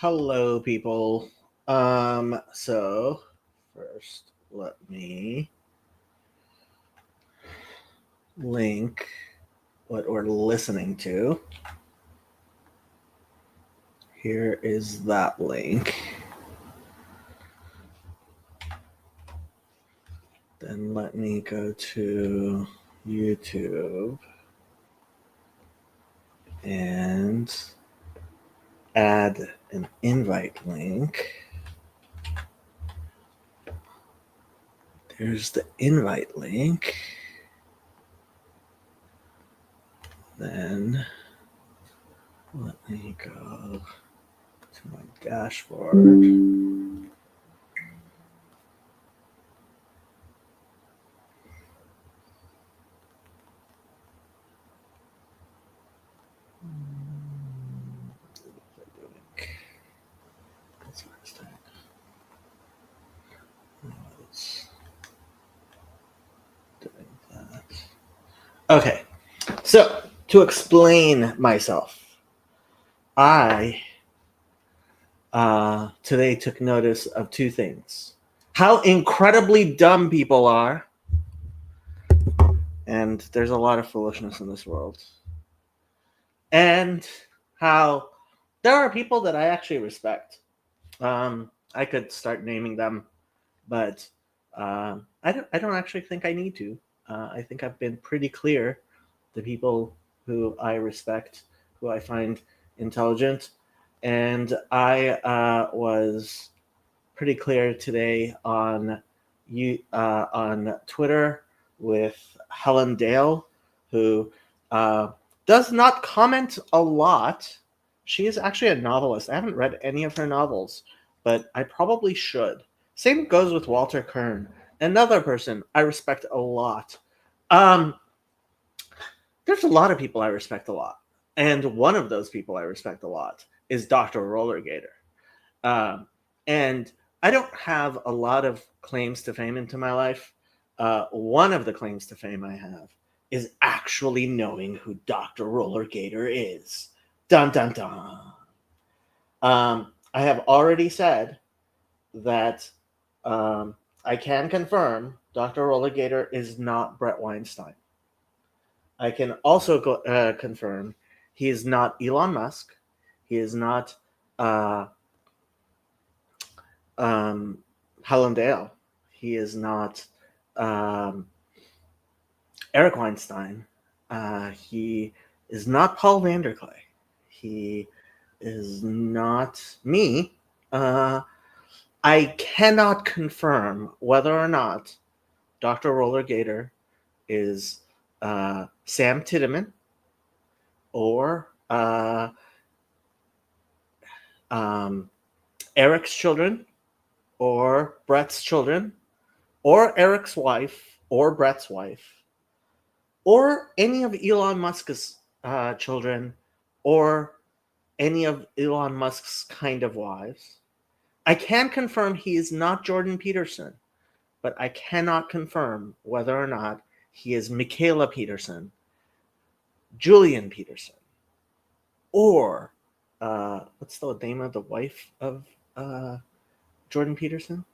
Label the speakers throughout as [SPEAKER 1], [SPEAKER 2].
[SPEAKER 1] Hello, people. So first, let me link what we're listening to. Here is that link. Then let me go to YouTube and add an invite link. There's the invite link. Then let me go to my dashboard. Okay, so to explain myself, I today took notice of two things: how incredibly dumb people are, and there's a lot of foolishness in this world, and how there are people that I actually respect. I could start naming them, but I don't actually think I need to. I think I've been pretty clear. The people who I respect, who I find intelligent, and I was pretty clear today on Twitter with Helen Dale, who does not comment a lot. She is actually a novelist. I haven't read any of her novels, but I probably should. Same goes with Walter Kern, another person I respect a lot. There's a lot of people I respect a lot, and one of those people I respect a lot is Dr. Roller Gator. And I don't have a lot of claims to fame into my life. One of the claims to fame I have is actually knowing who Dr. Roller Gator is. Dun dun dun. I have already said that I can confirm Dr. Roller Gator is not Brett Weinstein. I can also confirm he is not Elon Musk. He is not Helen Dale. He is not Eric Weinstein. He is not Paul Vanderklay. He is not me. I cannot confirm whether or not Dr. Roller Gator is Sam Tiedemann or Eric's children or Brett's children or Eric's wife or Brett's wife or any of Elon Musk's children or any of Elon Musk's kind of wives. I can confirm he is not Jordan Peterson, but I cannot confirm whether or not he is Michaela Peterson, Julian Peterson, or what's the name of the wife of Jordan Peterson?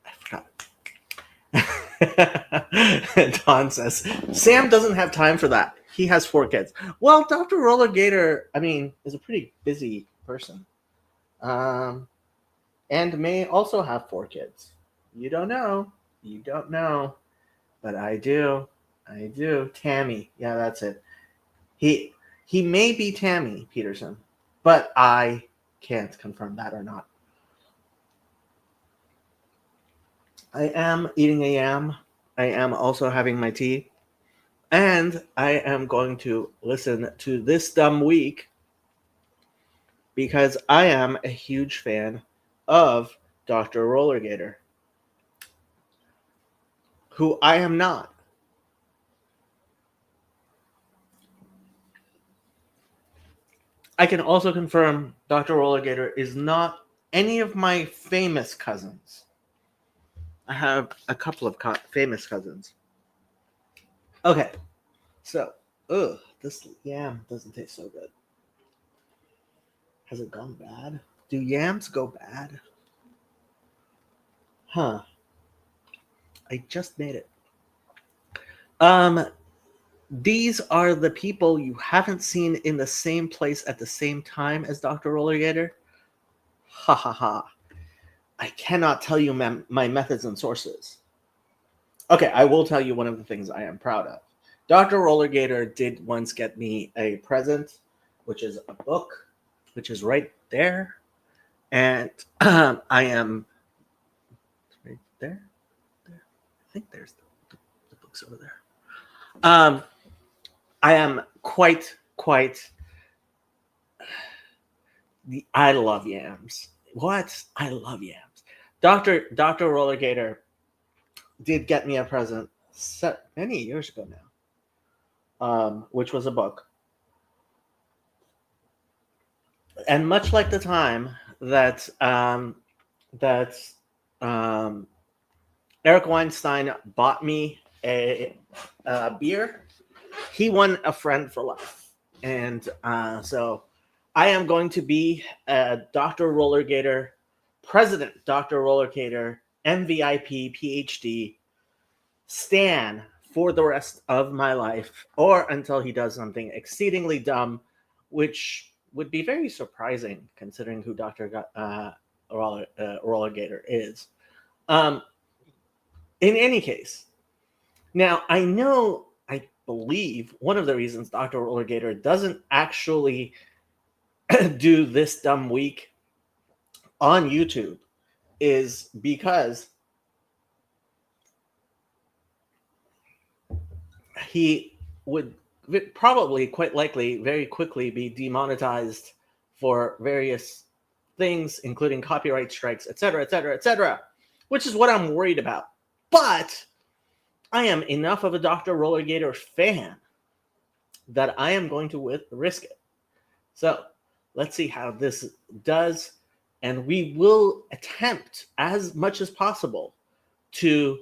[SPEAKER 1] I forgot. Don says, Sam doesn't have time for that. He has 4 kids. Well, Dr. Roller Gator, is a pretty busy person. And may also have 4 kids. You don't know. You don't know. But I do. I do. Tammy. Yeah, that's it. He may be Tammy Peterson, but I can't confirm that or not. I am eating a yam. I am also having my tea. And I am going to listen to This Dumb Week because I am a huge fan of Dr. Roller Gator, who I am not. I can also confirm Dr. Roller Gator is not any of my famous cousins. I have a couple of famous cousins. Okay, so, this yam doesn't taste so good. Has it gone bad? Do yams go bad? Huh. I just made it. These are the people you haven't seen in the same place at the same time as Dr. Roller Gator. Ha ha ha. I cannot tell you my methods and sources. Okay, I will tell you one of the things I am proud of. Dr. Roller Gator did once get me a present, which is a book, which is right there. And I am right there. I think there's the books over there. I am quite. I love yams. What? I love yams. Dr. Roller Gator did get me a present many years ago now, which was a book. And much like the time that Eric Weinstein bought me a beer, he won a friend for life. And so I am going to be Dr. Roller Gator, President Dr. Roller Gator, MVIP, Ph.D, stan for the rest of my life, or until he does something exceedingly dumb, which would be very surprising considering who Dr. Roller Gator is. In any case, now I believe one of the reasons Dr. Roller Gator doesn't actually do this dumb week on YouTube is because he would probably, quite likely, very quickly be demonetized for various things, including copyright strikes, etc., which is what I'm worried about. But I am enough of a Dr. Roller Gator fan that I am going to risk it. So let's see how this does. And we will attempt as much as possible to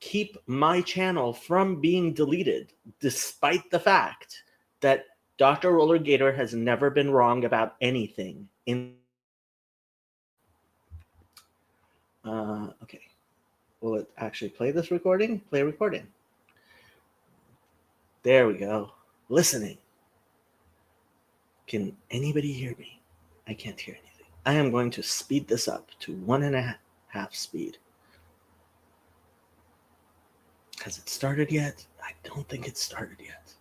[SPEAKER 1] keep my channel from being deleted, despite the fact that Dr. Roller Gator has never been wrong about anything. Okay. Will it actually play this recording? Play recording. There we go. Listening. Can anybody hear me? I can't hear anything. I am going to speed this up to 1.5 speed. Has it started yet? I don't think it's started yet.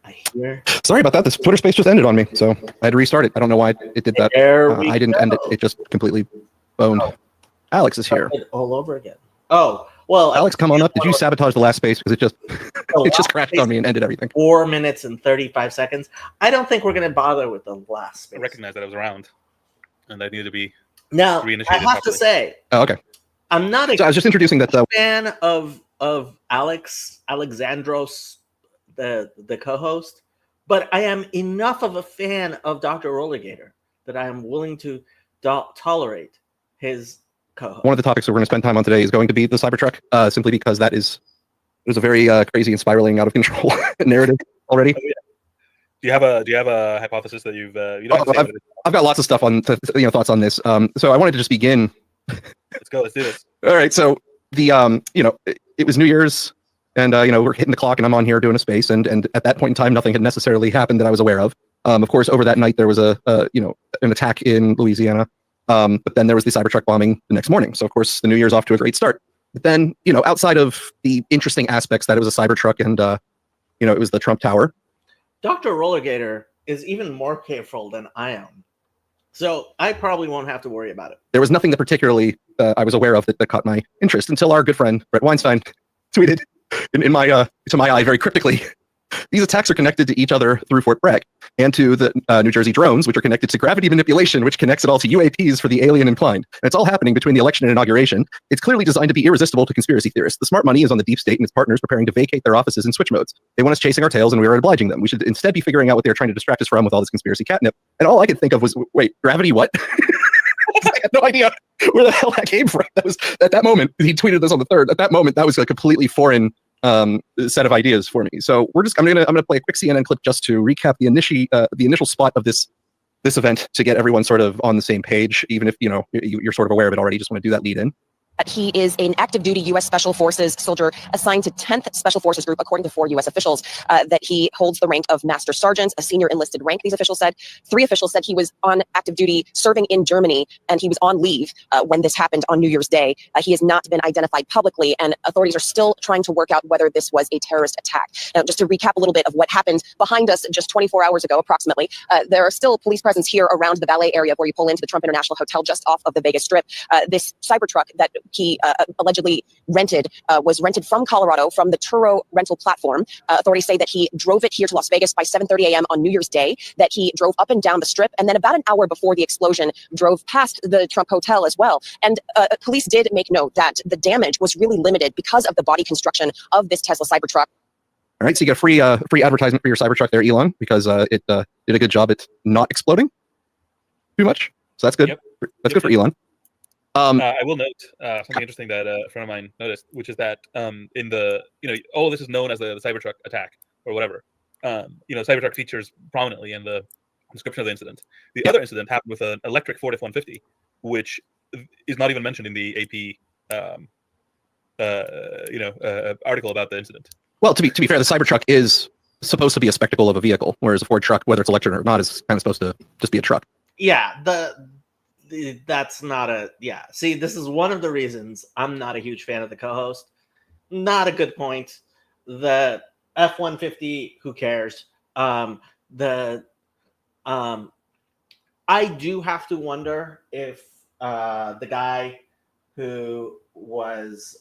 [SPEAKER 1] I hear.
[SPEAKER 2] Sorry about that. This Twitter space just ended on me, so I had to restart it. I don't know why it did that. I didn't end it. It just completely boned. Oh. Alex is here.
[SPEAKER 1] All over again. Oh, well.
[SPEAKER 2] Alex, come on up. Did you sabotage the last space? Because it just crashed on me and ended everything.
[SPEAKER 1] 4 minutes and 35 seconds. I don't think we're going to bother with the last space.
[SPEAKER 3] I recognized that I was around, and I needed to be
[SPEAKER 1] now. I have to say.
[SPEAKER 2] Oh, okay.
[SPEAKER 1] I'm not a
[SPEAKER 2] I was just introducing that
[SPEAKER 1] fan of Alexandros, the co-host, but I am enough of a fan of Dr. Roller Gator that I am willing to tolerate his co-host.
[SPEAKER 2] One of the topics that we're going to spend time on today is going to be the Cybertruck, simply because there's a very crazy and spiraling out of control narrative already.
[SPEAKER 3] Oh, yeah. Do you have a hypothesis that you've you don't
[SPEAKER 2] I've got lots of stuff on thoughts on this. So I wanted to just begin.
[SPEAKER 3] Let's go. Let's do this.
[SPEAKER 2] All right. So the it was New Year's, and we're hitting the clock, and I'm on here doing a space, and at that point in time, nothing had necessarily happened that I was aware of. Of course, over that night there was an attack in Louisiana, but then there was the Cybertruck bombing the next morning. So of course, the New Year's off to a great start. But then outside of the interesting aspects that it was a Cybertruck and it was the Trump Tower,
[SPEAKER 1] Dr. Roller Gator is even more careful than I am. So I probably won't have to worry about it.
[SPEAKER 2] There was nothing that particularly I was aware of that caught my interest until our good friend Brett Weinstein tweeted in my to my eye very cryptically, these attacks are connected to each other through Fort Bragg and to the New Jersey drones, which are connected to gravity manipulation, which connects it all to UAPs for the alien inclined. And it's all happening between the election and inauguration. It's clearly designed to be irresistible to conspiracy theorists. The smart money is on the deep state and its partners preparing to vacate their offices in switch modes. They want us chasing our tails and we are obliging them. We should instead be figuring out what they're trying to distract us from with all this conspiracy catnip. And all I could think of was, wait, gravity what? I had no idea where the hell that came from. That was at that moment, he tweeted this on the 3rd. At that moment, that was a completely foreign set of ideas for me. So I'm gonna play a quick CNN clip just to recap the initial spot of this event to get everyone sort of on the same page, even if you're sort of aware of it already. Just want to do that lead in.
[SPEAKER 4] He is an active duty U.S. Special Forces soldier assigned to 10th Special Forces Group, according to 4 U.S. officials, that he holds the rank of Master Sergeant, a senior enlisted rank, these officials said. 3 officials said he was on active duty serving in Germany, and he was on leave when this happened on New Year's Day. He has not been identified publicly, and authorities are still trying to work out whether this was a terrorist attack. Now, just to recap a little bit of what happened behind us just 24 hours ago, approximately, there are still police presence here around the valet area where you pull into the Trump International Hotel just off of the Vegas Strip. This Cybertruck that he allegedly rented was rented from Colorado from the Turo rental platform. Authorities say that he drove it here to Las Vegas by 7:30 a.m. on New Year's Day, that he drove up and down the Strip, and then about an hour before the explosion drove past the Trump Hotel as well. And police did make note that the damage was really limited because of the body construction of this Tesla Cybertruck.
[SPEAKER 2] All right, so you get free advertisement for your Cybertruck there, Elon, because it did a good job at not exploding too much. So that's good.
[SPEAKER 3] Yep.
[SPEAKER 2] That's good for Elon.
[SPEAKER 3] I will note something interesting that a friend of mine noticed, which is that in the this is known as the Cybertruck attack or whatever. Cybertruck features prominently in the description of the incident. The other incident happened with an electric Ford F-150, which is not even mentioned in the AP article about the incident.
[SPEAKER 2] Well, to be fair, the Cybertruck is supposed to be a spectacle of a vehicle, whereas a Ford truck, whether it's electric or not, is kind of supposed to just be a truck.
[SPEAKER 1] Yeah, that's not a See, this is one of the reasons I'm not a huge fan of the co-host. Not a good point. The F-150, who cares? I do have to wonder if the guy who was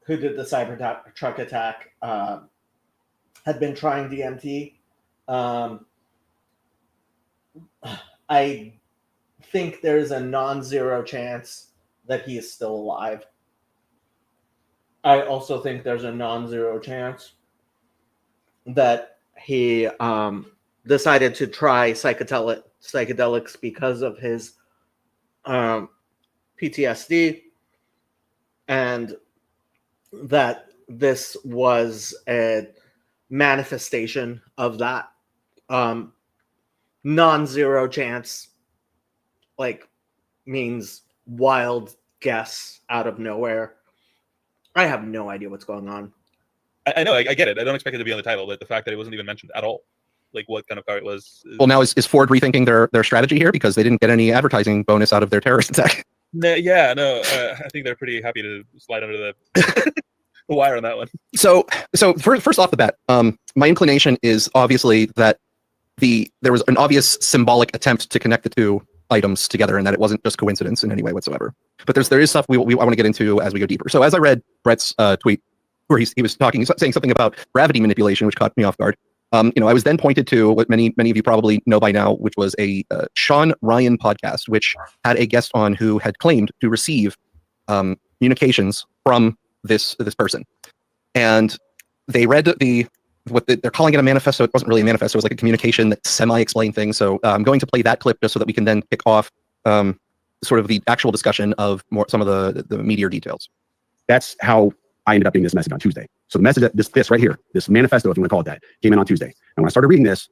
[SPEAKER 1] who did the Cybertruck attack had been trying DMT. I think there's a non-zero chance that he is still alive. I also think there's a non-zero chance that he decided to try psychedelics because of his PTSD, and that this was a manifestation of that. Non-zero chance means wild guess out of nowhere. I have no idea what's going on.
[SPEAKER 3] I know, I get it. I don't expect it to be on the title, but the fact that it wasn't even mentioned at all, what kind of car it was.
[SPEAKER 2] Well, now is Ford rethinking their strategy here because they didn't get any advertising bonus out of their terrorist attack?
[SPEAKER 3] I think they're pretty happy to slide under the wire on that one.
[SPEAKER 2] So first off the bat, my inclination is obviously that there was an obvious symbolic attempt to connect the two items together, and that it wasn't just coincidence in any way whatsoever. But there is stuff I want to get into as we go deeper. So as I read Brett's tweet, where he was saying something about gravity manipulation, which caught me off guard. I was then pointed to what many of you probably know by now, which was a Sean Ryan podcast, which had a guest on who had claimed to receive communications from this person, and they read they're calling it a manifesto. It wasn't really a manifesto. It was like a communication that semi-explained things. So I'm going to play that clip just so that we can then kick off sort of the actual discussion of some of the meatier details.
[SPEAKER 5] That's how I ended up getting this message on Tuesday. So the message, this right here, this manifesto, if you want to call it that, came in on Tuesday. And when I started reading this,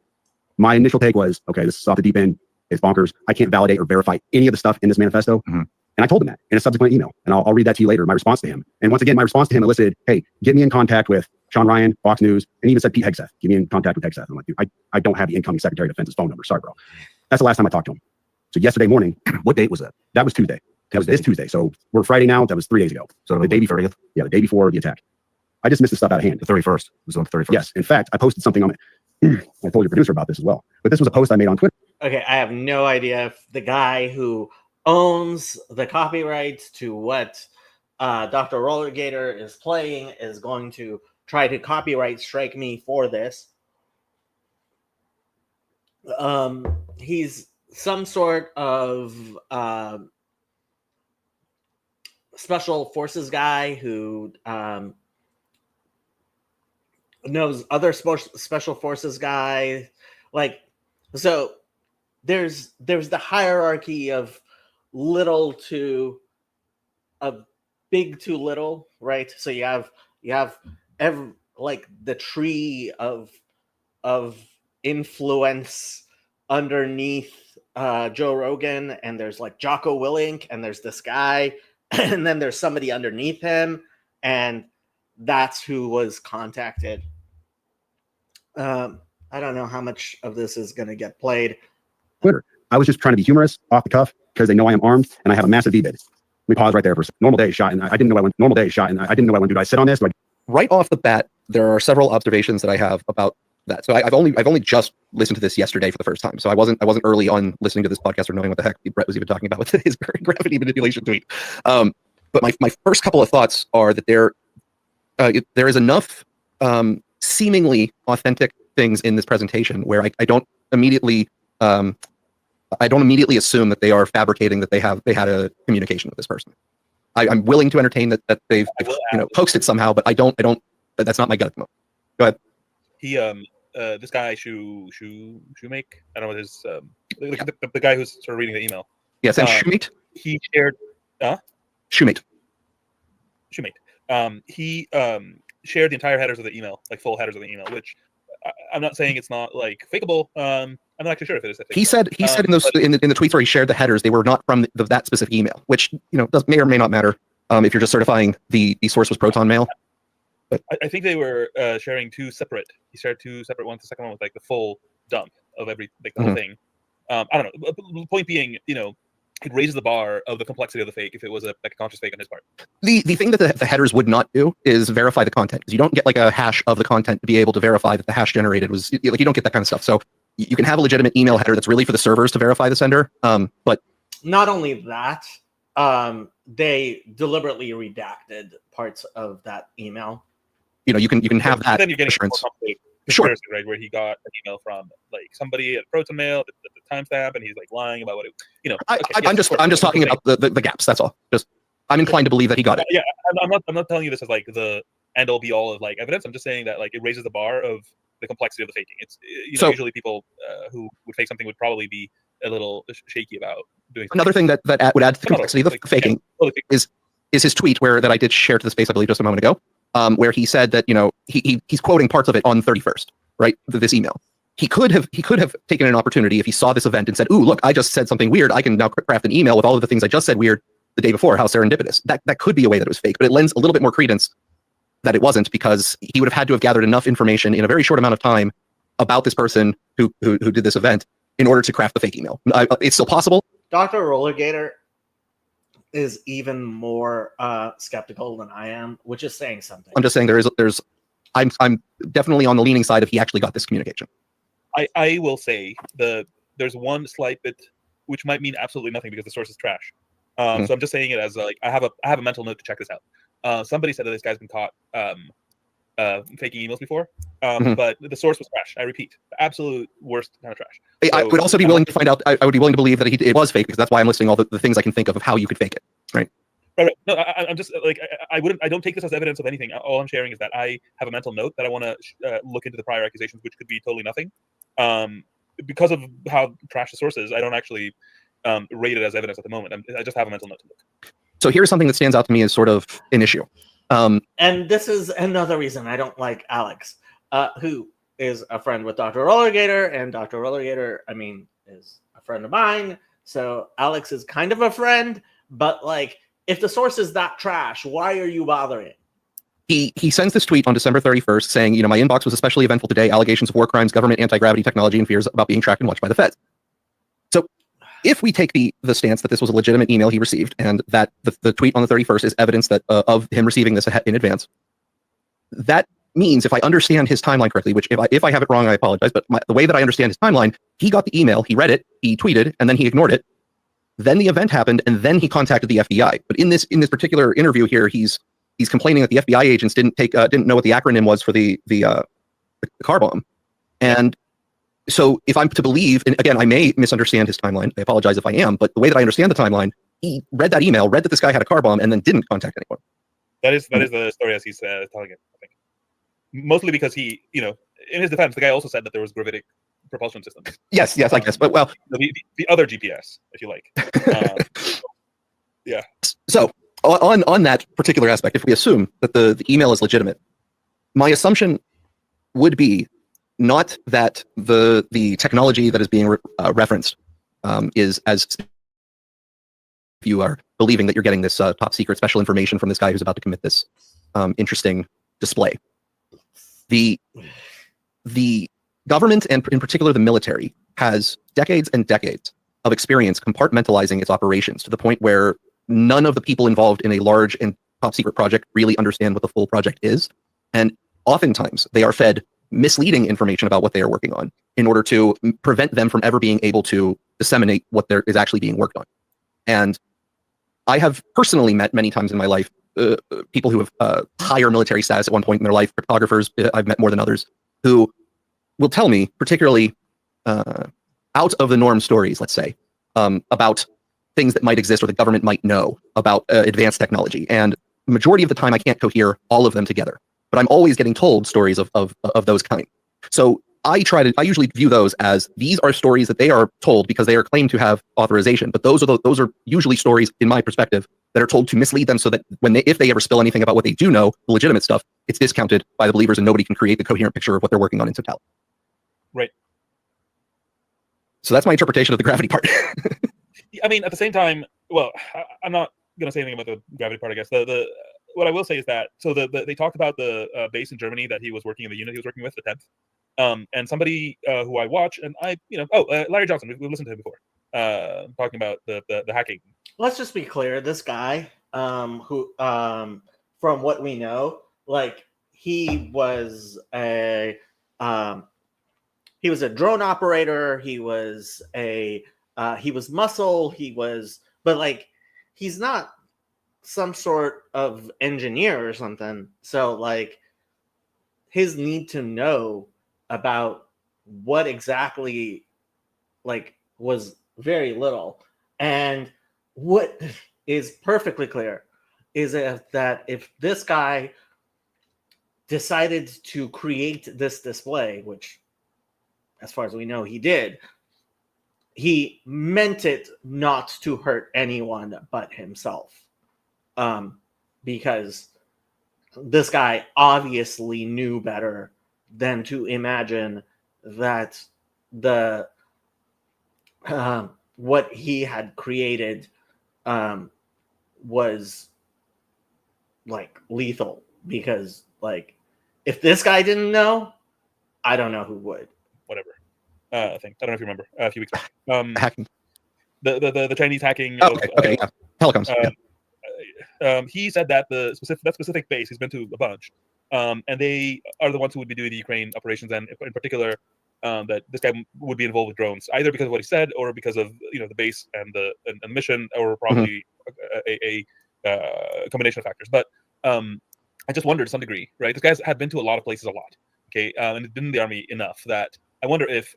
[SPEAKER 5] my initial take was, okay, this is off the deep end. It's bonkers. I can't validate or verify any of the stuff in this manifesto. Mm-hmm. And I told him that in a subsequent email. And I'll read that to you later, my response to him. And once again, my response to him elicited, hey, get me in contact with Sean Ryan, Fox News, and even said Pete Hegseth. Get me in contact with Hegseth. I'm like, dude, I don't have the incoming Secretary of Defense's phone number. Sorry, bro. That's the last time I talked to him. So yesterday morning, what date was that? That was Tuesday. That was this Tuesday. So we're Friday now. That was 3 days ago. So the day before, yeah, the day before the attack. I just missed the stuff out of hand.
[SPEAKER 6] The 31st. It was on the 31st.
[SPEAKER 5] Yes. In fact, I posted something on it. I told your producer about this as well. But this was a post I made on Twitter.
[SPEAKER 1] Okay, I have no idea if the guy who owns the copyright to what Dr. Rollergator is playing is going to try to copyright strike me for this. He's some sort of special forces guy who knows other special forces guy. So there's the hierarchy of little to big to little, right? So you have You have like the tree of influence underneath Joe Rogan, and there's like Jocko Willink, and there's this guy, and then there's somebody underneath him, and that's who was contacted. I don't know how much of this is going to get played.
[SPEAKER 5] Twitter. I was just trying to be humorous off the cuff because they know I am armed and I have a massive V-bid. Let me pause right there for a second. Normal day shot, and I didn't know I went. Normal day shot, and I didn't know I went. Do I sit on this?
[SPEAKER 2] Right off the bat, there are several observations that I have about that. So I've only just listened to this yesterday for the first time. So I wasn't early on listening to this podcast or knowing what the heck Brett was even talking about with his gravity manipulation tweet. But my first couple of thoughts are that there is enough seemingly authentic things in this presentation where I don't immediately assume that they are fabricating that they had a communication with this person. I'm willing to entertain that they've hoaxed it somehow, but I don't. That's not my gut at the moment. Go ahead.
[SPEAKER 3] He this guy Shoemake, I don't know what his the guy who's sort of reading the email.
[SPEAKER 2] Yes, and Shoemate.
[SPEAKER 3] He shared
[SPEAKER 2] Shoemate.
[SPEAKER 3] He shared the entire headers of the email, like full headers of the email, which I'm not saying it's not like fakeable. I'm not actually sure if it is.
[SPEAKER 2] He said in those in the tweets where he shared the headers, they were not from that specific email, which may or may not matter if you're just certifying the source was Proton Mail. But
[SPEAKER 3] I think they were sharing two separate. He shared two separate ones. The second one was like the full dump of the whole thing. I don't know. The point being, it raises the bar of the complexity of the fake if it was a conscious fake on his part.
[SPEAKER 2] The thing that the headers would not do is verify the content, because you don't get like a hash of the content to be able to verify that the hash generated was you don't get that kind of stuff. So you can have a legitimate email header that's really for the servers to verify the sender. But
[SPEAKER 1] not only that, they deliberately redacted parts of that email.
[SPEAKER 2] You can have that.
[SPEAKER 3] Then you're getting
[SPEAKER 2] assurance.
[SPEAKER 3] Sure, right? Where he got an email from like somebody at Proton Mail, the timestamp, and he's like lying about what it.
[SPEAKER 2] I'm just talking about the gaps. That's all. I'm inclined to believe that he got it.
[SPEAKER 3] Yeah, I'm not telling you this as like the end all be all of like evidence. I'm just saying that like it raises the bar of the complexity of the faking. It's usually people who would fake something would probably be a little shaky about doing something.
[SPEAKER 2] Another thing that would add to the complexity of the faking is his tweet that I did share to the space, I believe, just a moment ago. Where he said that he's quoting parts of it on 31st, right? This email. He could have taken an opportunity if he saw this event and said, "Ooh, look, I just said something weird. I can now craft an email with all of the things I just said weird the day before. How serendipitous!" That could be a way that it was fake, but it lends a little bit more credence that it wasn't, because he would have had to have gathered enough information in a very short amount of time about this person who did this event in order to craft the fake email. It's still possible.
[SPEAKER 1] Dr. Rollergator is even more skeptical than I am, which is saying something.
[SPEAKER 2] I'm just saying I'm definitely on the leaning side of he actually got this communication.
[SPEAKER 3] I will say there's one slight bit which might mean absolutely nothing because the source is trash. So I'm just saying it as like I have a mental note to check this out. Somebody said that this guy's been caught faking emails before, but the source was trash. I repeat, the absolute worst kind of trash.
[SPEAKER 2] I would also be willing to find out. I would be willing to believe that it was fake, because that's why I'm listing all the things I can think of how you could fake it. Right.
[SPEAKER 3] Right. No, I'm just like I don't take this as evidence of anything. All I'm sharing is that I have a mental note that I want to look into the prior accusations, which could be totally nothing. Because of how trash the source is, I don't actually rate it as evidence at the moment. I just have a mental note to look.
[SPEAKER 2] So here's something that stands out to me as sort of an issue.
[SPEAKER 1] And this is another reason I don't like Alex, who is a friend with Dr. Rollergator, and Dr. Rollergator, is a friend of mine. So Alex is kind of a friend, but like, if the source is that trash, why are you bothering?
[SPEAKER 2] He sends this tweet on December 31st saying, my inbox was especially eventful today. Allegations of war crimes, government anti-gravity technology, and fears about being tracked and watched by the feds. So if we take the stance that this was a legitimate email he received, and that the tweet on the 31st is evidence that of him receiving this in advance, that means, if I understand his timeline correctly, which if I have it wrong, I apologize, but the way that I understand his timeline, he got the email, he read it, he tweeted, and then he ignored it. Then the event happened, and then he contacted the FBI. But in this particular interview here, he's complaining that the FBI agents didn't know what the acronym was for the car bomb. And so if I'm to believe, and again, I may misunderstand his timeline, I apologize if I am, but the way that I understand the timeline, he read that email, read that this guy had a car bomb, and then didn't contact anyone.
[SPEAKER 3] That is the story as he's telling it, I think. Mostly because he, in his defense, the guy also said that there was gravitic propulsion system.
[SPEAKER 2] Yes, I guess, but well,
[SPEAKER 3] the other GPS, if you like. Yeah.
[SPEAKER 2] So on that particular aspect, if we assume that the email is legitimate, my assumption would be not that the technology that is being referenced is as if you are believing that you're getting this top secret special information from this guy who's about to commit this interesting display. The government, and in particular the military, has decades and decades of experience compartmentalizing its operations to the point where none of the people involved in a large and top secret project really understand what the full project is. And oftentimes they are fed misleading information about what they are working on in order to prevent them from ever being able to disseminate what there is actually being worked on. And I have personally met many times in my life people who have higher military status at one point in their life, cryptographers, I've met more than others, who will tell me, particularly out of the norm stories, let's say, about things that might exist or the government might know about advanced technology. And the majority of the time, I can't cohere all of them together, but I'm always getting told stories of those kind. So I usually view those as these are stories that they are told because they are claimed to have authorization. But those are usually stories, in my perspective, that are told to mislead them so that if they ever spill anything about what they do know, the legitimate stuff, it's discounted by the believers and nobody can create the coherent picture of what they're working on in totality.
[SPEAKER 3] Right.
[SPEAKER 2] So that's my interpretation of the gravity part.
[SPEAKER 3] I mean, at the same time, well, I'm not going to say anything about the gravity part, I guess. What I will say is that, so they talked about the base in Germany that he was working in, the unit he was working with, the 10th. And somebody who I watch, and Larry Johnson, we've listened to him before, talking about the hacking.
[SPEAKER 1] Let's just be clear. This guy, who, from what we know, like he was a drone operator. He was muscle. But like, he's not some sort of engineer or something. So like, his need to know about what exactly like was very little. And what is perfectly clear is that if this guy decided to create this display, which as far as we know he did, he meant it not to hurt anyone but himself. Because this guy obviously knew better than to imagine that what he had created was like lethal. Because like, if this guy didn't know, I don't know who would.
[SPEAKER 3] Whatever. I don't know if you remember a few weeks back.
[SPEAKER 2] Hacking.
[SPEAKER 3] The Chinese hacking.
[SPEAKER 2] Oh, okay, yeah. Telecoms.
[SPEAKER 3] He said that that specific base, he's been to a bunch, and they are the ones who would be doing the Ukraine operations, and in particular, that this guy would be involved with drones, either because of what he said or because of the base and the mission, or probably a combination of factors. But I just wonder to some degree, right? This guy's had been to a lot of places a lot, okay, and been in the army enough that I wonder if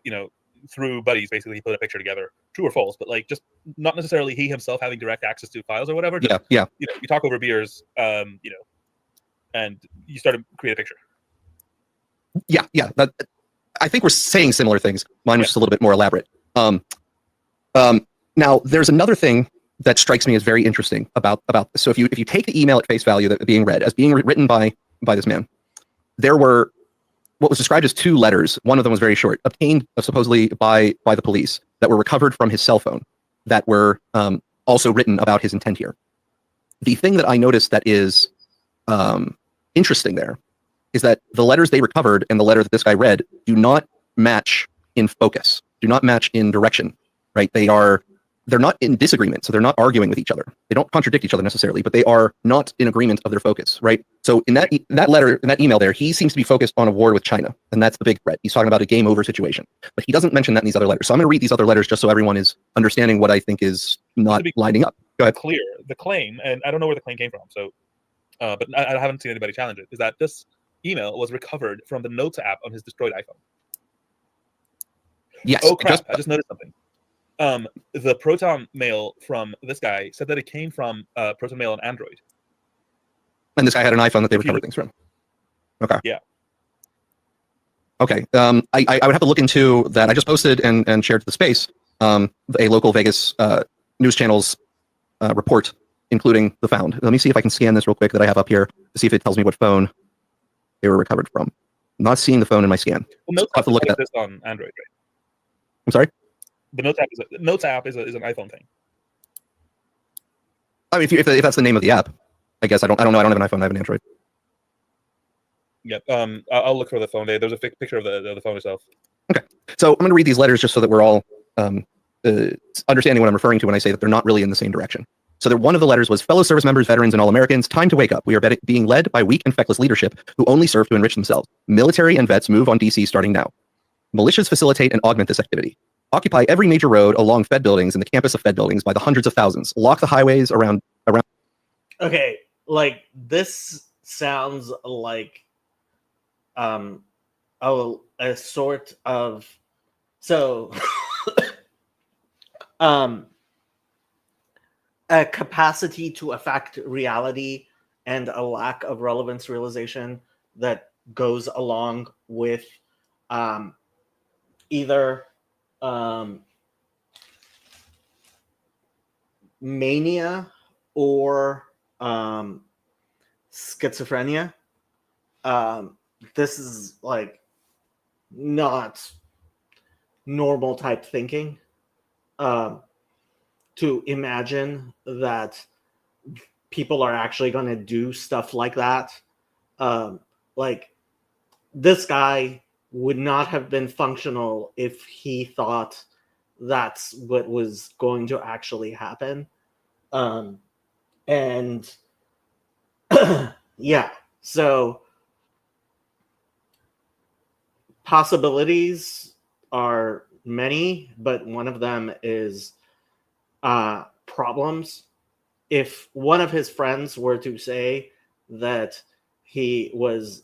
[SPEAKER 3] through buddies, basically, he put a picture together, true or false, but like just not necessarily he himself having direct access to files or whatever. Just,
[SPEAKER 2] yeah.
[SPEAKER 3] You talk over beers, and you start to create a picture.
[SPEAKER 2] Yeah. That, I think we're saying similar things. Mine was just a little bit more elaborate. Now, there's another thing that strikes me as very interesting about this. So if you take the email at face value that being read as being written by this man, there were what was described as 2 letters. One of them was very short, obtained supposedly by the police, that were recovered from his cell phone, that were also written about his intent here. The thing that I noticed that is interesting there is that the letters they recovered and the letter that this guy read do not match in focus, do not match in direction, right? They're not in disagreement, so they're not arguing with each other. They don't contradict each other necessarily, but they are not in agreement of their focus, right? So in that letter, in that email there, he seems to be focused on a war with China, and that's the big threat. He's talking about a game over situation, but he doesn't mention that in these other letters. So I'm going to read these other letters just so everyone is understanding what I think is not lining up. Go ahead.
[SPEAKER 3] Clear the claim, and I don't know where the claim came from, so but I haven't seen anybody challenge it, is that this email was recovered from the Notes app on his destroyed iPhone.
[SPEAKER 2] Yes.
[SPEAKER 3] Oh crap! I just noticed something. The Proton mail from this guy said that it came from Proton mail on Android.
[SPEAKER 2] And this guy had an iPhone that they recovered things from. Okay.
[SPEAKER 3] Yeah.
[SPEAKER 2] Okay. I would have to look into that. I just posted and shared to the space a local Vegas news channel's report including the found. Let me see if I can scan this real quick that I have up here to see if it tells me what phone they were recovered from. I'm not seeing the phone in my scan.
[SPEAKER 3] Well, Notes
[SPEAKER 2] I'll have to look
[SPEAKER 3] app
[SPEAKER 2] at
[SPEAKER 3] this on Android, right?
[SPEAKER 2] I'm sorry?
[SPEAKER 3] The Notes app is an iPhone thing.
[SPEAKER 2] I mean, if that's the name of the app, I guess I don't know. I don't have an iPhone. I have an Android.
[SPEAKER 3] Yep. I'll look for the phone. There's a picture of the phone itself.
[SPEAKER 2] Okay. So I'm going to read these letters just so that we're all understanding what I'm referring to when I say that they're not really in the same direction. So one of the letters was, fellow service members, veterans, and all Americans, time to wake up. We are being led by weak and feckless leadership who only serve to enrich themselves. Military and vets move on DC starting now. Militias facilitate and augment this activity. Occupy every major road along Fed buildings and the campus of Fed buildings by the hundreds of thousands. Lock the highways around.
[SPEAKER 1] Okay, like this sounds like a sort of so a capacity to affect reality and a lack of relevance realization that goes along with either mania or schizophrenia. This is like not normal type thinking. To imagine that people are actually going to do stuff like that. Like this guy would not have been functional if he thought that's what was going to actually happen. And yeah, so possibilities are many, but one of them is problems. If one of his friends were to say that he was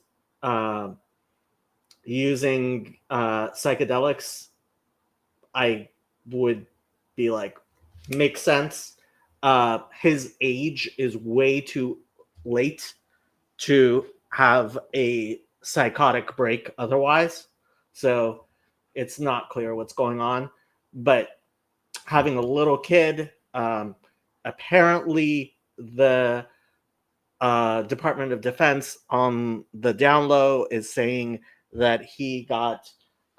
[SPEAKER 1] using psychedelics, I would be like, makes sense. His age is way too late to have a psychotic break otherwise. So it's not clear what's going on. But having a little kid, apparently the Department of Defense on the down low is saying that he got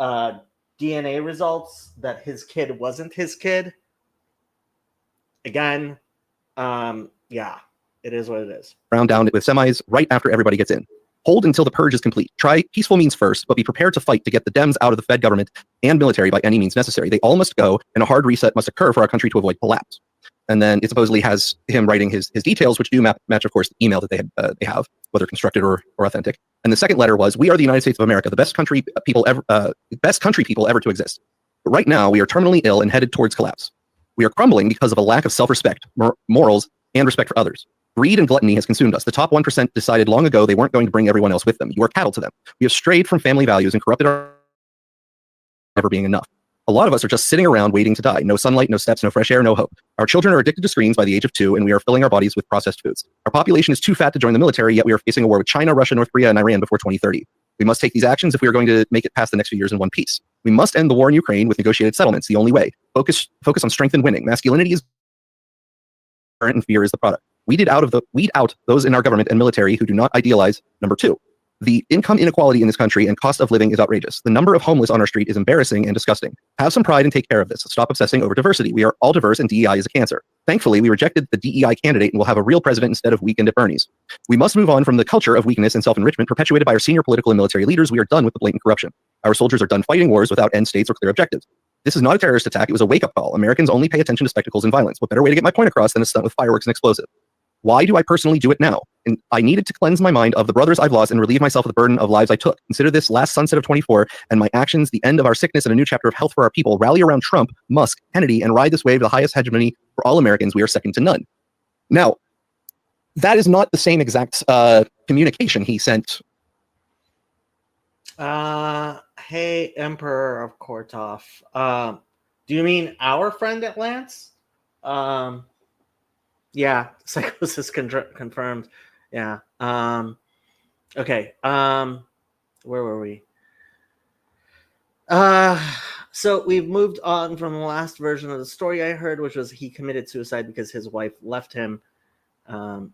[SPEAKER 1] DNA results that his kid wasn't his kid. Again, yeah, it is what it is.
[SPEAKER 2] Round down with semis right after everybody gets in. Hold until the purge is complete. Try peaceful means first, but be prepared to fight to get the Dems out of the Fed government and military by any means necessary. They all must go, and a hard reset must occur for our country to avoid collapse. And then it supposedly has him writing his details, which do match, of course, the email that they have, whether constructed or authentic. And the second letter was, "We are the United States of America, the best country people ever to exist. But right now, we are terminally ill and headed towards collapse. We are crumbling because of a lack of self-respect, morals, and respect for others. Greed and gluttony has consumed us. The top 1% decided long ago they weren't going to bring everyone else with them. You are cattle to them. We have strayed from family values and corrupted our never being enough. A lot of us are just sitting around waiting to die. No sunlight, no steps, no fresh air, no hope. Our children are addicted to screens by the age of 2, and we are filling our bodies with processed foods. Our population is too fat to join the military, yet we are facing a war with China, Russia, North Korea, and Iran before 2030. We must take these actions if we are going to make it past the next few years in one piece. We must end the war in Ukraine with negotiated settlements, the only way. Focus on strength and winning. Masculinity is current and fear is the product. Weed out those in our government and military who do not idealize. Number 2, the income inequality in this country and cost of living is outrageous. The number of homeless on our street is embarrassing and disgusting. Have some pride and take care of this. Stop obsessing over diversity. We are all diverse and DEI is a cancer. Thankfully, we rejected the DEI candidate and will have a real president instead of weekend at Bernie's. We must move on from the culture of weakness and self-enrichment perpetuated by our senior political and military leaders. We are done with the blatant corruption. Our soldiers are done fighting wars without end states or clear objectives. This is not a terrorist attack. It was a wake-up call. Americans only pay attention to spectacles and violence. What better way to get my point across than a stunt with fireworks and explosives? Why do I personally do it now? And I needed to cleanse my mind of the brothers I've lost and relieve myself of the burden of lives I took. Consider this last sunset of 24 and my actions the end of our sickness and a new chapter of health for our people. Rally around Trump, Musk, Kennedy, and ride this wave to the highest hegemony for all Americans. We are second to none." Now, that is not the same exact communication he sent.
[SPEAKER 1] Hey, Emperor of Kortov. Do you mean our friend at Lance? Yeah, psychosis confirmed. Yeah. Okay. Where were we? So we've moved on from the last version of the story I heard, which was he committed suicide because his wife left him. And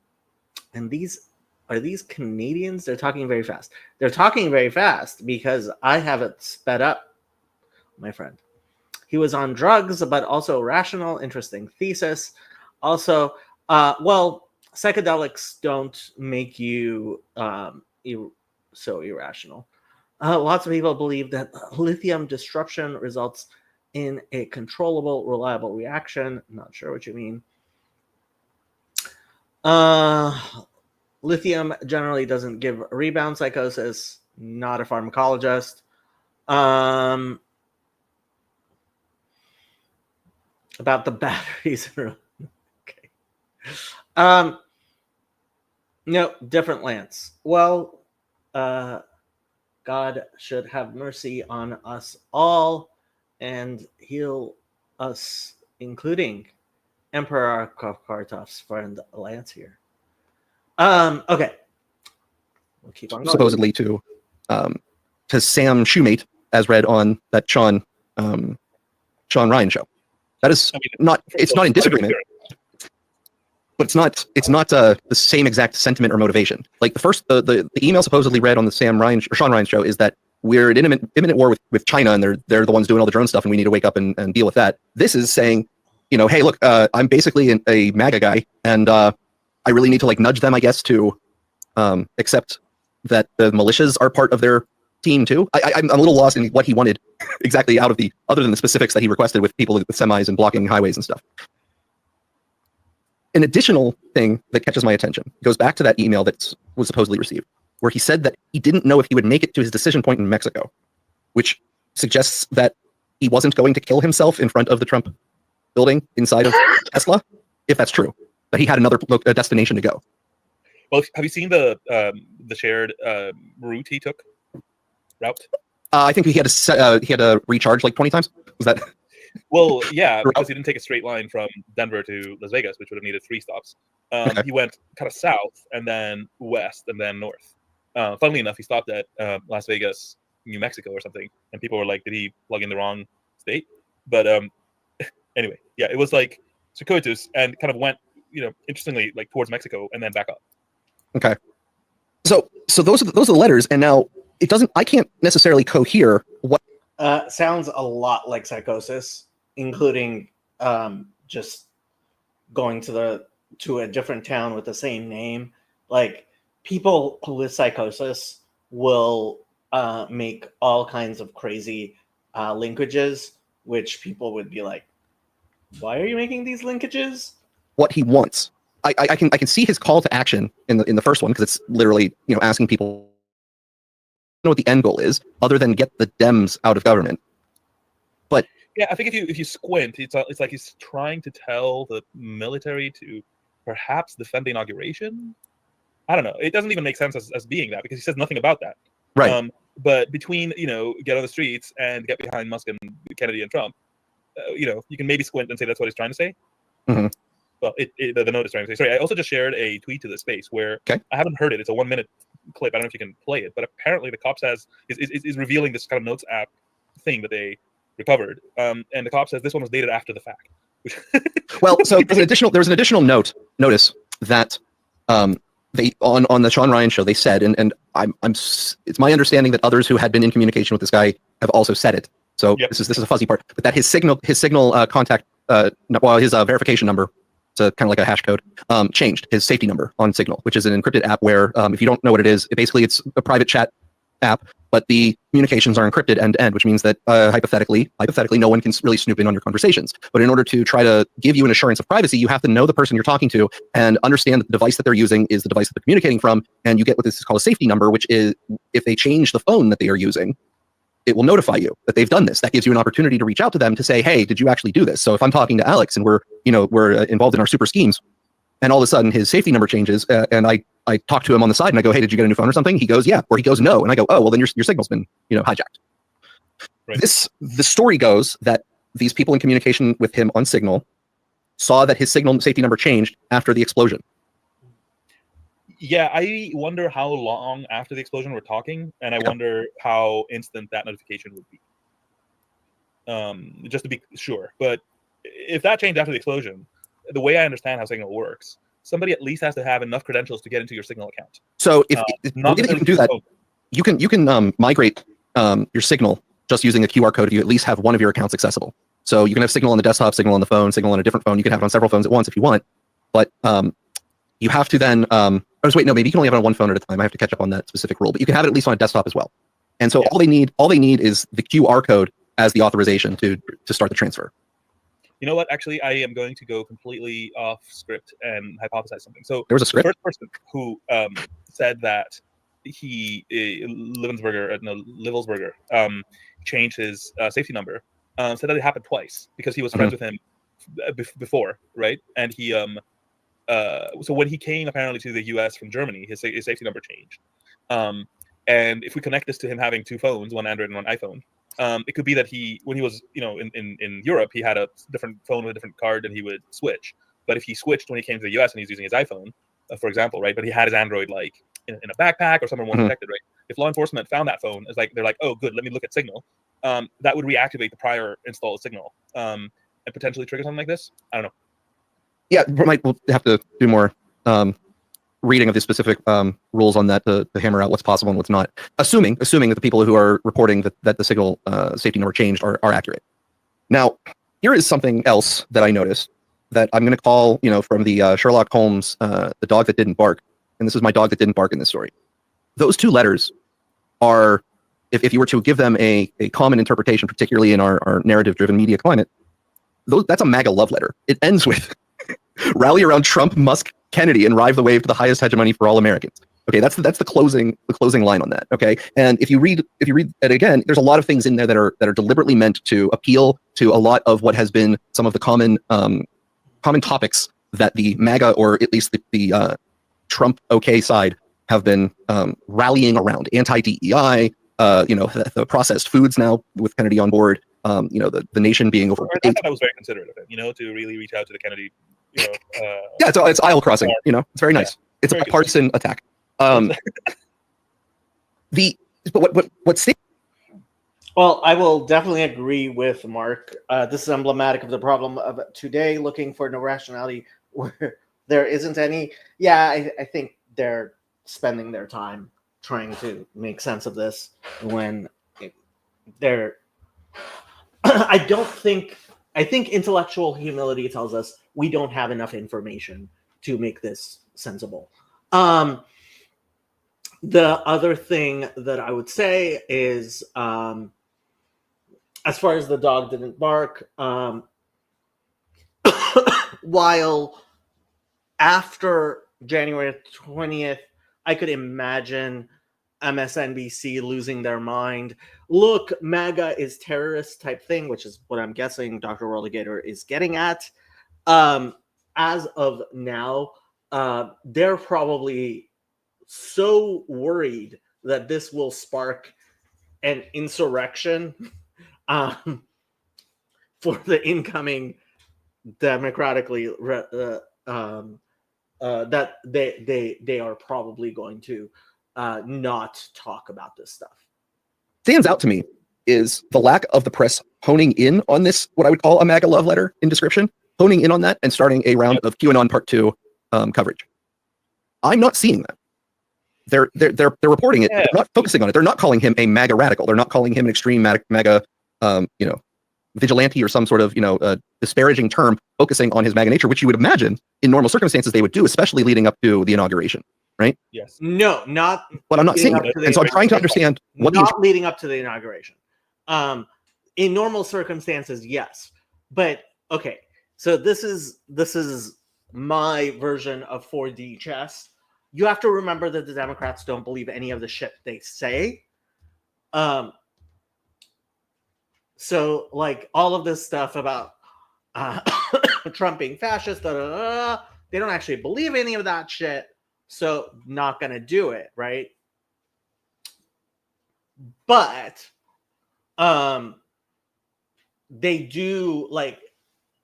[SPEAKER 1] these are these Canadians. They're talking very fast. They're talking very fast because I have it sped up, my friend. He was on drugs, but also rational. Interesting thesis. Also, well, psychedelics don't make you so irrational. Lots of people believe that lithium disruption results in a controllable, reliable reaction. Not sure what you mean. Lithium generally doesn't give rebound psychosis. Not a pharmacologist. About the batteries. Okay. No, different Lance. Well, God should have mercy on us all and heal us, including Emperor Kartov's friend Lance here. Okay. We'll keep on going.
[SPEAKER 2] Supposedly to Sam Shoemate, as read on that Sean Ryan show. That is not. It's not in disagreement, but it's not the same exact sentiment or motivation. Like the email supposedly read on the Sean Ryan show is that we're in imminent war with China, and they're the ones doing all the drone stuff, and we need to wake up and deal with that. This is saying, hey, look, I'm basically a MAGA guy, and I really need to like nudge them, I guess, to accept that the militias are part of their team too. I'm a little lost in what he wanted exactly out of other than the specifics that he requested with people with semis and blocking highways and stuff. An additional thing that catches my attention goes back to that email that was supposedly received, where he said that he didn't know if he would make it to his decision point in Mexico, which suggests that he wasn't going to kill himself in front of the Trump building inside of Tesla, if that's true, that he had another destination to go.
[SPEAKER 3] Well, have you seen the shared route he took?
[SPEAKER 2] I think he had to recharge like 20 times. Was that?
[SPEAKER 3] Well, yeah, because he didn't take a straight line from Denver to Las Vegas, which would have needed 3 stops.
[SPEAKER 2] Okay.
[SPEAKER 3] He went kind of south and then west and then north. Funnily enough, he stopped at Las Vegas, New Mexico or something, and people were like, did he plug in the wrong state? But anyway, yeah, it was like circuitous and kind of went, interestingly, like towards Mexico and then back up.
[SPEAKER 2] Okay. So those are the letters, and now I can't necessarily cohere what.
[SPEAKER 1] Sounds a lot like psychosis, including just going to a different town with the same name. Like people with psychosis will make all kinds of crazy linkages, which people would be like, "Why are you making these linkages?"
[SPEAKER 2] What he wants. I can see his call to action in the first one, because it's literally asking people know what the end goal is, other than get the Dems out of government. But
[SPEAKER 3] yeah, I think if you squint, it's like he's trying to tell the military to perhaps defend the inauguration. I don't know. It doesn't even make sense as being that, because he says nothing about that.
[SPEAKER 2] Right.
[SPEAKER 3] But between get on the streets and get behind Musk and Kennedy and Trump, you can maybe squint and say that's what he's trying to say.
[SPEAKER 2] Mm-hmm.
[SPEAKER 3] Well, the note is trying to say. Sorry, I also just shared a tweet to the space where I haven't heard it. It's a 1-minute clip. I don't know if you can play it, but apparently the cops is revealing this kind of notes app thing that they recovered, and the cop says this one was dated after the fact.
[SPEAKER 2] Well, so there's an additional notice that they on the Sean Ryan show they said, and it's my understanding that others who had been in communication with this guy have also said it. So this is a fuzzy part, but that his signal contact his verification number. It's kind of like a hash code, changed his safety number on Signal, which is an encrypted app where if you don't know what it is, it's a private chat app, but the communications are encrypted end to end, which means that hypothetically, no one can really snoop in on your conversations. But in order to try to give you an assurance of privacy, you have to know the person you're talking to and understand that the device that they're using is the device that they're communicating from, and you get what this is called a safety number, which is if they change the phone that they are using, it will notify you that they've done this. That gives you an opportunity to reach out to them to say, hey, did you actually do this? So if I'm talking to Alex and we're involved in our super schemes, and all of a sudden his safety number changes, and I talk to him on the side and I go, hey, did you get a new phone or something? He goes, yeah, or he goes, no. And I go, oh, well, then your signal's been hijacked. Right. The story goes that these people in communication with him on Signal saw that his Signal safety number changed after the explosion.
[SPEAKER 3] Yeah, I wonder how long after the explosion we're talking, and I wonder how instant that notification would be. Just to be sure. But if that changed after the explosion, the way I understand how Signal works somebody at least has to have enough credentials to get into your Signal account.
[SPEAKER 2] So if the
[SPEAKER 3] Not
[SPEAKER 2] way that you can
[SPEAKER 3] necessarily
[SPEAKER 2] do that,
[SPEAKER 3] phone.
[SPEAKER 2] you can migrate your Signal just using a QR code if you at least have one of your accounts accessible. So you can have Signal on the desktop, Signal on the phone, Signal on a different phone. You can have it on several phones at once if you want, but you have to then. Wait, no, maybe you can only have it on one phone at a time. I have to catch up on that specific rule, but you can have it at least on a desktop as well. And so all they need is the QR code as the authorization to start the transfer.
[SPEAKER 3] You know what? Actually, I am going to go completely off script and hypothesize something. So
[SPEAKER 2] There was a script.
[SPEAKER 3] The first person who said that he Livelsberger changed his safety number said that it happened twice because he was friends with him before, right? And he so when he came apparently to the U.S. from Germany, his safety number changed. And if we connect this to him having two phones, one Android and one iPhone, it could be that when he was, in Europe, he had a different phone with a different card and he would switch. But if he switched when he came to the US and he's using his iPhone, for example, right? But he had his Android like in a backpack or somewhere more protected, right? If law enforcement found that phone, it's like they're like, oh, good, let me look at Signal. That would reactivate the prior installed Signal and potentially trigger something like this. I don't know.
[SPEAKER 2] Yeah, we'll have to do more reading of the specific rules on that to hammer out what's possible and what's not. Assuming that the people who are reporting that the Signal safety number changed are accurate. Now, here is something else that I noticed that I'm going to call, from the Sherlock Holmes, the dog that didn't bark, and this is my dog that didn't bark in this story. Those two letters are, if you were to give them a common interpretation, particularly in our narrative-driven media climate, that's a MAGA love letter. It ends with rally around Trump, Musk, Kennedy, and ride the wave to the highest hegemony for all Americans. Okay, that's the closing line on that. Okay, and if you read it again, there's a lot of things in there that are deliberately meant to appeal to a lot of what has been some of the common topics that the MAGA, or at least the Trump okay side, have been rallying around. Anti-DEI, the processed foods now with Kennedy on board. The nation being over.
[SPEAKER 3] I thought that was very considerate of him, to really reach out to the Kennedy.
[SPEAKER 2] Yeah, it's aisle crossing. It's very nice. Yeah, it's a bipartisan attack. But what state?
[SPEAKER 1] Well, I will definitely agree with Mark. This is emblematic of the problem of today, looking for no rationality where there isn't any. Yeah, I think they're spending their time trying to make sense of this when they're. I think intellectual humility tells us we don't have enough information to make this sensible. The other thing that I would say is, as far as the dog didn't bark, while after January 20th, I could imagine MSNBC losing their mind. Look, MAGA is terrorist type thing, which is what I'm guessing Dr. Gator is getting at. As of now, they're probably so worried that this will spark an insurrection for the incoming democratically that they are probably going to not talk about this stuff.
[SPEAKER 2] Stands out to me is the lack of the press honing in on this, what I would call a MAGA love letter in description, honing in on that and starting a round of QAnon Part 2 coverage. I'm not seeing that. They're reporting it. They're not focusing on it. They're not calling him a MAGA radical. They're not calling him an extreme MAGA vigilante or some sort of disparaging term, focusing on his MAGA nature, which you would imagine in normal circumstances they would do, especially leading up to the inauguration. Right?
[SPEAKER 3] Yes.
[SPEAKER 1] No, not.
[SPEAKER 2] But I'm not seeing it, and so I'm trying to understand what
[SPEAKER 1] not leading up to the inauguration. In normal circumstances, yes, but okay. So this is my version of 4D chess. You have to remember that the Democrats don't believe any of the shit they say. So like all of this stuff about Trump being fascist, they don't actually believe any of that shit. So not going to do it, right? But they do, like,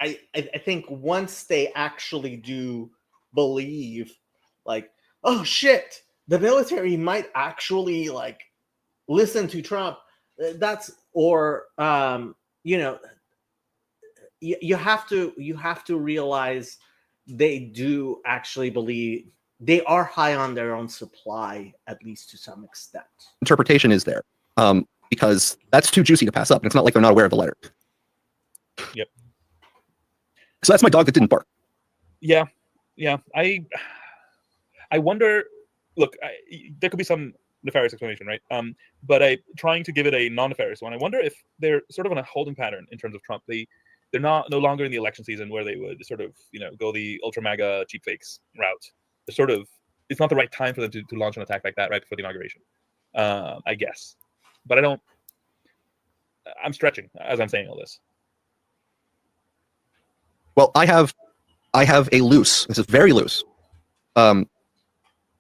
[SPEAKER 1] I think once they actually do believe, like, oh shit, the military might actually like listen to Trump. That's, or you have to realize they do actually believe they are high on their own supply, at least to some extent.
[SPEAKER 2] Interpretation is there, because that's too juicy to pass up. And it's not like they're not aware of the letter.
[SPEAKER 3] Yep.
[SPEAKER 2] So that's my dog that didn't bark.
[SPEAKER 3] Yeah. I wonder. Look, there could be some nefarious explanation, right? But trying to give it a non-nefarious one. I wonder if they're sort of on a holding pattern in terms of Trump. They're no longer in the election season where they would sort of go the ultra MAGA cheap fakes route. They're sort of, it's not the right time for them to launch an attack like that right before the inauguration, I guess. But I'm stretching as I'm saying all this.
[SPEAKER 2] Well, I have a loose, this is very loose,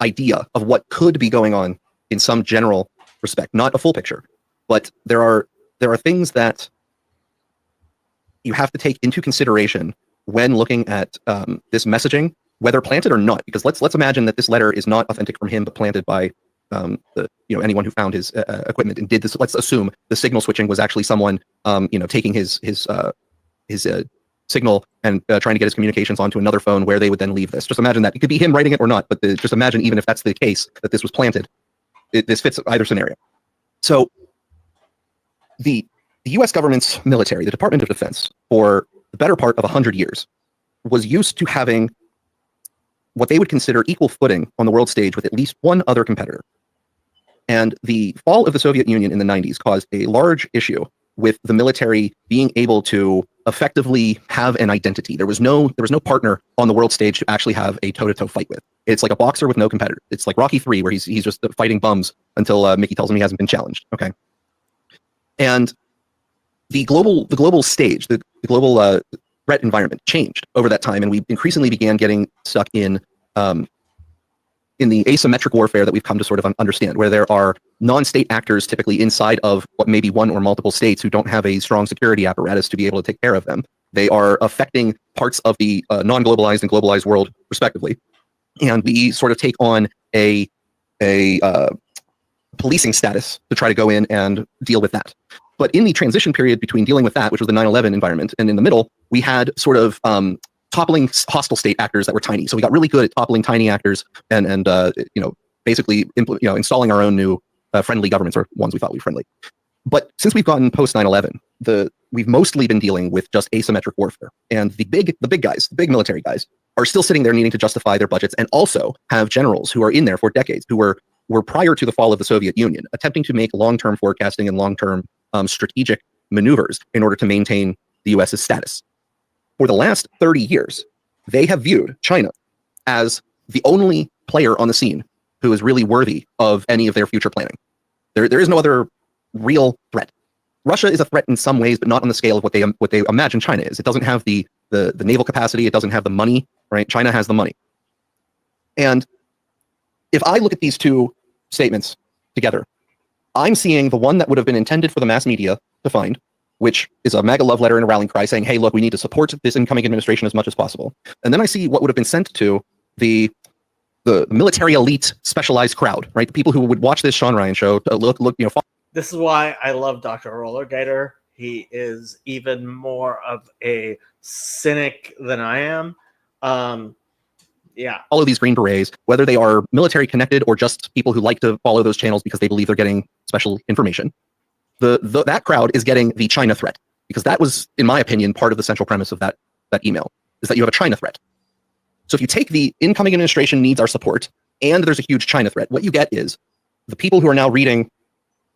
[SPEAKER 2] idea of what could be going on in some general respect, not a full picture, but there are things that you have to take into consideration when looking at this messaging, whether planted or not. Because let's imagine that this letter is not authentic from him, but planted by anyone who found his equipment and did this. Let's assume the signal switching was actually someone taking his signal and trying to get his communications onto another phone where they would then leave this. Just imagine that. It could be him writing it or not, but just imagine, even if that's the case, that this was planted. This fits either scenario. So the U.S. government's military, the Department of Defense, for the better part of 100 years, was used to having what they would consider equal footing on the world stage with at least one other competitor. And the fall of the Soviet Union in the 90s caused a large issue with the military being able to effectively have an identity. There was no partner on the world stage to actually have a toe-to-toe fight with. It's like a boxer with no competitor. It's like Rocky III, where he's just fighting bums until Mickey tells him he hasn't been challenged. Okay. And the global stage, the global threat environment changed over that time, and we increasingly began getting stuck in the asymmetric warfare that we've come to sort of understand, where there are non-state actors typically inside of what may be one or multiple states who don't have a strong security apparatus to be able to take care of them. They are affecting parts of the non-globalized and globalized world, respectively. And we sort of take on a policing status to try to go in and deal with that. But in the transition period between dealing with that, which was the 9/11 environment, and in the middle, we had sort of toppling hostile state actors that were tiny. So we got really good at toppling tiny actors and basically installing our own new friendly governments, or ones we thought were friendly. But since we've gotten post 9/11, we've mostly been dealing with just asymmetric warfare. And the big guys, the big military guys, are still sitting there needing to justify their budgets, and also have generals who are in there for decades, who were prior to the fall of the Soviet Union, attempting to make long-term forecasting and long-term strategic maneuvers in order to maintain the US's status. For the last 30 years, they have viewed China as the only player on the scene who is really worthy of any of their future planning. There is no other real threat. Russia is a threat in some ways, but not on the scale of what they imagine China is. It doesn't have the naval capacity. It doesn't have the money, right? China has the money. And if I look at these two statements together, I'm seeing the one that would have been intended for the mass media to find, which is a MAGA love letter and a rallying cry saying, hey, look, we need to support this incoming administration as much as possible. And then I see what would have been sent to the military elite specialized crowd, right? The people who would watch this Sean Ryan show,
[SPEAKER 1] This is why I love Dr. Roller Gator. He is even more of a cynic than I am. Yeah.
[SPEAKER 2] Follow these Green Berets, whether they are military connected or just people who like to follow those channels because they believe they're getting special information. That crowd is getting the China threat, because that was, in my opinion, part of the central premise of that email, is that you have a China threat. So if you take the incoming administration needs our support, and there's a huge China threat, what you get is the people who are now reading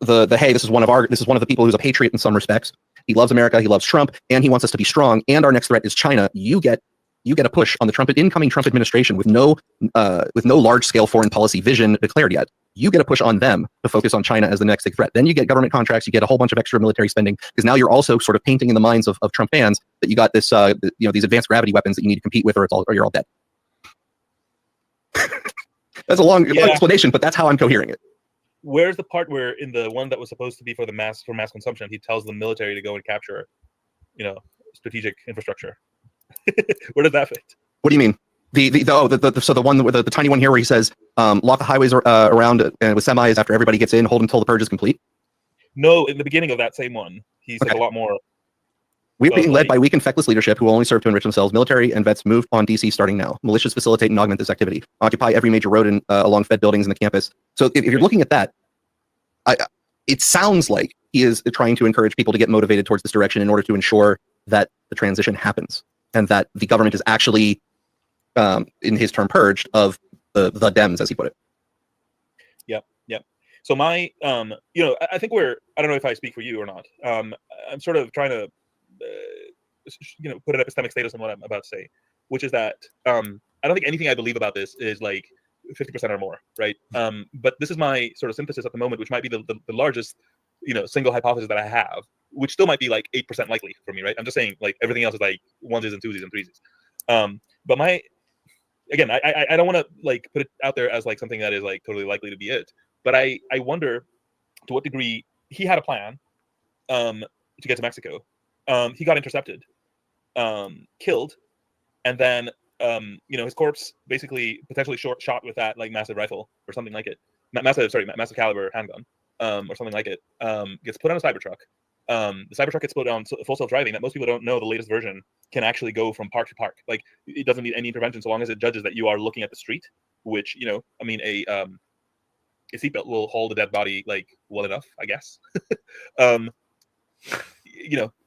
[SPEAKER 2] hey, this is one of the people who's a patriot in some respects. He loves America, he loves Trump, and he wants us to be strong, and our next threat is China. You get a push on the incoming Trump administration with no large-scale foreign policy vision declared yet. You get a push on them to focus on China as the next big threat. Then you get government contracts, you get a whole bunch of extra military spending, because now you're also sort of painting in the minds of Trump fans that you got this, these advanced gravity weapons that you need to compete with, or you're all dead. That's a long explanation, but that's how I'm cohering it.
[SPEAKER 3] Where's the part where, in the one that was supposed to be for mass consumption, he tells the military to go and capture, strategic infrastructure? Where does that fit? What
[SPEAKER 2] do you mean? So the one with the tiny one here where he says, lock the highways around with semis after everybody gets in, hold until the purge is complete?
[SPEAKER 3] No, in the beginning of that same one, he says a lot more.
[SPEAKER 2] We are
[SPEAKER 3] But,
[SPEAKER 2] being led
[SPEAKER 3] like-
[SPEAKER 2] by weak and feckless leadership who only serve to enrich themselves. Military and vets move on DC starting now. Militias facilitate and augment this activity. Occupy every major road and along Fed buildings in the campus. So if you're looking at that, it sounds like he is trying to encourage people to get motivated towards this direction in order to ensure that the transition happens and that the government is actually, in his term, purged of the Dems, as he put it.
[SPEAKER 3] Yep. So my, I think I don't know if I speak for you or not. I'm sort of trying to, put an epistemic status on what I'm about to say, which is that I don't think anything I believe about this is like 50% or more, right? But this is my sort of synthesis at the moment, which might be the largest, single hypothesis that I have, which still might be like 8% likely for me, right? I'm just saying like everything else is like onesies and twosies and threesies. But again, I don't want to like put it out there as like something that is like totally likely to be it. But I wonder to what degree he had a plan to get to Mexico. He got intercepted, killed, and then his corpse basically potentially shot with that like massive rifle or something like it, massive caliber handgun, or something like it, gets put on a Cybertruck. The Cybertruck gets put on full self driving. That most people don't know. The latest version can actually go from park to park. Like it doesn't need any intervention so long as it judges that you are looking at the street. Which a seatbelt will hold a dead body like well enough, I guess.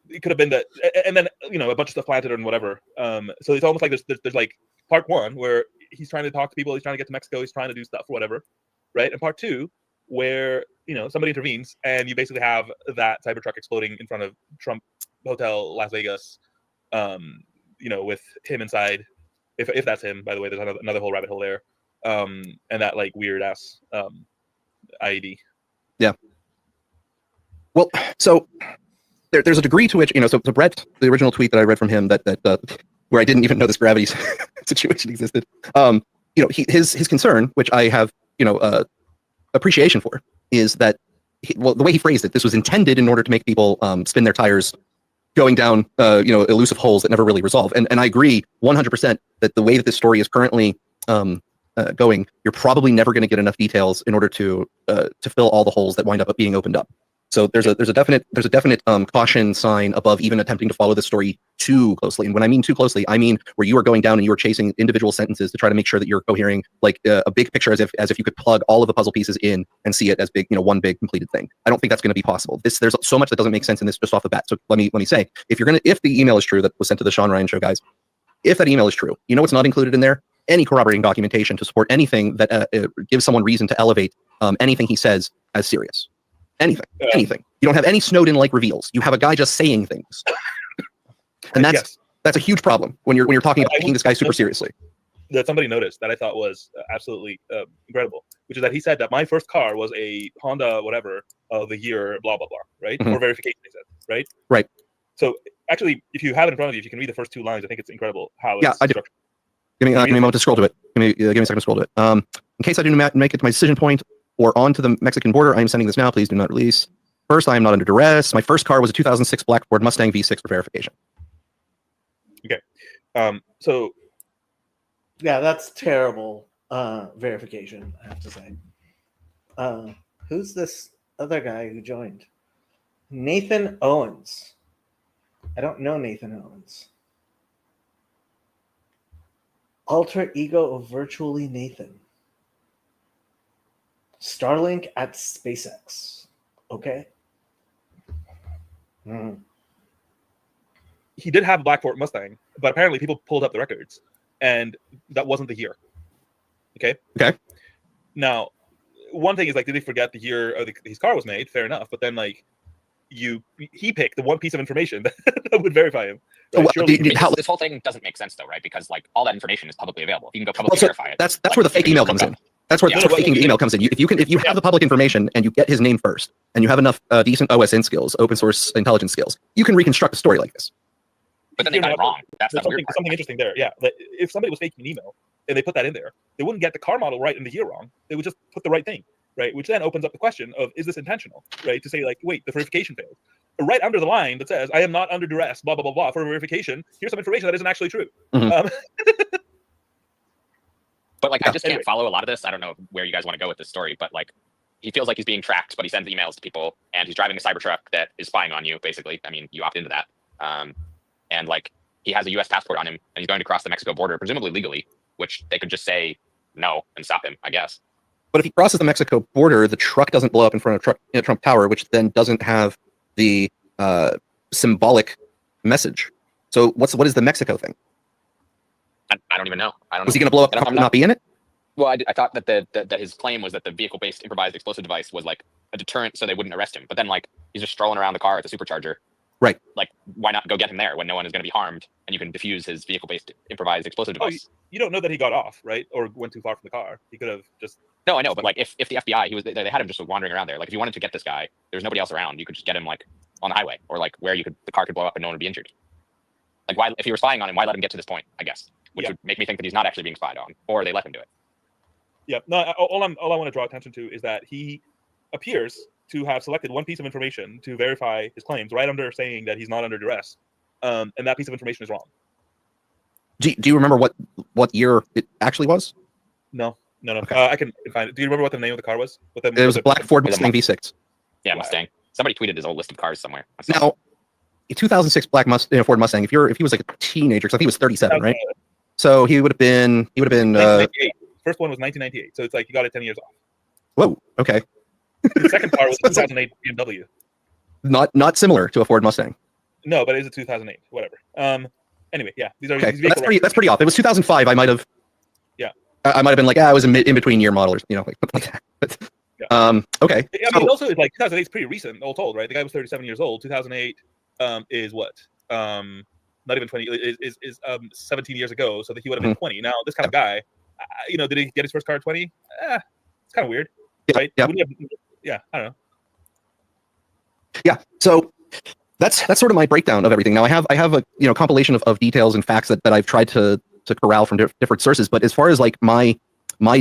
[SPEAKER 3] It could have been that, and then a bunch of stuff planted and whatever. So it's almost like there's like part one where he's trying to talk to people, he's trying to get to Mexico, he's trying to do stuff or whatever, right? And part two where somebody intervenes and you basically have that Cybertruck exploding in front of Trump Hotel Las Vegas, with him inside. If that's him, by the way, there's another whole rabbit hole there, and that like weird ass IED.
[SPEAKER 2] Yeah. Well, so there's a degree to which so Brett, the original tweet that I read from him that where I didn't even know this gravity situation existed. His concern, which I have appreciation for, is that the way he phrased it, this was intended in order to make people spin their tires going down elusive holes that never really resolve. And I agree 100% that the way that this story is currently going, you're probably never going to get enough details in order to fill all the holes that wind up being opened up. So there's a definite caution sign above even attempting to follow the story too closely. And when I mean too closely, I mean where you are going down and you are chasing individual sentences to try to make sure that you're cohering like a big picture as if you could plug all of the puzzle pieces in and see it as big, one big completed thing. I don't think that's going to be possible. There's so much that doesn't make sense in this just off the bat. So let me say, if the email is true that was sent to the Sean Ryan Show guys, if that email is true, what's not included in there? Any corroborating documentation to support anything that gives someone reason to elevate anything he says as serious. Anything. You don't have any Snowden-like reveals. You have a guy just saying things, and that's a huge problem when you're talking about taking this guy super seriously.
[SPEAKER 3] That somebody noticed that I thought was absolutely incredible, which is that he said that my first car was a Honda whatever of the year blah blah blah, right?
[SPEAKER 2] Mm-hmm.
[SPEAKER 3] For verification, he said, right?
[SPEAKER 2] Right.
[SPEAKER 3] So actually, if you have it in front of you, if you can read the first two lines, I think it's incredible how
[SPEAKER 2] it's
[SPEAKER 3] structured.
[SPEAKER 2] Give me a moment to scroll to it. Give me a second to scroll to it. In case I do not make it to my decision point or onto the Mexican border, I am sending this now. Please do not release. First, I am not under duress. My first car was a 2006 Black Ford Mustang V6 for verification.
[SPEAKER 3] Okay. So.
[SPEAKER 1] Yeah, that's terrible verification, I have to say. Who's this other guy who joined? Nathan Owens. I don't know Nathan Owens. Alter ego of virtually Nathan. Starlink at SpaceX. Okay.
[SPEAKER 3] He did have a Black Ford Mustang, but apparently people pulled up the records, and that wasn't the year. Okay. Now, one thing is like, did they forget the year his car was made? Fair enough, but then like, he picked the one piece of information that would verify him. Right?
[SPEAKER 6] This whole thing doesn't make sense though, right? Because like all that information is publicly available. You can go publicly verify it.
[SPEAKER 2] That's where the fake email comes in. That's where faking the email comes in. If you have the public information and you get his name first, and you have enough decent OSN skills, open source intelligence skills, you can reconstruct a story like this.
[SPEAKER 6] But then they got it wrong. That's the weird part.
[SPEAKER 3] Something interesting there. Yeah, like if somebody was faking an email and they put that in there, they wouldn't get the car model right and the year wrong. They would just put the right thing, right? Which then opens up the question of, is this intentional, right? To say like, wait, the verification failed. Right under the line that says, I am not under duress, blah, blah, blah, blah, for verification. Here's some information that isn't actually true.
[SPEAKER 2] Mm-hmm.
[SPEAKER 6] But like, I just can't follow a lot of this. I don't know where you guys want to go with this story, but like, he feels like he's being tracked, but he sends emails to people, and he's driving a Cybertruck that is spying on you, basically. I mean, you opt into that. And like he has a U.S. passport on him, and he's going to cross the Mexico border, presumably legally, which they could just say no and stop him, I guess.
[SPEAKER 2] But if he crosses the Mexico border, the truck doesn't blow up in front of Trump Tower, which then doesn't have the symbolic message. So what is the Mexico thing?
[SPEAKER 6] I don't even know. I don't know.
[SPEAKER 2] Was he going to blow up the car and not be in it?
[SPEAKER 6] Well, I thought that that his claim was that the vehicle-based improvised explosive device was like a deterrent, so they wouldn't arrest him. But then, like, he's just strolling around the car at the supercharger.
[SPEAKER 2] Right.
[SPEAKER 6] Like, why not go get him there when no one is going to be harmed, and you can defuse his vehicle-based improvised explosive device?
[SPEAKER 3] You don't know that he got off, right? Or went too far from the car. He could have just.
[SPEAKER 6] No, I know, but like, if the FBI, they had him just wandering around there. Like, if you wanted to get this guy, there's nobody else around. You could just get him like on the highway, or like where the car could blow up and no one would be injured. Like, why, if you were spying on him, why let him get to this point? I guess, which would make me think that he's not actually being spied on, or they let him do it.
[SPEAKER 3] Yeah, no. All I want to draw attention to is that he appears to have selected one piece of information to verify his claims, right under saying that he's not under duress, and that piece of information is wrong.
[SPEAKER 2] Do you remember what year it actually was?
[SPEAKER 3] No.
[SPEAKER 2] Okay.
[SPEAKER 3] I can find it. Do you remember what the name of the car was?
[SPEAKER 2] It was a black Ford Mustang V6.
[SPEAKER 6] Yeah, Mustang. Somebody tweeted his old list of cars somewhere.
[SPEAKER 2] Now, a 2006 black Ford Mustang. If he was like a teenager, because I think he was 37, right? So he would have been.
[SPEAKER 3] 1998. First one was 1998, so it's like you got it 10 years off.
[SPEAKER 2] Whoa. Okay.
[SPEAKER 3] The second car was 2008 BMW.
[SPEAKER 2] Not similar to a Ford Mustang.
[SPEAKER 3] No, but it is a 2008. Whatever. Anyway, yeah, these are.
[SPEAKER 2] Okay,
[SPEAKER 3] These
[SPEAKER 2] that's pretty off. It was 2005. I might have.
[SPEAKER 3] Yeah.
[SPEAKER 2] I might have been like, I was in between year model, or like that. But,
[SPEAKER 3] yeah.
[SPEAKER 2] Okay.
[SPEAKER 3] I mean, also, like 2008 is pretty recent, all told, right? The guy was 37 years old. 2008 is what? Not even 20. Is 17 years ago, so that he would have been 20. Now, this kind of guy, did he get his first car at 20? It's kind of weird, right?
[SPEAKER 2] Yeah.
[SPEAKER 3] I don't know.
[SPEAKER 2] Yeah. So that's sort of my breakdown of everything. Now I have a compilation of details and facts that I've tried to corral from different sources. But as far as like my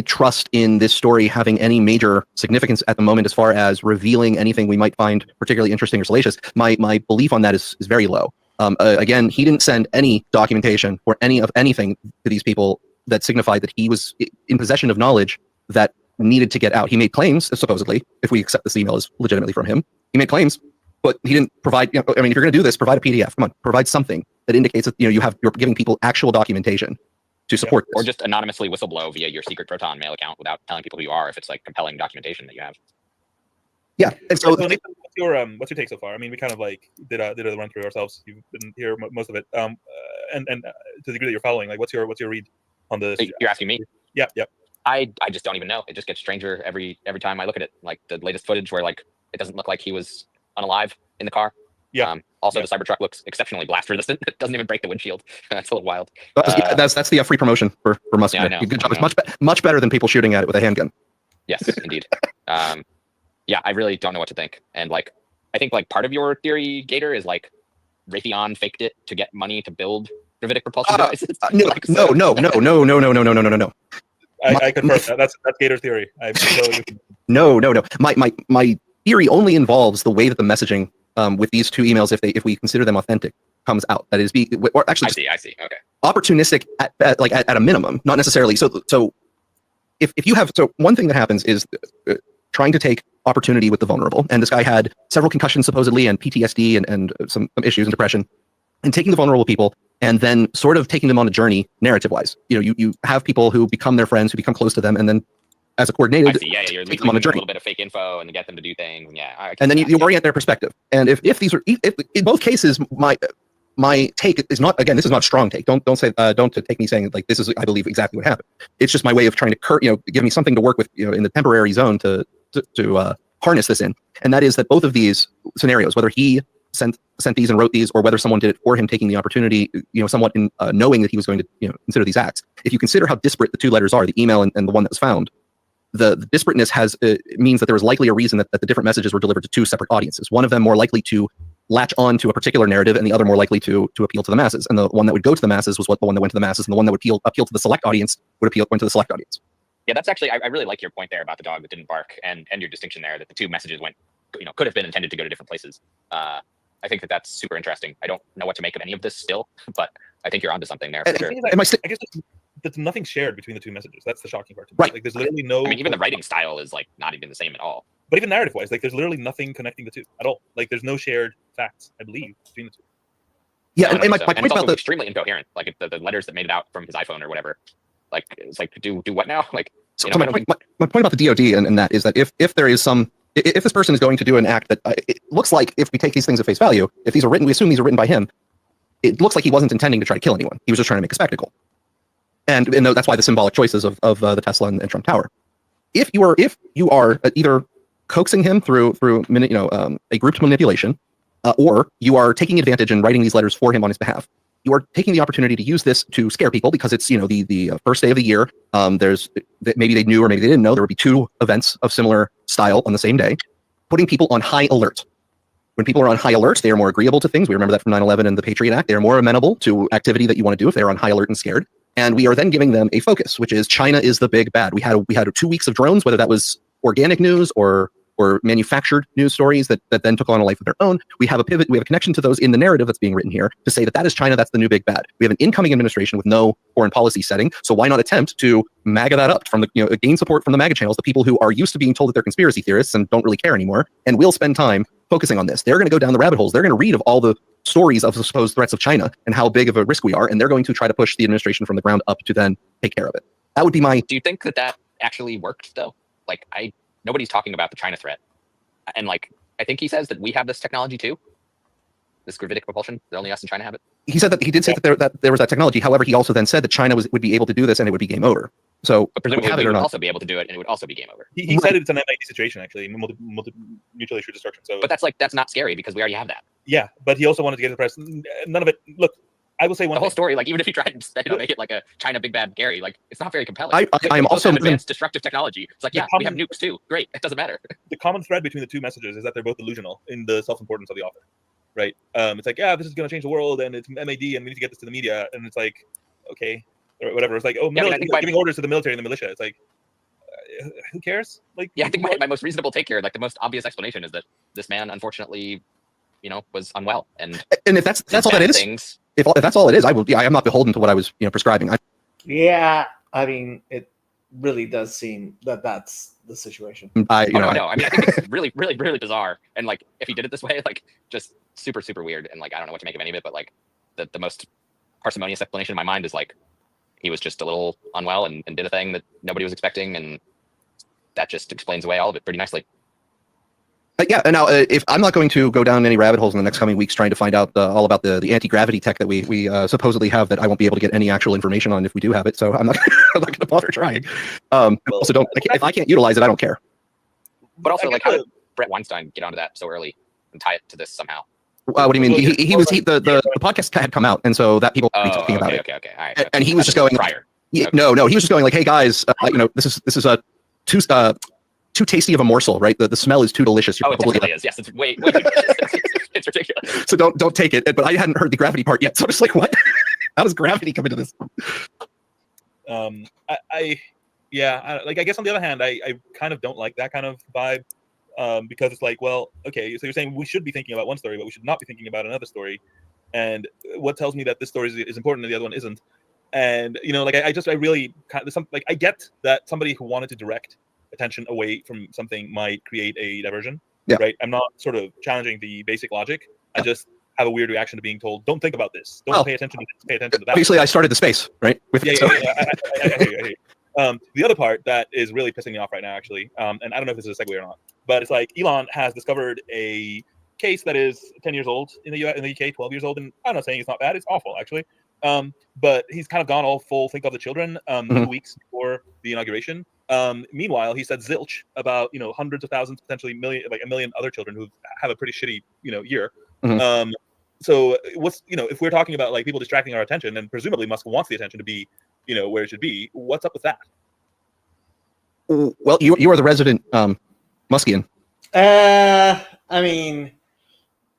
[SPEAKER 2] trust in this story having any major significance at the moment, as far as revealing anything we might find particularly interesting or salacious, my belief on that is very low. Again, he didn't send any documentation or anything to these people that signified that he was in possession of knowledge that needed to get out. He made claims, supposedly, if we accept this email as legitimately from him. He made claims, but he didn't provide. If you're going to do this, provide a PDF. Come on, provide something that indicates that you're giving people actual documentation to support this.
[SPEAKER 6] Or just anonymously whistleblow via your secret Proton mail account without telling people who you are, if it's like compelling documentation that you have.
[SPEAKER 2] Yeah, and so
[SPEAKER 3] Nathan, what's your take so far? I mean, we kind of like did a run through ourselves. You've been here most of it, and to the degree that you're following, like, what's your read on this?
[SPEAKER 6] You're asking me?
[SPEAKER 3] Yeah.
[SPEAKER 6] I just don't even know. It just gets stranger every time I look at it. Like the latest footage where like it doesn't look like he was unalive in the car.
[SPEAKER 3] Yeah.
[SPEAKER 6] Also, the Cybertruck looks exceptionally blast resistant. It doesn't even break the windshield. That's a little wild.
[SPEAKER 2] That's the free promotion for Mustang.
[SPEAKER 6] Yeah, I know,
[SPEAKER 2] Good job. It's much better than people shooting at it with a handgun.
[SPEAKER 6] Yes, indeed. Yeah, I really don't know what to think. And like, I think like part of your theory, Gator, is like Raytheon faked it to get money to build gravitic propulsion devices.
[SPEAKER 2] No.
[SPEAKER 3] I confirm that. That's Gator's theory.
[SPEAKER 2] No. My theory only involves the way that the messaging with these two emails, if we consider them authentic, comes out. That is, or actually,
[SPEAKER 6] I see. Okay.
[SPEAKER 2] Opportunistic at a minimum, not necessarily. So if you have, one thing that happens is trying to take opportunity with the vulnerable, and this guy had several concussions supposedly and PTSD and some issues and depression, and taking the vulnerable people and then sort of taking them on a journey narrative-wise. You have people who become their friends, who become close to them, and then as a coordinated,
[SPEAKER 6] I see. Yeah, you're
[SPEAKER 2] take them on a journey.
[SPEAKER 6] A little bit of fake info and get them to do things. Yeah,
[SPEAKER 2] and then you orient their perspective. And if in both cases, my take is not, again, this is not a strong take. Don't take me saying like this is I believe exactly what happened. It's just my way of trying to give me something to work with in the temporary zone to harness this in. And that is that both of these scenarios, whether he sent these and wrote these, or whether someone did it for him, taking the opportunity, somewhat in knowing that he was going to consider these acts. If you consider how disparate the two letters are, the email and the one that was found, the disparateness means that there was likely a reason that the different messages were delivered to two separate audiences. One of them more likely to latch on to a particular narrative, and the other more likely to appeal to the masses. And the one that would go to the masses was the one that went to the masses, and the one that would appeal to the select audience went to the select audience.
[SPEAKER 6] Yeah, that's actually, I really like your point there about the dog that didn't bark, and your distinction there that the two messages went, could have been intended to go to different places. I think that's super interesting. I don't know what to make of any of this still, but I think you're onto something there for sure.
[SPEAKER 3] I guess there's nothing shared between the two messages. That's the shocking part.
[SPEAKER 2] Right.
[SPEAKER 3] Like there's literally no.
[SPEAKER 6] I mean, even the writing style is like not even the same at all.
[SPEAKER 3] But even narrative-wise, like there's literally nothing connecting the two at all. Like there's no shared facts, I believe, between the two.
[SPEAKER 2] Yeah,
[SPEAKER 6] I don't
[SPEAKER 2] and my
[SPEAKER 6] think so.
[SPEAKER 2] point
[SPEAKER 6] And it's
[SPEAKER 2] about
[SPEAKER 6] also
[SPEAKER 2] the
[SPEAKER 6] extremely incoherent. Like the letters that made it out from his iPhone or whatever. Like it's like do what now? Like
[SPEAKER 2] so,
[SPEAKER 6] you
[SPEAKER 2] so
[SPEAKER 6] know,
[SPEAKER 2] my point about the DoD and that is that if there is some if this person is going to do an act that it looks like, if we take these things at face value, if these are written, we assume these are written by him, it looks like he wasn't intending to try to kill anyone. He was just trying to make a spectacle. And that's why the symbolic choices of the Tesla and Trump Tower. If you are either coaxing him through a grouped manipulation, or you are taking advantage and writing these letters for him on his behalf, you are taking the opportunity to use this to scare people because it's the first day of the year. There's maybe they knew or maybe they didn't know there would be 2 events of similar style on the same day, putting people on high alert. When people are on high alert, they are more agreeable to things. We remember that from 9/11 and the Patriot Act. They are more amenable to activity that you want to do if they're on high alert and scared. And we are then giving them a focus, which is China is the big bad. We had 2 weeks of drones, whether that was organic news or manufactured news stories that then took on a life of their own. We have a pivot. We have a connection to those in the narrative that's being written here to say that is China. That's the new big bad. We have an incoming administration with no foreign policy setting. So why not attempt to MAGA that up from gain support from the MAGA channels, the people who are used to being told that they're conspiracy theorists and don't really care anymore, and will spend time focusing on this. They're going to go down the rabbit holes. They're going to read of all the stories of the supposed threats of China and how big of a risk we are, and they're going to try to push the administration from the ground up to then take care of it. That would be my.
[SPEAKER 6] do you think that actually worked though? Like nobody's talking about the China threat. And like, I think he says that we have this technology too. This gravitic propulsion, that only us in China have it.
[SPEAKER 2] He said that he did say that there was that technology. However, he also then said that China would be able to do this and it would be game over. So
[SPEAKER 6] But presumably
[SPEAKER 2] have
[SPEAKER 6] we
[SPEAKER 2] it or
[SPEAKER 6] would
[SPEAKER 2] not.
[SPEAKER 6] also be able to do it, and it would also be game over.
[SPEAKER 3] He said it's an MIT situation actually, mutually assured destruction. So,
[SPEAKER 6] But that's not scary because we already have that.
[SPEAKER 3] yeah, but he also wanted to get the press. None of it. Look, I will say one
[SPEAKER 6] The whole
[SPEAKER 3] thing.
[SPEAKER 6] story, like even if you try and make it like a China big bad Gary, like it's not very compelling.
[SPEAKER 2] I'm also
[SPEAKER 6] advanced destructive technology. It's like
[SPEAKER 3] The
[SPEAKER 6] we have
[SPEAKER 3] common-
[SPEAKER 6] nukes too. Great, it doesn't matter.
[SPEAKER 3] The common thread between the 2 messages is that they're both delusional in the self-importance of the author, right? It's like, yeah, this is going to change the world, and it's MAD, and we need to get this to the media, and it's like, okay, or whatever. It's like, oh,
[SPEAKER 6] Yeah, I think
[SPEAKER 3] giving orders to the military and the militia. It's like, who cares? Like,
[SPEAKER 6] Yeah, I think my most reasonable take here, like the most obvious explanation, is that this man unfortunately, was unwell, and
[SPEAKER 2] if that's all that
[SPEAKER 6] bad
[SPEAKER 2] is.
[SPEAKER 6] things.
[SPEAKER 2] If that's all it is, I am not beholden to what I was prescribing.
[SPEAKER 1] Yeah, I mean, it really does seem that that's the situation.
[SPEAKER 6] No. I mean, I think it's really, really, really bizarre, and like if he did it this way, like just super, super weird, and like I don't know what to make of any of it, but like the most parsimonious explanation in my mind is like he was just a little unwell and did a thing that nobody was expecting, and that just explains away all of it pretty nicely.
[SPEAKER 2] Yeah, and now if I'm not going to go down any rabbit holes in the next coming weeks trying to find out all about the anti-gravity tech that we supposedly have that I won't be able to get any actual information on if we do have it, so I'm not going to bother trying. Also, if I can't utilize it, I don't care.
[SPEAKER 6] But also, like, how did Brett Weinstein get onto that so early and tie it to this somehow?
[SPEAKER 2] What do you mean? The podcast had come out, and so that people were talking about it.
[SPEAKER 6] Okay. All right.
[SPEAKER 2] And he was just going
[SPEAKER 6] prior.
[SPEAKER 2] Yeah, no, he was just going like, hey guys, this is a too tasty of a morsel, right? The smell is too delicious.
[SPEAKER 6] It definitely is. Yes, it's way too delicious. It's ridiculous.
[SPEAKER 2] So don't take it. But I hadn't heard the gravity part yet, so I'm just like, what? How does gravity come into this?
[SPEAKER 3] I guess on the other hand, I kind of don't like that kind of vibe, because it's like, well, okay, so you're saying we should be thinking about one story, but we should not be thinking about another story, and what tells me that this story is important and the other one isn't? And I really kind of I get that somebody who wanted to direct attention away from something might create a diversion, right? I'm not sort of challenging the basic logic. I just have a weird reaction to being told, don't think about this, don't pay attention to this, pay attention to that.
[SPEAKER 2] Obviously, I started the space, right?
[SPEAKER 3] I hear you. The other part that is really pissing me off right now, actually, and I don't know if this is a segue or not, but it's like Elon has discovered a case that is 10 years old in the UK, 12 years old, and I'm not saying it's not bad, it's awful, actually. But he's kind of gone all full think of the children 2 weeks before the inauguration. Meanwhile, he said zilch about hundreds of thousands, potentially a million other children who have a pretty shitty year. So what's if we're talking about like people distracting our attention, and presumably Musk wants the attention to be where it should be, what's up with that?
[SPEAKER 2] Well, you are the resident Muskian.
[SPEAKER 1] I mean,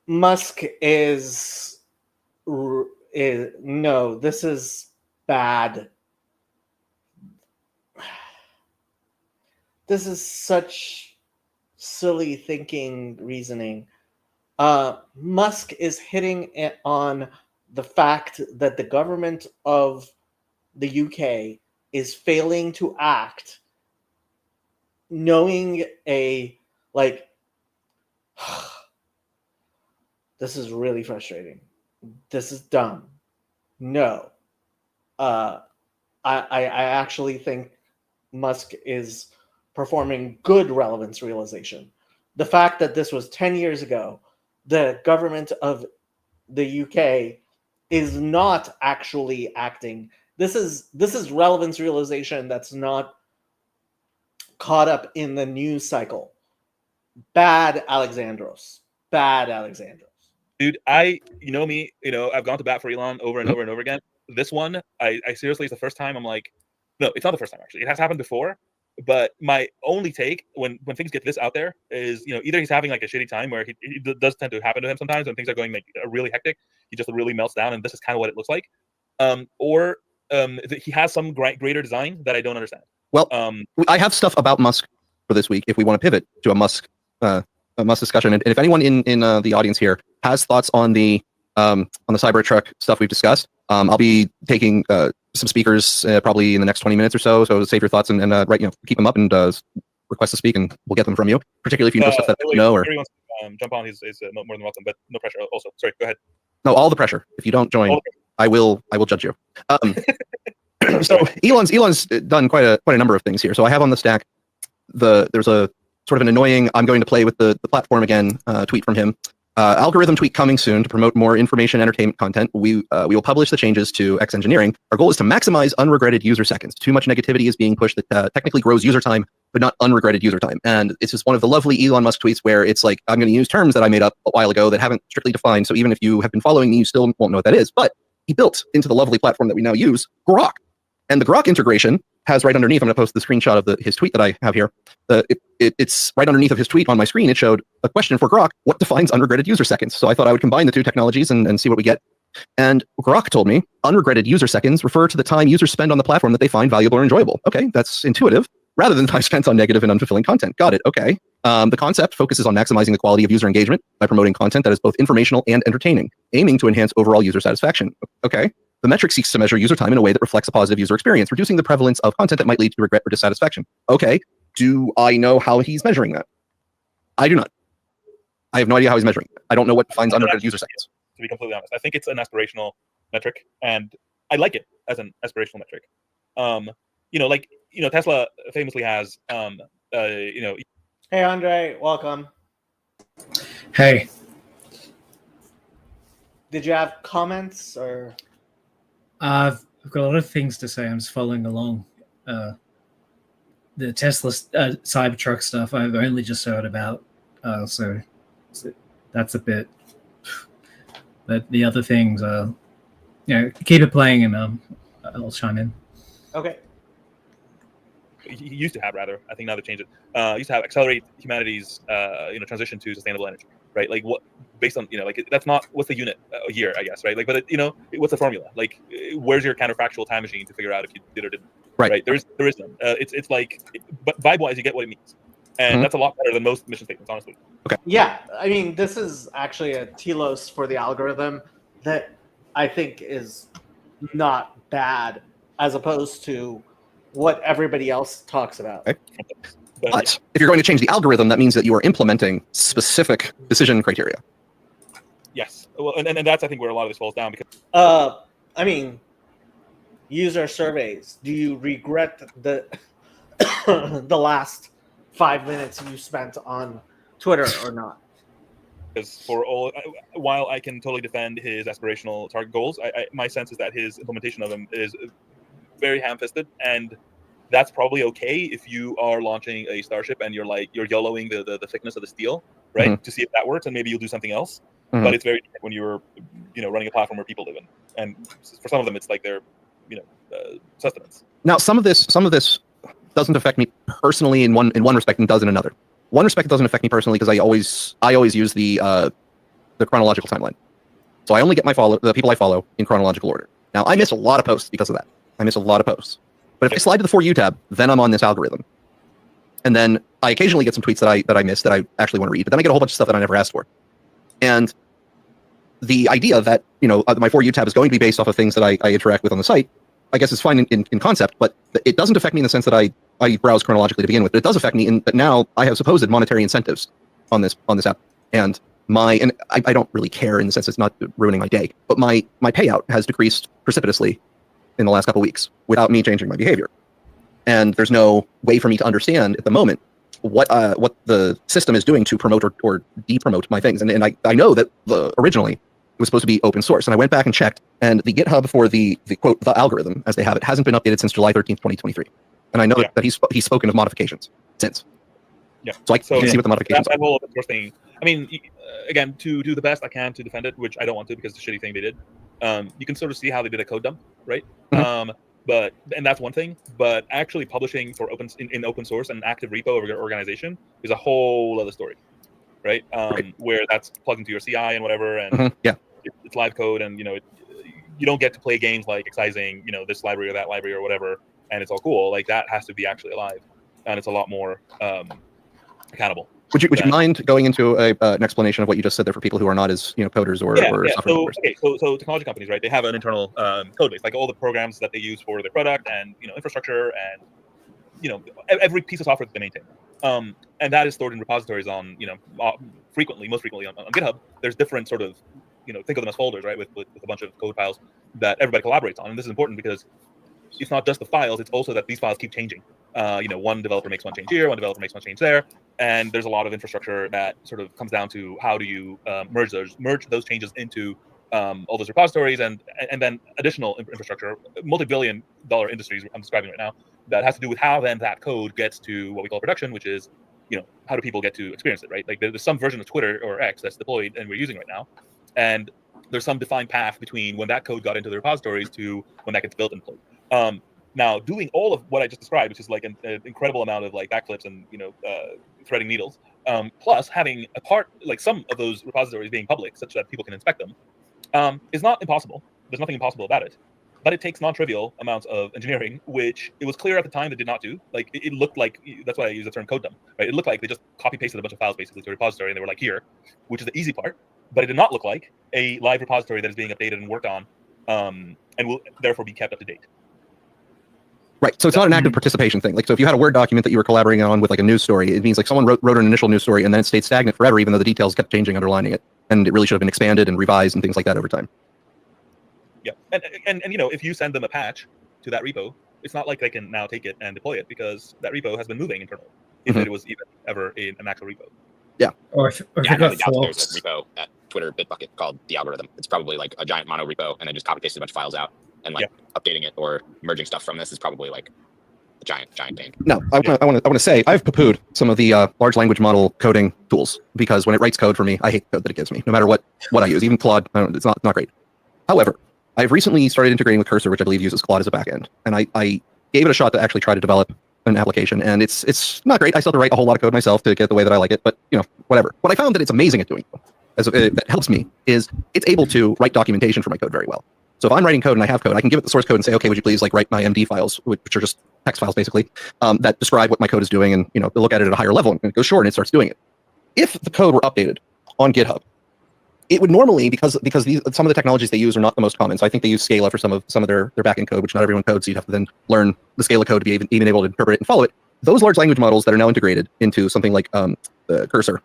[SPEAKER 1] Musk is no, this is bad. This is such silly thinking, reasoning. Musk is hitting on the fact that the government of the UK is failing to act, knowing this is really frustrating. this is dumb. No. I actually think Musk is performing good relevance realization. The fact that this was 10 years ago, the government of the UK is not actually acting. This is relevance realization that's not caught up in the news cycle. Bad Alexandros. Bad Alexandros.
[SPEAKER 3] Dude, you know me, I've gone to bat for Elon over and over and over again. This one, I seriously, it's the first time I'm like, no, it's not the first time actually. It has happened before. But my only take when things get this out there is, either he's having like a shitty time where he does tend to happen to him sometimes when things are going like really hectic. He just really melts down, and this is kind of what it looks like. Or he has some greater design that I don't understand.
[SPEAKER 2] Well, I have stuff about Musk for this week. If we want to pivot to a Musk discussion, and if anyone in the audience here has thoughts on the Cybertruck stuff we've discussed, I'll be taking some speakers probably in the next 20 minutes or so. So save your thoughts and keep them up and request to speak, and we'll get them from you. Particularly if you know stuff that you know. Or
[SPEAKER 3] everyone jump on is more than welcome, but no pressure. Also, sorry, go ahead.
[SPEAKER 2] No, all the pressure. If you don't join, I will judge you. So Elon's done quite a number of things here. So I have on the stack there's a sort of an annoying "I'm going to play with the platform again" tweet from him. Algorithm tweak coming soon to promote more information entertainment content. We will publish the changes to X Engineering. Our goal is to maximize unregretted user seconds. Too much negativity is being pushed that technically grows user time, but not unregretted user time. And it's just one of the lovely Elon Musk tweets where it's like, I'm going to use terms that I made up a while ago that haven't strictly defined. So even if you have been following me, you still won't know what that is. But he built into the lovely platform that we now use, Grok. And the Grok integration has right underneath, I'm going to post the screenshot of his tweet that I have here. It's right underneath of his tweet on my screen. It showed a question for Grok: what defines unregretted user seconds? So I thought I would combine the two technologies and see what we get. And Grok told me unregretted user seconds refer to the time users spend on the platform that they find valuable or enjoyable. Okay, that's intuitive. Rather than time spent on negative and unfulfilling content. Got it. Okay. The concept focuses on maximizing the quality of user engagement by promoting content that is both informational and entertaining, aiming to enhance overall user satisfaction. Okay. The metric seeks to measure user time in a way that reflects a positive user experience, reducing the prevalence of content that might lead to regret or dissatisfaction. Okay. Do I know how he's measuring that? I do not. I have no idea how he's measuring it. I don't know what defines unregretted user seconds.
[SPEAKER 3] To be completely honest, I think it's an aspirational metric, and I like it as an aspirational metric. Tesla famously has,
[SPEAKER 1] Hey, Andre, welcome.
[SPEAKER 7] Hey.
[SPEAKER 1] Did you have comments or?
[SPEAKER 7] I've got a lot of things to say. I'm just following along. The Tesla Cybertruck stuff I've only just heard about, so that's a bit. But the other things, keep it playing, and I'll chime in.
[SPEAKER 1] Okay.
[SPEAKER 3] He used to have, rather. I think now they changed it. Used to have accelerate humanity's, transition to sustainable energy, right? Like what, based on, that's not what's the unit a year, I guess, right? Like, but what's the formula? Like, where's your counterfactual time machine to figure out if you did or didn't?
[SPEAKER 2] Right.
[SPEAKER 3] There is none. It's like, but vibe-wise, you get what it means, and that's a lot better than most mission statements, honestly.
[SPEAKER 2] Okay.
[SPEAKER 1] Yeah, I mean, this is actually a telos for the algorithm that I think is not bad, as opposed to what everybody else talks about.
[SPEAKER 2] Okay. But if you're going to change the algorithm, that means that you are implementing specific decision criteria.
[SPEAKER 3] Yes. Well, and that's, I think, where a lot of this falls down. Because
[SPEAKER 1] I mean, user surveys. Do you regret the the last 5 minutes you spent on Twitter or not?
[SPEAKER 3] Because while I can totally defend his aspirational target goals, my sense is that his implementation of them is very ham-fisted, and that's probably okay if you are launching a starship and you're YOLOing the thickness of the steel, right, to see if that works, and maybe you'll do something else. But it's very different when you're running a platform where people live in, and for some of them it's like their sustenance. Now
[SPEAKER 2] some of this doesn't affect me personally in one respect, and does in another. One respect, it doesn't affect me personally because I always use the chronological timeline, so I only get the people I follow in chronological order. Now I miss a lot of posts because of that. I miss a lot of posts. But if I slide to the For You tab, then I'm on this algorithm. And then I occasionally get some tweets that I miss that I actually want to read. But then I get a whole bunch of stuff that I never asked for. And the idea that my For You tab is going to be based off of things that I interact with on the site, I guess is fine in concept, but it doesn't affect me in the sense that I browse chronologically to begin with. But it does affect me in that now I have supposed monetary incentives on this app. And and I don't really care in the sense it's not ruining my day, but my payout has decreased precipitously in the last couple of weeks without me changing my behavior. And there's no way for me to understand at the moment what the system is doing to promote or de-promote my things. And I know that originally it was supposed to be open source. And I went back and checked, and the GitHub for the quote, the algorithm, as they have it, hasn't been updated since July 13th, 2023. And I know that he's spoken of modifications since.
[SPEAKER 3] Yeah.
[SPEAKER 2] So I can see what the modifications
[SPEAKER 3] that whole open source thing. I mean, again, to do the best I can to defend it, which I don't want to because it's a shitty thing they did. You can sort of see how they did a code dump, right?
[SPEAKER 2] Mhm.
[SPEAKER 3] And that's one thing. But actually publishing for in open source and active repo of your organization is a whole other story, right? Where that's plugged into your CI and whatever, and it's live code, and you don't get to play games like excising, this library or that library or whatever, and it's all cool. Like that has to be actually alive, and it's a lot more accountable.
[SPEAKER 2] Would you mind going into an explanation of what you just said there for people who are not as coders or software developers?
[SPEAKER 3] So technology companies, right? They have an internal code base, like all the programs that they use for their product, and infrastructure, and every piece of software that they maintain. And that is stored in repositories on most frequently on GitHub. There's different sort of think of them as folders, right? With a bunch of code files that everybody collaborates on, and this is important because it's not just the files; it's also that these files keep changing. One developer makes one change here, one developer makes one change there, and there's a lot of infrastructure that sort of comes down to how do you merge those changes into all those repositories, and then additional infrastructure, multi-billion-dollar industries I'm describing right now, that has to do with how then that code gets to what we call production, which is how do people get to experience it, right? Like there's some version of Twitter or X that's deployed and we're using right now, and there's some defined path between when that code got into the repositories to when that gets built and deployed. Now, doing all of what I just described, which is like an incredible amount of like backflips and threading needles, plus having a part like some of those repositories being public, such that people can inspect them, is not impossible. There's nothing impossible about it, but it takes non-trivial amounts of engineering, which it was clear at the time they did not do. Like it looked like, that's why I use the term code dump, right? It looked like they just copy pasted a bunch of files basically to a repository, and they were like here, which is the easy part, but it did not look like a live repository that is being updated and worked on, and will therefore be kept up to date.
[SPEAKER 2] Right. So it's not an active participation thing. Like, so if you had a Word document that you were collaborating on with like a news story, it means like someone wrote an initial news story and then it stayed stagnant forever, even though the details kept changing, underlining it. And it really should have been expanded and revised and things like that over time.
[SPEAKER 3] Yeah. And if you send them a patch to that repo, it's not like they can now take it and deploy it because that repo has been moving internally, if it was even ever in an actual repo.
[SPEAKER 2] Yeah.
[SPEAKER 7] Or if
[SPEAKER 6] I
[SPEAKER 7] it got
[SPEAKER 6] doubt there's
[SPEAKER 7] forks.
[SPEAKER 6] a repo at Twitter Bitbucket called the algorithm. It's probably like a giant mono repo, and then just copy pasted a bunch of files out, and like updating it or merging stuff from this is probably like a giant pain.
[SPEAKER 2] No, I want to say I've poo-pooed some of the large language model coding tools because when it writes code for me, I hate the code that it gives me, no matter what I use. Even Claude, it's not great. However, I've recently started integrating with Cursor, which I believe uses Claude as a backend, and I gave it a shot to actually try to develop an application, and it's not great. I still have to write a whole lot of code myself to get the way that I like it, but whatever. What I found that it's amazing at doing, that helps me, is it's able to write documentation for my code very well. So if I'm writing code and I have code, I can give it the source code and say, okay, would you please like write my MD files, which are just text files basically, that describe what my code is doing, and look at it at a higher level, and it goes short and it starts doing it. If the code were updated on GitHub, it would normally, because some of the technologies they use are not the most common. So I think they use Scala for some of their backend code, which not everyone codes. So you'd have to then learn the Scala code to be even able to interpret it and follow it. Those large language models that are now integrated into something like the Cursor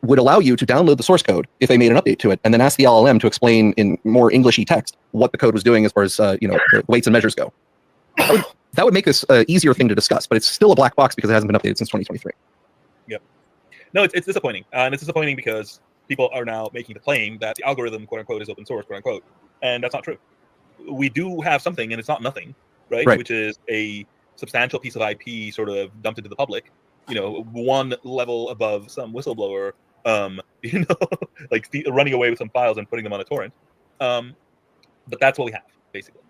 [SPEAKER 2] would allow you to download the source code if they made an update to it, and then ask the LLM to explain in more Englishy text what the code was doing as far as the weights and measures go. That would make this an easier thing to discuss, but it's still a black box because it hasn't been updated since 2023.
[SPEAKER 3] Yep. No, it's disappointing, and it's disappointing because people are now making the claim that the algorithm, quote unquote, is open source, quote unquote, and that's not true. We do have something, and it's not nothing, right? Which is a substantial piece of IP sort of dumped into the public, one level above some whistleblower, like running away with some files and putting them on a torrent. But that's what we have, basically.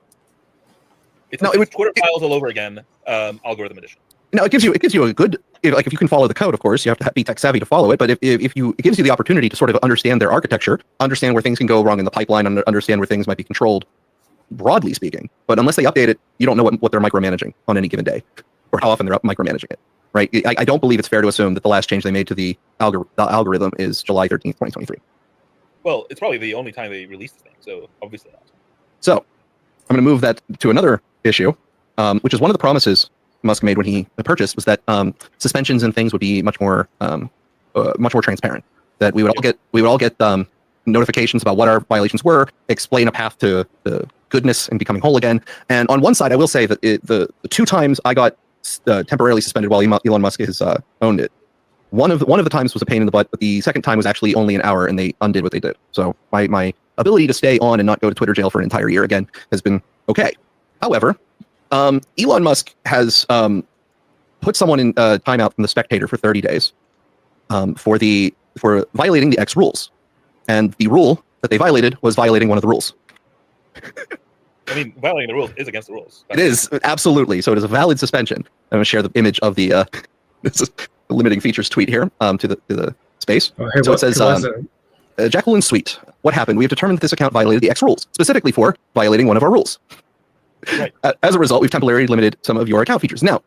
[SPEAKER 3] It's Twitter files all over again, algorithm edition.
[SPEAKER 2] No, it gives you a good, if you can follow the code, of course, you have to be tech savvy to follow it. But it gives you the opportunity to sort of understand their architecture, understand where things can go wrong in the pipeline, understand where things might be controlled, broadly speaking. But unless they update it, you don't know what they're micromanaging on any given day, or how often they're micromanaging it. Right? I don't believe it's fair to assume that the last change they made to the algorithm is July 13th, 2023.
[SPEAKER 3] Well, it's probably the only time they released the thing, so obviously not. So
[SPEAKER 2] I'm going to move that to another issue, which is one of the promises Musk made when he purchased, was that suspensions and things would be much more transparent. that we would all get notifications about what our violations were, explain a path to goodness and becoming whole again. And on one side, I will say that the 2 times I got temporarily suspended while Elon Musk has owned it, one of the times was a pain in the butt, but the second time was actually only an hour, and they undid what they did. So my ability to stay on and not go to Twitter jail for an entire year again has been okay. However, Elon Musk has put someone in timeout from The Spectator for 30 days for violating the X rules. And the rule that they violated was violating one of the rules.
[SPEAKER 3] I mean, violating the rules is against the rules.
[SPEAKER 2] It is, absolutely. So it is a valid suspension. I'm going to share the image of the this is the limiting features tweet here to the space.
[SPEAKER 7] Oh, hey,
[SPEAKER 2] so it says, Jacqueline Sweet, what happened? We have determined that this account violated the X rules, specifically for violating one of our rules.
[SPEAKER 3] Right.
[SPEAKER 2] As a result, we've temporarily limited some of your account features. Now,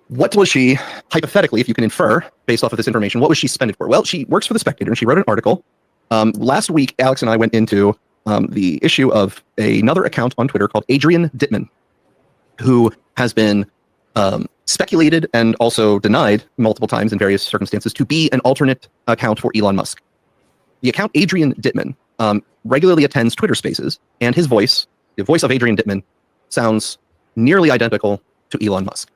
[SPEAKER 2] what was she, hypothetically, if you can infer based off of this information, what was she suspended for? Well, she works for The Spectator, and she wrote an article. Last week, Alex and I went into the issue of another account on Twitter called Adrian Dittman, who has been speculated and also denied multiple times in various circumstances to be an alternate account for Elon Musk. The account Adrian Dittman regularly attends Twitter Spaces, and his voice, the voice of Adrian Dittman, sounds nearly identical to Elon Musk.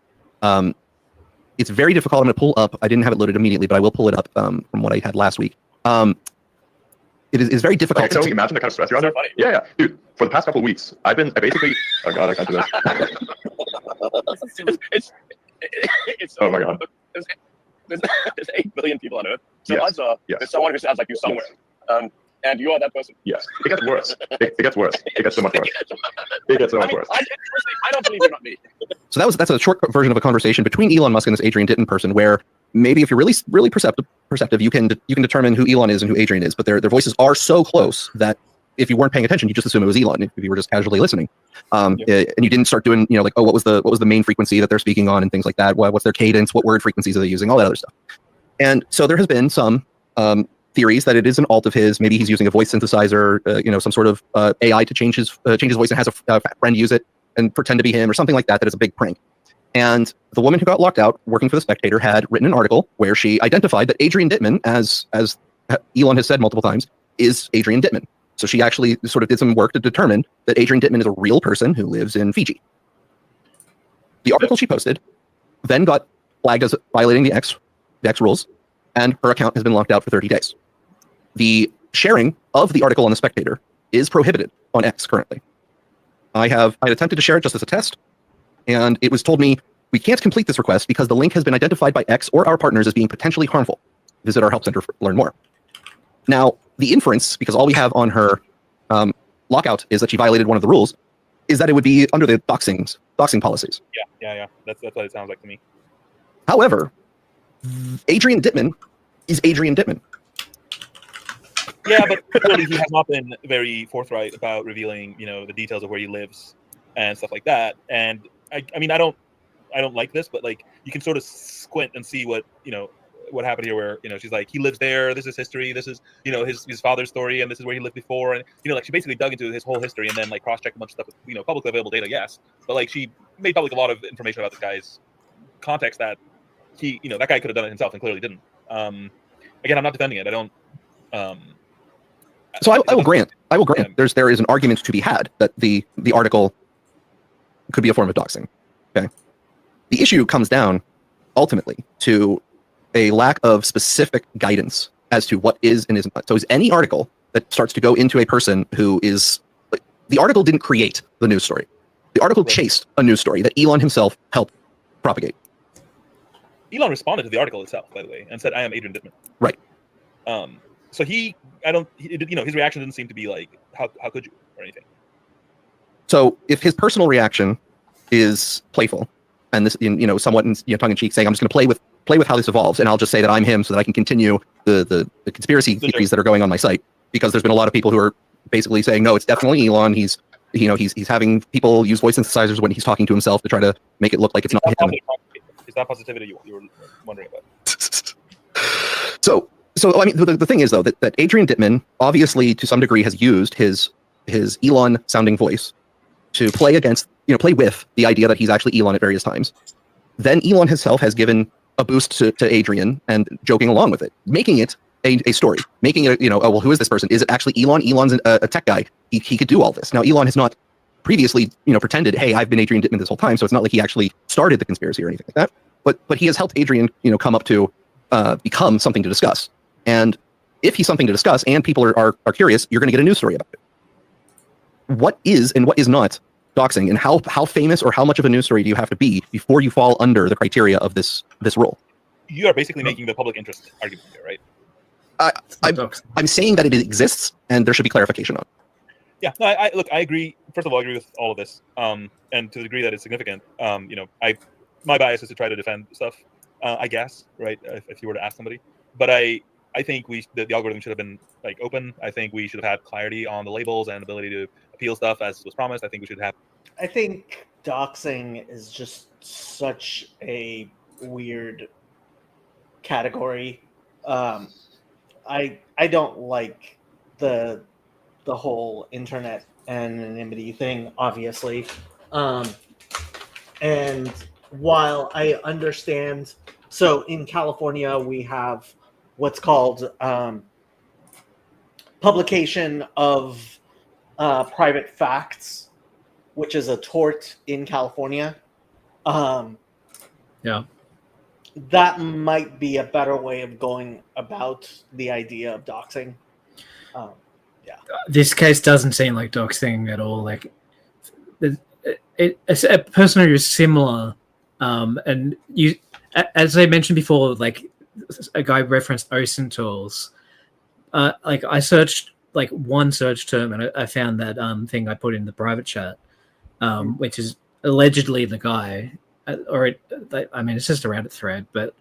[SPEAKER 2] It's very difficult. I'm going to pull up. I didn't have it loaded immediately, but I will pull it up from what I had last week. It is very difficult.
[SPEAKER 8] Like, so imagine the kind of stress you're under. Yeah, dude. For the past couple of weeks, I basically. Oh god, I can't do this.
[SPEAKER 6] It's
[SPEAKER 8] oh my god.
[SPEAKER 6] There's 8 billion people on Earth. So
[SPEAKER 8] Yes.
[SPEAKER 6] there's someone who sounds like you somewhere.
[SPEAKER 8] Yes.
[SPEAKER 6] And you are that person.
[SPEAKER 8] Yes, it gets worse. It gets worse. It gets so much worse. It gets so much worse.
[SPEAKER 6] I don't believe you're not me.
[SPEAKER 2] So that's a short version of a conversation between Elon Musk and this Adrian Ditton person, where maybe if you're really perceptive, you can determine who Elon is and who Adrian is. But their voices are so close that if you weren't paying attention, you just assume it was Elon. If you were just casually listening, and you didn't start doing like, oh, what was the main frequency that they're speaking on and things like that. What's their cadence? What word frequencies are they using? All that other stuff. And so there has been some theories that it is an alt of his. Maybe he's using a voice synthesizer, some sort of AI to change his voice and has a friend use it and pretend to be him or something like that. That is a big prank. And the woman who got locked out working for The Spectator had written an article where she identified that Adrian Dittman, as Elon has said multiple times, is Adrian Dittman. So she actually sort of did some work to determine that Adrian Dittman is a real person who lives in Fiji. The article she posted then got flagged as violating the X rules, and her account has been locked out for 30 days. The sharing of the article on The Spectator is prohibited on X currently. I attempted to share it just as a test, and it was told me, we can't complete this request because the link has been identified by X or our partners as being potentially harmful. Visit our help center to learn more. Now, the inference, because all we have on her lockout is that she violated one of the rules, is that it would be under the doxing policies.
[SPEAKER 3] Yeah. That's what it sounds like to me.
[SPEAKER 2] However, Adrian Dittman is Adrian Dittman.
[SPEAKER 3] Yeah, but clearly he has not been very forthright about revealing, the details of where he lives and stuff like that. And I mean, I don't like this, but like you can sort of squint and see what happened here, where she's like, he lives there, this is history, this is his father's story, and this is where he lived before, and like she basically dug into his whole history and then like cross-checked a bunch of stuff with publicly available data, yes, but like she made public a lot of information about this guy's context that he that guy could have done it himself and clearly didn't. Again, I'm not defending it. I don't.
[SPEAKER 2] So I will grant. There is an argument to be had that the article could be a form of doxing. Okay. The issue comes down ultimately to a lack of specific guidance as to what is and isn't. So is any article that starts to go into a person who is, the article didn't create the news story. The article chased a news story that Elon himself helped propagate.
[SPEAKER 3] Elon responded to the article itself, by the way, and said, "I am Adrian Dittman."
[SPEAKER 2] Right.
[SPEAKER 3] So his reaction didn't seem to be like, how could you, or anything.
[SPEAKER 2] So if his personal reaction is playful and this, somewhat tongue in cheek, saying, I'm just going to play with how this evolves, and I'll just say that I'm him so that I can continue the conspiracy theories that are going on my site, because there's been a lot of people who are basically saying, no, it's definitely Elon. He's having people use voice synthesizers when he's talking to himself to try to make it look like it's not him.
[SPEAKER 3] Is that positivity you were wondering about?
[SPEAKER 2] So I mean, the thing is though that Adrian Dittman obviously to some degree has used his Elon sounding voice to play with the idea that he's actually Elon at various times. Then Elon himself has given a boost to Adrian and joking along with it, making it a story, making it, oh, well, who is this person? Is it actually Elon? Elon's a tech guy. He could do all this. Now, Elon has not previously, pretended, hey, I've been Adrian Dittman this whole time. So it's not like he actually started the conspiracy or anything like that. But he has helped Adrian, come up to become something to discuss. And if he's something to discuss and people are curious, you're going to get a news story about it. What is and what is not doxing, and how famous or how much of a news story do you have to be before you fall under the criteria of this rule?
[SPEAKER 3] You are basically making the public interest argument here, right?
[SPEAKER 2] I'm saying that it exists and there should be clarification on it.
[SPEAKER 3] Yeah, no, I agree. First of all, I agree with all of this, and to the degree that it's significant, my bias is to try to defend stuff, I guess, right? If you were to ask somebody, but I think the algorithm should have been like open. I think we should have had clarity on the labels and ability to appeal stuff as was promised. I think we should have.
[SPEAKER 1] I think doxing is just such a weird category. I don't like the whole internet anonymity thing, obviously. And while I understand, so in California we have what's called publication of private facts, which is a tort in California.
[SPEAKER 7] Yeah.
[SPEAKER 1] That might be a better way of going about the idea of doxing.
[SPEAKER 7] This case doesn't seem like doxing at all. Like, it's a person who is similar, and you, as I mentioned before, like a guy referenced OSINT tools. Like I searched like one search term, and I found that thing I put in the private chat, which is allegedly the guy. It's just a Reddit thread, but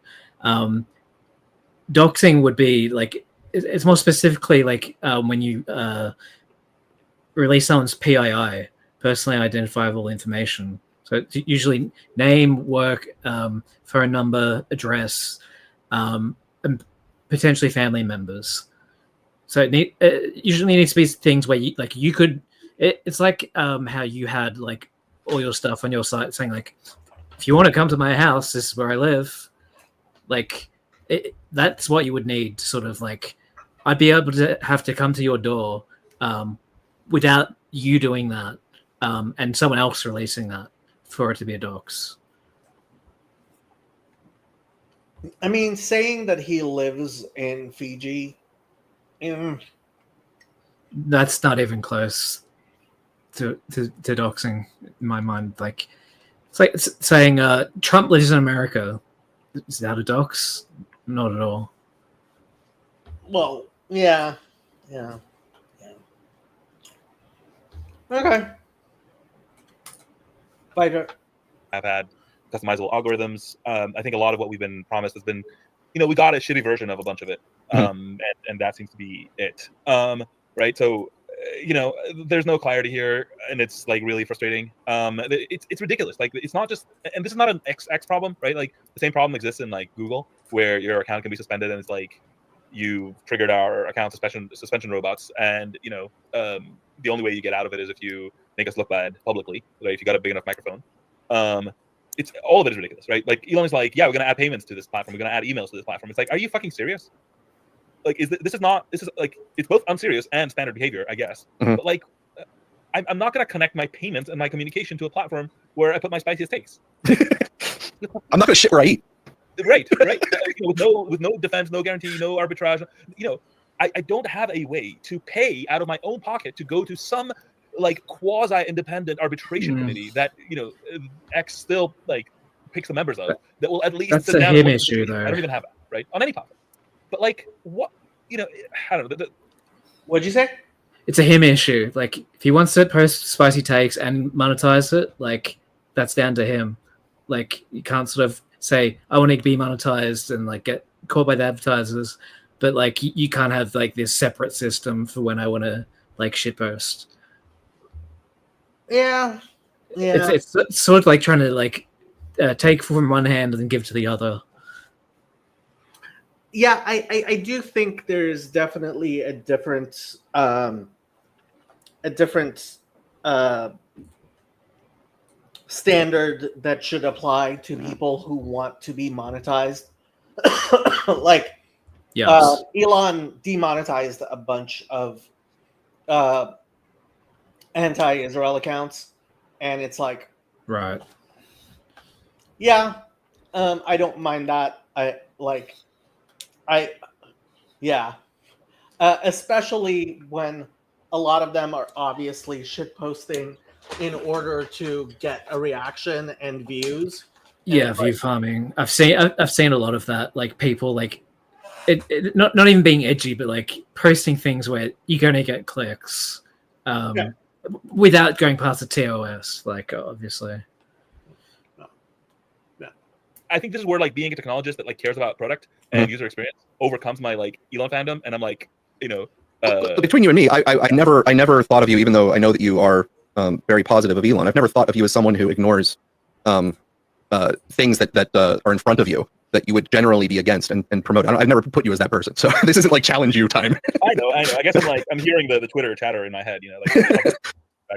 [SPEAKER 7] doxing would be like it's more specifically like when you release someone's PII, personally identifiable information. So it's usually name, work, phone number, address, and potentially family members. So it usually needs to be things where you could. It's like how you had like all your stuff on your site saying like, if you want to come to my house, this is where I live. Like, that's what you would need to sort of like, I'd be able to have to come to your door without you doing that and someone else releasing that for it to be a dox.
[SPEAKER 1] I mean, saying that he lives in Fiji,
[SPEAKER 7] that's not even close to doxing in my mind. Like, it's like saying Trump lives in America. Is that a dox? Not at all.
[SPEAKER 1] well, yeah. Okay. Fighter.
[SPEAKER 3] Have had customizable algorithms. I think a lot of what we've been promised has been, we got a shitty version of a bunch of it, and that seems to be it. Right. So, there's no clarity here, and it's like really frustrating. It's ridiculous. Like, it's not just, and this is not an XX problem, right? Like the same problem exists in like Google, where your account can be suspended, and it's like you triggered our account suspension robots, and the only way you get out of it is if you make us look bad publicly, right? If you got a big enough microphone. It's all of it is ridiculous, right? Like Elon is like, yeah, we're gonna add payments to this platform, we're gonna add emails to this platform. It's like, are you fucking serious? Like, this is like, it's both unserious and standard behavior, I guess. But like, I'm not gonna connect my payments and my communication to a platform where I put my spiciest takes.
[SPEAKER 2] I'm not gonna shit where I eat.
[SPEAKER 3] Right. with no defense, no guarantee, no arbitrage. I don't have a way to pay out of my own pocket to go to some like quasi-independent arbitration committee that X still like picks the members of, that will at least
[SPEAKER 7] that's
[SPEAKER 3] sit
[SPEAKER 7] a
[SPEAKER 3] down.
[SPEAKER 7] him issue, though.
[SPEAKER 3] I don't even have that, right, on any platform. But like, what I don't know.
[SPEAKER 1] What'd you say?
[SPEAKER 7] It's a him issue. Like, if he wants to post spicy takes and monetize it, like that's down to him. Like, you can't sort of say, I want to be monetized and like get caught by the advertisers, but like you can't have like this separate system for when I want to like shitpost.
[SPEAKER 1] Yeah.
[SPEAKER 7] It's sort of like trying to like take from one hand and then give to the other.
[SPEAKER 1] Yeah, I do think there's definitely a different standard that should apply to people who want to be monetized. Like,
[SPEAKER 7] Yes.
[SPEAKER 1] Elon demonetized a bunch of anti-Israel accounts, and it's like,
[SPEAKER 7] Right.
[SPEAKER 1] yeah, I don't mind that. Yeah, especially when a lot of them are obviously shit posting in order to get a reaction and views.
[SPEAKER 7] Yeah, view farming. I've seen a lot of that. Like people like it not even being edgy, but like posting things where you're going to get clicks, without going past the TOS. Like obviously.
[SPEAKER 3] I think this is where like being a technologist that like cares about product and user experience overcomes my like Elon fandom, and I'm like,
[SPEAKER 2] between you and me, I never thought of you, even though I know that you are very positive of Elon. I've never thought of you as someone who ignores things that are in front of you that you would generally be against and promote. I've never put you as that person, so this isn't like challenge you time.
[SPEAKER 3] I know. I guess I'm hearing the Twitter chatter in my head. Like.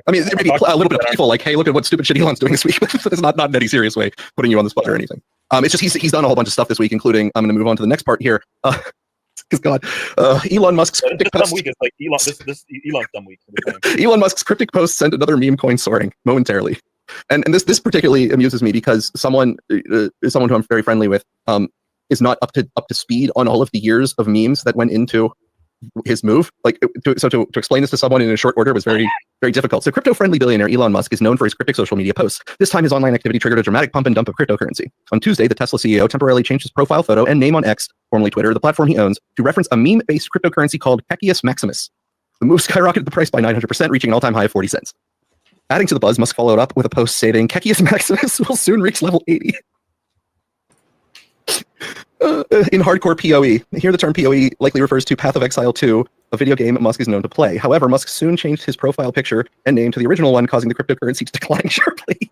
[SPEAKER 2] I mean, there may be a little bit of people like, hey, look at what stupid shit Elon's doing this week. But it's not in any serious way putting you on the spot or anything. It's just he's done a whole bunch of stuff this week, including I'm going to move on to the next part here. Because God, Elon Musk's cryptic post.
[SPEAKER 3] Week is like this Elon's dumb week.
[SPEAKER 2] Elon Musk's cryptic post sent another meme coin soaring momentarily, and this particularly amuses me because someone who I'm very friendly with is not up to speed on all of the years of memes that went into his move. Like to explain this to someone in a short order was very, very difficult. So crypto-friendly billionaire Elon Musk is known for his cryptic social media posts. This time his online activity triggered a dramatic pump and dump of cryptocurrency. On Tuesday, the Tesla CEO temporarily changed his profile photo and name on X, formerly Twitter, the platform he owns, to reference a meme-based cryptocurrency called Peckius Maximus. The move skyrocketed the price by 900%, reaching an all-time high of 40 cents. Adding to the buzz, Musk followed up with a post stating, Peckius Maximus will soon reach level 80. In hardcore PoE, here the term PoE likely refers to Path of Exile 2, a video game Musk is known to play. However, Musk soon changed his profile picture and name to the original one, causing the cryptocurrency to decline sharply.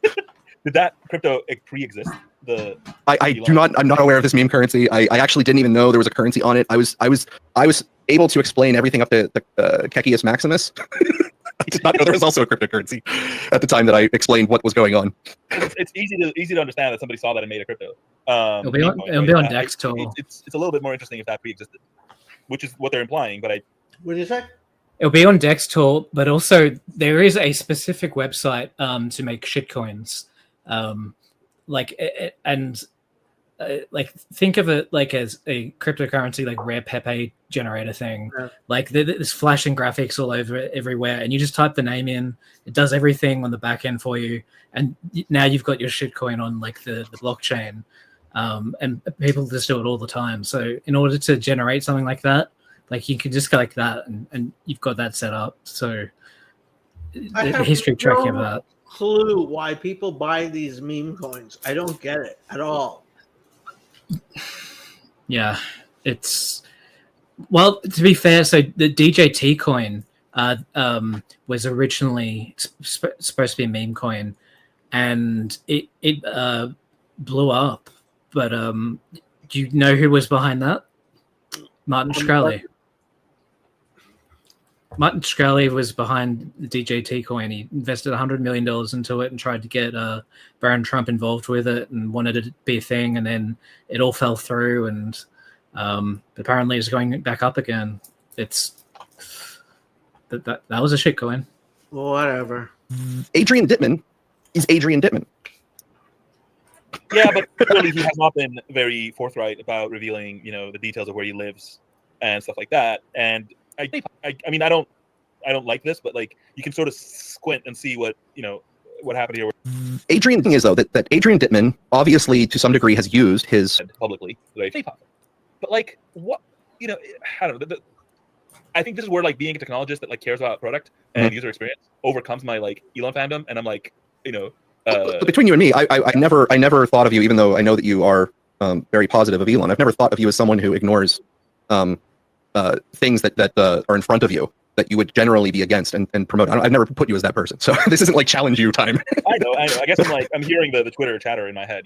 [SPEAKER 3] Did that crypto pre-exist?
[SPEAKER 2] I'm not aware of this meme currency. I actually didn't even know there was a currency on it. I was able to explain everything up to the Peckius Maximus. I did not know there was also a cryptocurrency at the time that I explained what was going on.
[SPEAKER 3] It's easy to understand that somebody saw that and made a crypto.
[SPEAKER 7] It'll be on Dex tool.
[SPEAKER 3] It's a little bit more interesting if that pre-existed, which is what they're implying. But
[SPEAKER 1] what did you say?
[SPEAKER 7] It'll be on Dex tool, but also there is a specific website to make shitcoins. Like think of it like as a cryptocurrency, like rare Pepe generator thing. Yeah. Like there's flashing graphics all over everywhere, and you just type the name in. It does everything on the back end for you, and now you've got your shitcoin on like the blockchain. And people just do it all the time. So in order to generate something like that, like you can just go like that, and you've got that set up. So the history tracking of that.
[SPEAKER 1] Clue why people buy these meme coins. I don't get it at all.
[SPEAKER 7] Yeah, it's well, to be fair, so the DJT coin was originally supposed to be a meme coin, and it blew up. But do you know who was behind that? Martin Shkreli. Martin Shkreli was behind the DJT coin. He invested $100 million into it and tried to get Baron Trump involved with it and wanted it to be a thing, and then it all fell through, and apparently it's going back up again. It's that was a shit coin.
[SPEAKER 1] Whatever.
[SPEAKER 2] Adrian Dittman is Adrian Dittman.
[SPEAKER 3] Yeah, but clearly he has not been very forthright about revealing, the details of where he lives and stuff like that. And I mean, I don't like this, but like you can sort of squint and see what happened here.
[SPEAKER 2] Adrian thing is though that Adrian Dittman obviously to some degree has used his
[SPEAKER 3] publicly, but like what I don't know. I think this is where like being a technologist that like cares about product and user experience overcomes my like Elon fandom, and I'm like
[SPEAKER 2] between you and me, I never thought of you, even though I know that you are very positive of Elon. I've never thought of you as someone who ignores things that are in front of you that you would generally be against and promote. I've never put you as that person, so this isn't like challenge you time.
[SPEAKER 3] I know. I guess I'm hearing the Twitter chatter in my head.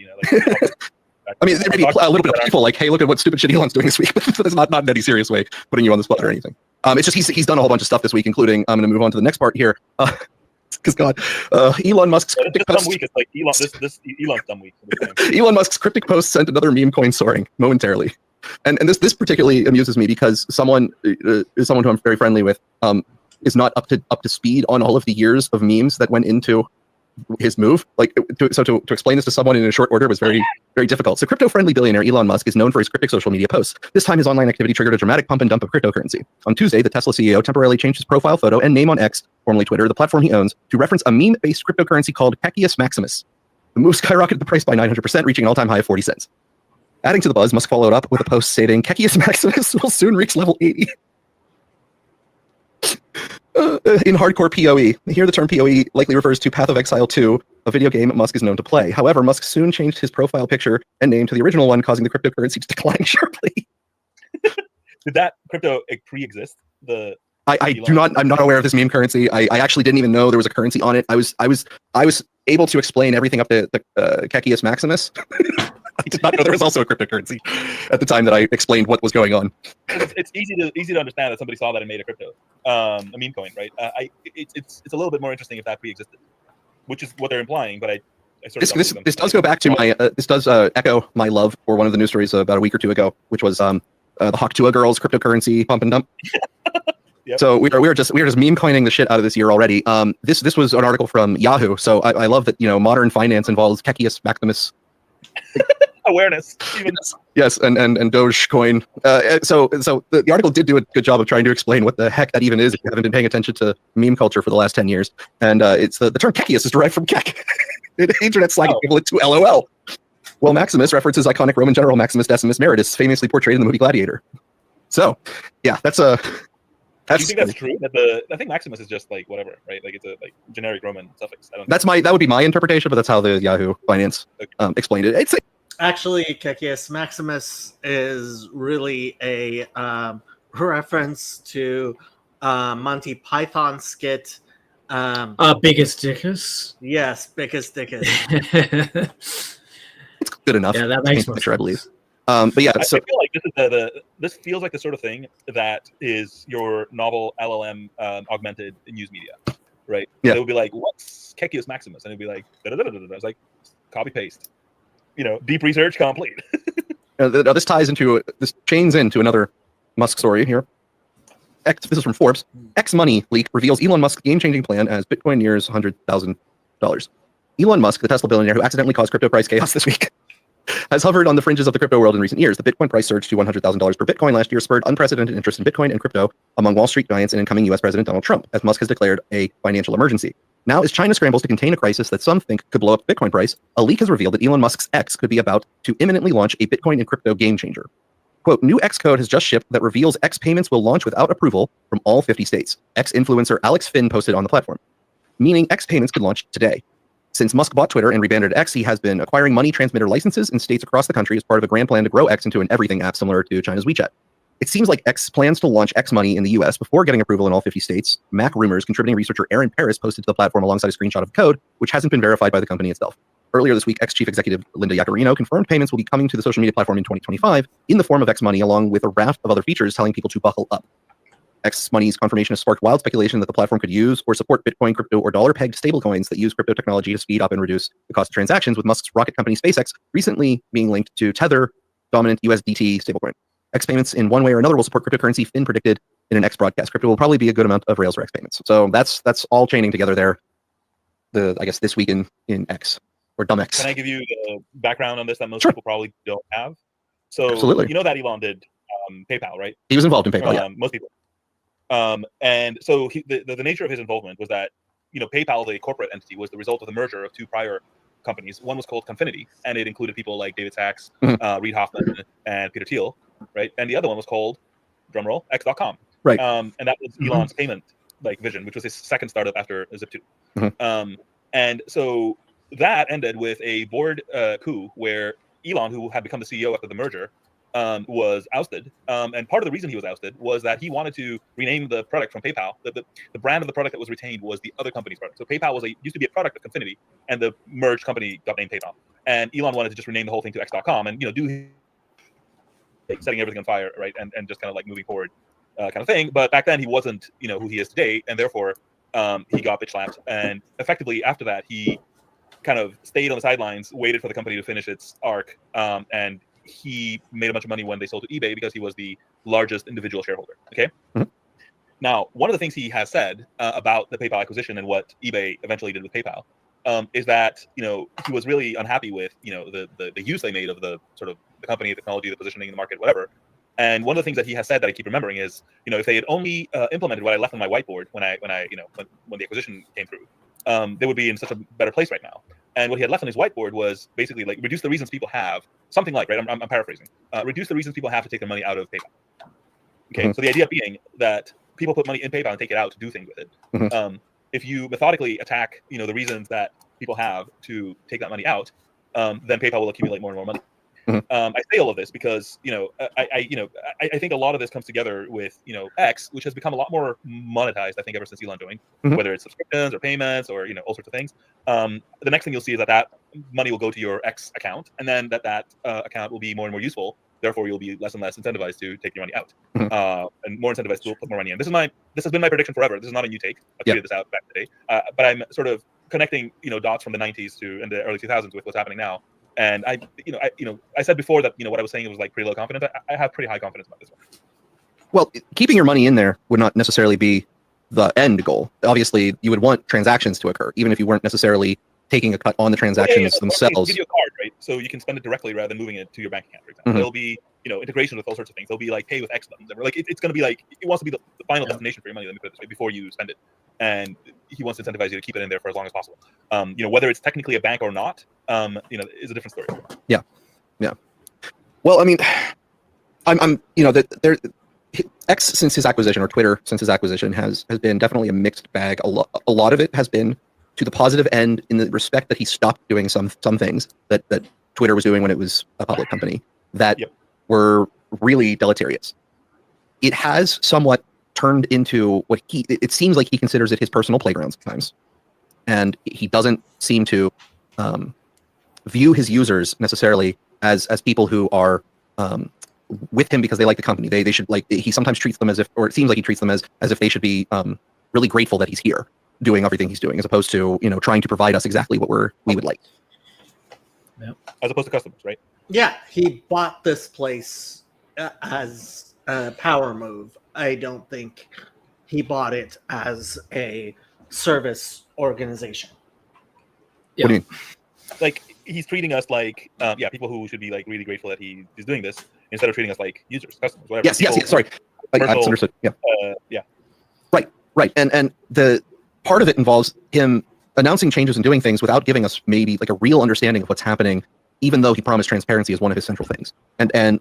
[SPEAKER 2] I mean, there may be a little bit of people like, hey, look at what stupid shit Elon's doing this week, but it's not in any serious way putting you on the spot or anything. It's just he's done a whole bunch of stuff this week, including I'm going to move on to the next part here. Because God, Elon Musk's cryptic post.
[SPEAKER 3] Week. It's like this Elon's dumb week.
[SPEAKER 2] Elon Musk's cryptic post sent another meme coin soaring momentarily. And this particularly amuses me because someone who I'm very friendly with is not up to speed on all of the years of memes that went into his move. Like, to explain this to someone in a short order was very, very difficult. So crypto-friendly billionaire Elon Musk is known for his cryptic social media posts. This time his online activity triggered a dramatic pump and dump of cryptocurrency. On Tuesday, the Tesla CEO temporarily changed his profile photo and name on X, formerly Twitter, the platform he owns, to reference a meme-based cryptocurrency called Kekius Maximus. The move skyrocketed the price by 900%, reaching an all-time high of 40 cents. Adding to the buzz, Musk followed up with a post stating, Kekius Maximus will soon reach level 80. In hardcore PoE. Here the term PoE likely refers to Path of Exile 2, a video game Musk is known to play. However, Musk soon changed his profile picture and name to the original one, causing the cryptocurrency to decline sharply.
[SPEAKER 3] Did that crypto pre-exist?
[SPEAKER 2] I'm not aware of this meme currency. I actually didn't even know there was a currency on it. I was able to explain everything up to the Kekius Maximus. I did not know there was also a cryptocurrency at the time that I explained what was going on.
[SPEAKER 3] It's easy to understand that somebody saw that and made a crypto, a meme coin, right? It's a little bit more interesting if that pre-existed, which is what they're implying. But I sort of
[SPEAKER 2] this does go back to my this does echo my love for one of the news stories about a week or two ago, which was the Haktua girls cryptocurrency pump and dump. Yep. So we are just meme coining the shit out of this year already. This was an article from Yahoo. So I love that modern finance involves Kekius Maximus.
[SPEAKER 3] Awareness.
[SPEAKER 2] Yes, and Dogecoin. So the article did do a good job of trying to explain what the heck that even is if you haven't been paying attention to meme culture for the last 10 years. And it's the term Kekius is derived from Kek, an internet slang equivalent to LOL. Well, Maximus references iconic Roman general Maximus Decimus Meritus, famously portrayed in the movie Gladiator. So, yeah, that's a.
[SPEAKER 3] Do you think that's true? I think Maximus is just like whatever, right? Like it's a generic Roman suffix.
[SPEAKER 2] That would be my interpretation, but that's how the Yahoo Finance explained it. It's
[SPEAKER 1] actually Kekius Maximus is really a reference to Monty Python skit.
[SPEAKER 7] Biggest Dickus.
[SPEAKER 1] Yes, Biggest Dickus.
[SPEAKER 2] It's good enough.
[SPEAKER 7] Yeah, that makes sense.
[SPEAKER 2] I believe. But yeah, so
[SPEAKER 3] I feel like this feels like the sort of thing that is your novel LLM augmented news media, right?
[SPEAKER 2] Yeah.
[SPEAKER 3] It would be like, what's Kekius Maximus? And it'd be like, I was like, copy paste, deep research complete.
[SPEAKER 2] This chains into another Musk story here. This is from Forbes. X Money leak reveals Elon Musk's game-changing plan as Bitcoin nears $100,000. Elon Musk, the Tesla billionaire who accidentally caused crypto price chaos this week, has hovered on the fringes of the crypto world in recent years. The Bitcoin price surge to $100,000 per Bitcoin last year spurred unprecedented interest in Bitcoin and crypto among Wall Street giants and incoming U.S. President Donald Trump, as Musk has declared a financial emergency. Now, as China scrambles to contain a crisis that some think could blow up the Bitcoin price, a leak has revealed that Elon Musk's X could be about to imminently launch a Bitcoin and crypto game changer. Quote, new X code has just shipped that reveals X payments will launch without approval from all 50 states. X influencer Alex Finn posted on the platform, meaning X payments could launch today. Since Musk bought Twitter and rebranded X, he has been acquiring money transmitter licenses in states across the country as part of a grand plan to grow X into an everything app similar to China's WeChat. It seems like X plans to launch X Money in the US before getting approval in all 50 states. Mac Rumors contributing researcher Aaron Paris posted to the platform alongside a screenshot of code, which hasn't been verified by the company itself. Earlier this week, X chief executive Linda Yaccarino confirmed payments will be coming to the social media platform in 2025 in the form of X Money, along with a raft of other features telling people to buckle up. X Money's confirmation has sparked wild speculation that the platform could use or support Bitcoin, crypto, or dollar-pegged stablecoins that use crypto technology to speed up and reduce the cost of transactions, with Musk's rocket company SpaceX recently being linked to Tether, dominant USDT stablecoin. X payments in one way or another will support cryptocurrency. Finn predicted in an X broadcast. Crypto will probably be a good amount of Rails or X payments. So that's all chaining together there. I guess this week in X or dumb X.
[SPEAKER 3] Can I give you the background on this that most people probably don't have? So
[SPEAKER 2] absolutely.
[SPEAKER 3] You know that Elon did PayPal, right?
[SPEAKER 2] He was involved in PayPal. Yeah.
[SPEAKER 3] Most people. And so the nature of his involvement was that, PayPal, the corporate entity, was the result of the merger of two prior companies. One was called Confinity, and it included people like David Sachs, Reid Hoffman, and Peter Thiel, right? And the other one was called, drumroll, X.com.
[SPEAKER 2] Right.
[SPEAKER 3] And that was Elon's payment vision, which was his second startup after Zip2. And so that ended with a board coup where Elon, who had become the CEO after the merger, was ousted. And part of the reason he was ousted was that he wanted to rename the product from PayPal. The brand of the product that was retained was the other company's product. So PayPal used to be a product of Confinity, and the merged company got named PayPal. And Elon wanted to just rename the whole thing to X.com and do setting everything on fire, right? And just kind of like moving forward kind of thing. But back then he wasn't who he is today, and therefore he got bitch slapped. And effectively after that he kind of stayed on the sidelines, waited for the company to finish its arc, and he made a bunch of money when they sold to eBay because he was the largest individual shareholder. Okay.
[SPEAKER 2] Mhm.
[SPEAKER 3] Now, one of the things he has said about the PayPal acquisition and what eBay eventually did with PayPal is that he was really unhappy with the use they made of the sort of the company, the technology, the positioning in the market, whatever. And one of the things that he has said that I keep remembering is, if they had only implemented what I left on my whiteboard when the acquisition came through, they would be in such a better place right now. And what he had left on his whiteboard was basically like reduce the reasons people have, something like, right, I'm paraphrasing, reduce the reasons people have to take their money out of PayPal. Okay,
[SPEAKER 2] Mhm.
[SPEAKER 3] so the idea being that people put money in PayPal and take it out to do things with it.
[SPEAKER 2] Mhm.
[SPEAKER 3] If you methodically attack, the reasons that people have to take that money out, then PayPal will accumulate more and more money.
[SPEAKER 2] Mhm.
[SPEAKER 3] I say all of this because I think a lot of this comes together with X, which has become a lot more monetized. I think ever since Elon joined,
[SPEAKER 2] Mhm.
[SPEAKER 3] whether it's subscriptions or payments or all sorts of things. The next thing you'll see is that money will go to your X account, and then that account will be more and more useful. Therefore, you'll be less and less incentivized to take your money out,
[SPEAKER 2] Mhm.
[SPEAKER 3] and more incentivized to put more money in. This has been my prediction forever. This is not a new take. I
[SPEAKER 2] Yeah.
[SPEAKER 3] tweeted this out back today, but I'm sort of connecting dots from the 90s and the early 2000s with what's happening now. And I said before that what I was saying was like pretty low confidence. I have pretty high confidence about this one.
[SPEAKER 2] Well, keeping your money in there would not necessarily be the end goal. Obviously, you would want transactions to occur, even if you weren't necessarily taking a cut on the transactions themselves.
[SPEAKER 3] Give you a card, right? So you can spend it directly rather than moving it to your bank account, for example.
[SPEAKER 2] Mhm.
[SPEAKER 3] There'll be integration with all sorts of things. There'll be like pay with X buttons. Like it's going to be like it wants to be the final destination for your money. Let me put it this way: before you spend it, and he wants to incentivize you to keep it in there for as long as possible. Whether it's technically a bank or not, is a different story.
[SPEAKER 2] Yeah. Well, I mean, there. X since his acquisition, or Twitter since his acquisition, has been definitely a mixed bag. A lot of it has been to the positive end in the respect that he stopped doing some things that Twitter was doing when it was a public company that were really deleterious. It has somewhat turned into what it seems like he considers it his personal playground sometimes, and he doesn't seem to view his users necessarily as people who are with him because they like the company. They should he sometimes treats them as if, or it seems like he treats them as if they should be really grateful that he's here doing everything he's doing, as opposed to trying to provide us exactly what we would like.
[SPEAKER 3] Yep. As opposed to customers, right?
[SPEAKER 1] Yeah, he bought this place as a power move. I don't think he bought it as a service organization.
[SPEAKER 2] Yeah. What do you mean?
[SPEAKER 3] Like he's treating us like people who should be like really grateful that he is doing this, instead of treating us like users, customers, whatever.
[SPEAKER 2] Yes. Sorry, I misunderstood. Yeah. Right. And the part of it involves him announcing changes and doing things without giving us maybe like a real understanding of what's happening, even though he promised transparency as one of his central things. And I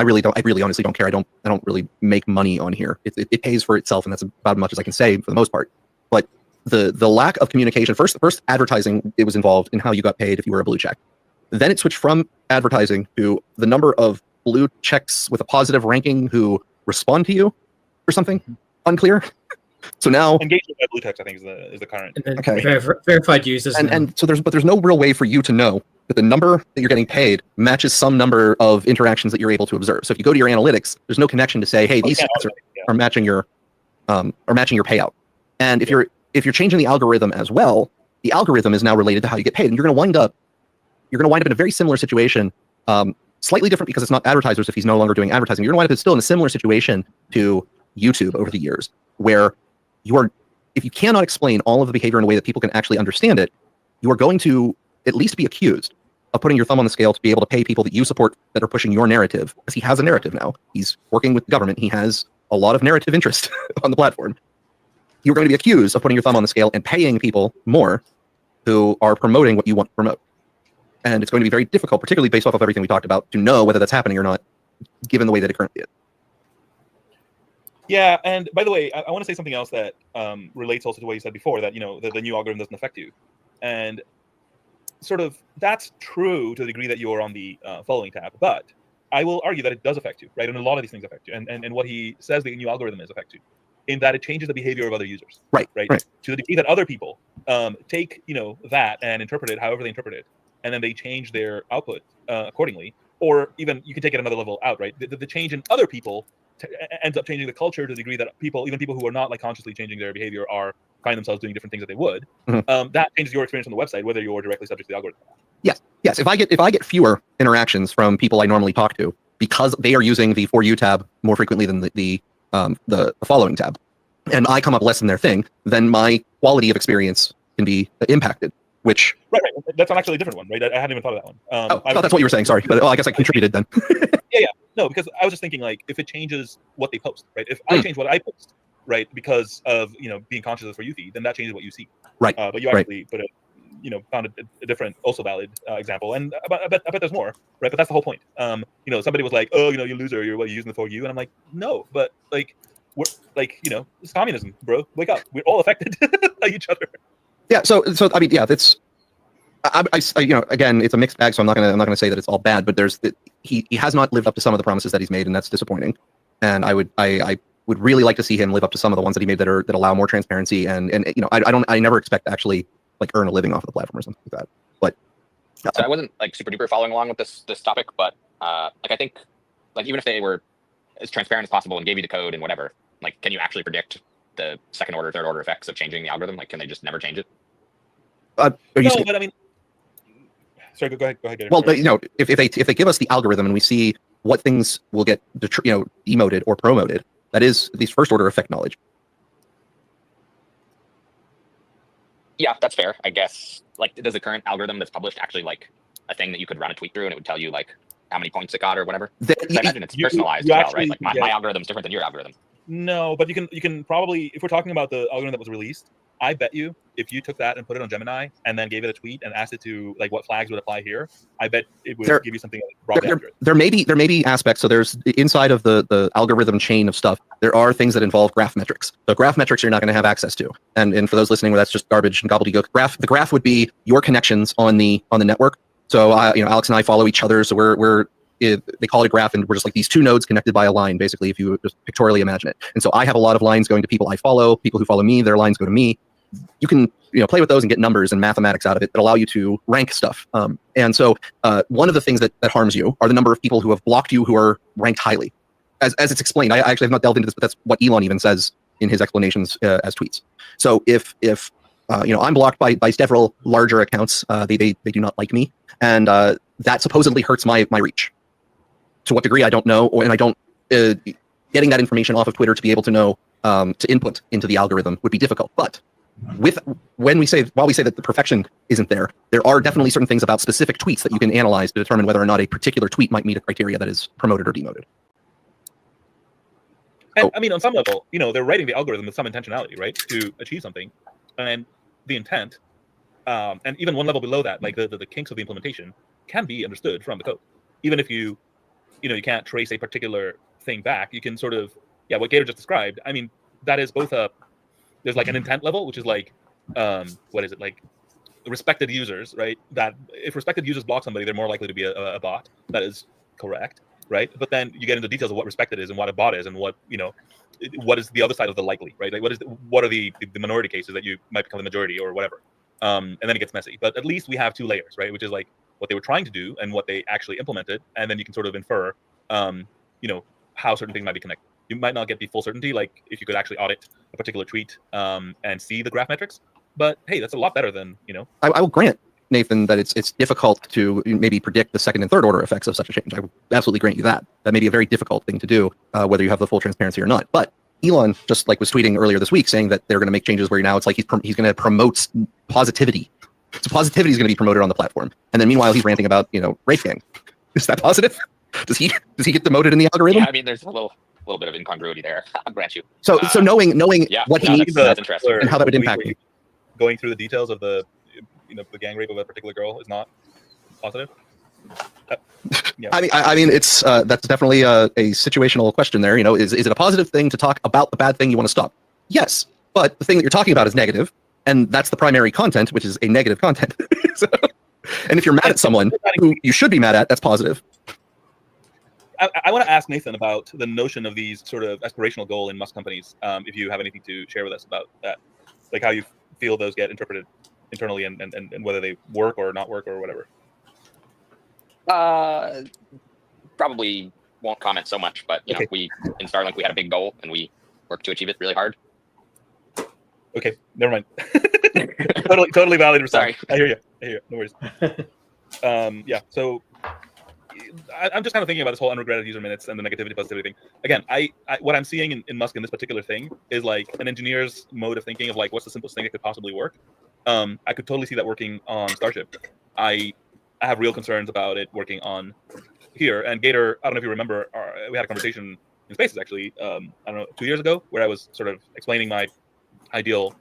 [SPEAKER 2] really honestly don't care. I don't really make money on here. It pays for itself, and that's about as much as I can say for the most part. But the lack of communication, first advertising, it was involved in how you got paid if you were a blue check. Then it switched from advertising to the number of blue checks with a positive ranking who respond to you or something. Unclear. So now
[SPEAKER 3] engagement by blue checks, I think, is the current.
[SPEAKER 7] And then verified users.
[SPEAKER 2] And so there's no real way for you to know that the number that you're getting paid matches some number of interactions that you're able to observe. So if you go to your analytics, there's no connection to say, hey, these are matching your payout. And if you're changing the algorithm as well, the algorithm is now related to how you get paid, and you're going to wind up in a very similar situation. Slightly different because it's not advertisers if he's no longer doing advertising. You're going to wind up still in a similar situation to YouTube over the years, where if you cannot explain all of the behavior in a way that people can actually understand it, you are going to at least be accused of putting your thumb on the scale to be able to pay people that you support that are pushing your narrative, because he has a narrative now. He's working with the government. He has a lot of narrative interest on the platform. You're going to be accused of putting your thumb on the scale and paying people more who are promoting what you want to promote. And it's going to be very difficult, particularly based off of everything we talked about, to know whether that's happening or not, given the way that it currently is.
[SPEAKER 3] Yeah, and by the way, I want to say something else that relates also to what you said before, that the new algorithm doesn't affect you, and sort of that's true to the degree that you're on the following tab. But I will argue that it does affect you, right? And a lot of these things affect you, and what he says the new algorithm is affect you, in that it changes the behavior of other users,
[SPEAKER 2] right?
[SPEAKER 3] To the degree that other people take that and interpret it however they interpret it, and then they change their output accordingly, or even you can take it another level out, right? The change in other people ends up changing the culture to the degree that even people who are not like consciously changing their behavior find themselves doing different things that they would.
[SPEAKER 2] Mm-hmm.
[SPEAKER 3] That changes your experience on the website, whether you're directly subject to the algorithm.
[SPEAKER 2] Yes. Yes, if I get fewer interactions from people I normally talk to because they are using the For You tab more frequently than the following tab, and I come up less in their thing, then my quality of experience can be impacted. Which
[SPEAKER 3] right. That's actually a different one, right? I hadn't even thought of that one.
[SPEAKER 2] I thought that's what you were saying. Sorry, but I guess I contributed then.
[SPEAKER 3] Yeah. No, because I was just thinking like if it changes what they post, right? If I change what I post, right, because of being conscious of For You feed, then that changes what you see.
[SPEAKER 2] Right.
[SPEAKER 3] But you actually put it. Found a different, also valid example, and I bet there's more, right? But that's the whole point. Somebody was like, "Oh, you loser, you're using the For You," and I'm like, "No, but like, we're like, it's communism, bro. Wake up. We're all affected by each other."
[SPEAKER 2] Yeah. So I mean, yeah, that's. I again, it's a mixed bag, so I'm not gonna say that it's all bad, but he has not lived up to some of the promises that he's made, and that's disappointing. And I would really like to see him live up to some of the ones that he made that allow more transparency, and I never expect to actually like earn a living off of the platform or something like that. But
[SPEAKER 6] so I wasn't like super duper following along with this topic, but like I think like even if they were as transparent as possible and gave you the code and whatever, like can you actually predict the second order, third order effects of changing the algorithm? Like can they just never change it?
[SPEAKER 3] No, but I mean, sorry, go ahead.
[SPEAKER 2] Well, if they give us the algorithm and we see what things will get demoted or promoted, that is these first order effect knowledge.
[SPEAKER 6] Yeah, that's fair. I guess, like, does the current algorithm that's published actually, like, a thing that you could run a tweet through and it would tell you, like, how many points it got or whatever? I imagine it's personalized as well, right? Like, my algorithm's different than your algorithm.
[SPEAKER 3] No, but you can probably, if we're talking about the algorithm that was released, I bet you if you took that and put it on Gemini and then gave it a tweet and asked it to, like, what flags would apply here, I bet it would give you something broadly accurate. There may be aspects. So there's inside of the algorithm chain of stuff, there are things that involve graph metrics. So graph metrics you're not going to have access to. And for those listening, where that's just garbage and gobbledygook, the graph would be your connections on the network. So Alex and I follow each other. So they call it a graph, and we're just like these two nodes connected by a line, basically, if you just pictorially imagine it. And so I have a lot of lines going to people I follow, people who follow me, their lines go to me. You can play with those and get numbers and mathematics out of it that allow you to rank stuff. And so one of the things that harms you are the number of people who have blocked you who are ranked highly. As it's explained, I actually have not delved into this, but that's what Elon even says in his explanations as tweets. So if I'm blocked by several larger accounts, they do not like me, and that supposedly hurts my reach. To what degree, I don't know, and I don't. Getting that information off of Twitter to be able to know to input into the algorithm would be difficult. But while we say that the perfection isn't there, there are definitely certain things about specific tweets that you can analyze to determine whether or not a particular tweet might meet a criteria that is promoted or demoted. And I mean, on some level, they're writing the algorithm with some intentionality, right, to achieve something, and the intent, and even one level below that, like the kinks of the implementation, can be understood from the code, even if you can't trace a particular thing back. You can sort of, what Gator just described. I mean, that is both there's like an intent level, which is like, what is it, like respected users, right? That if respected users block somebody, they're more likely to be a bot. That is correct, right? But then you get into details of what respected is and what a bot is and what is the other side of the likely, right? Like what are the minority cases that you might become the majority or whatever. And then it gets messy. But at least we have two layers, right? Which is like what they were trying to do and what they actually implemented, and then you can sort of infer, how certain things might be connected. You might not get the full certainty, like if you could actually audit a particular tweet and see the graph metrics. But hey, that's a lot better than
[SPEAKER 2] I will grant, Nathan, that it's difficult to maybe predict the second and third order effects of such a change. I will absolutely grant you that. That may be a very difficult thing to do, whether you have the full transparency or not. But Elon just was tweeting earlier this week saying that they're going to make changes where now it's like he's going to promote positivity. So positivity is going to be promoted on the platform, and then meanwhile he's ranting about rape gang. Is that positive? Does he get demoted in the algorithm?
[SPEAKER 6] Yeah, I mean, there's a little bit of incongruity there. I'll grant you.
[SPEAKER 2] So knowing what he needs
[SPEAKER 6] that's interesting,
[SPEAKER 2] and how that would impact him.
[SPEAKER 3] Going through the details of the the gang rape of a particular girl is not positive.
[SPEAKER 2] I mean, it's that's definitely a situational question there. Is it a positive thing to talk about the bad thing you want to stop? Yes, but the thing that you're talking about is negative, and that's the primary content, which is a negative content. And if you're mad at someone who you should be mad at, that's positive.
[SPEAKER 3] I want to ask Nathan about the notion of these sort of aspirational goal in Musk companies. If you have anything to share with us about that, like how you feel those get interpreted internally and whether they work or not work or whatever.
[SPEAKER 6] Probably won't comment so much, but
[SPEAKER 3] Okay.
[SPEAKER 6] we in Starlink we had a big goal and we worked to achieve it really hard.
[SPEAKER 3] Okay, never mind. Totally valid response.
[SPEAKER 6] Sorry.
[SPEAKER 3] I hear you. No worries. Yeah. So I'm just kind of thinking about this whole unregretted user minutes and the negativity positivity thing. Again, what I'm seeing in Musk in this particular thing is like an engineer's mode of thinking of like what's the simplest thing that could possibly work. I could totally see that working on Starship. I have real concerns about it working on here. And Gator, I don't know if you remember, we had a conversation in Spaces actually. I don't know, 2 years ago, where I was sort of explaining my ideal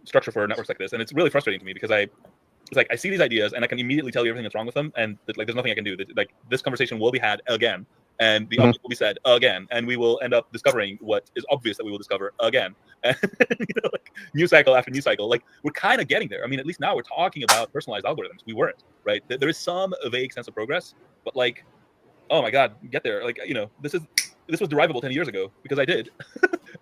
[SPEAKER 3] structure for networks like this, and it's really frustrating to me because it's like I see these ideas and I can immediately tell you everything that's wrong with them, and like there's nothing I can do. Like this conversation will be had again, and the opposite will be said again, and we will end up discovering what is obvious that we will discover again. And like news cycle after news cycle, like we're kind of getting there. I mean, at least now we're talking about personalized algorithms. We weren't, right? There is some vague sense of progress, but like, oh my God, get there. Like, this was derivable 10 years ago because I did,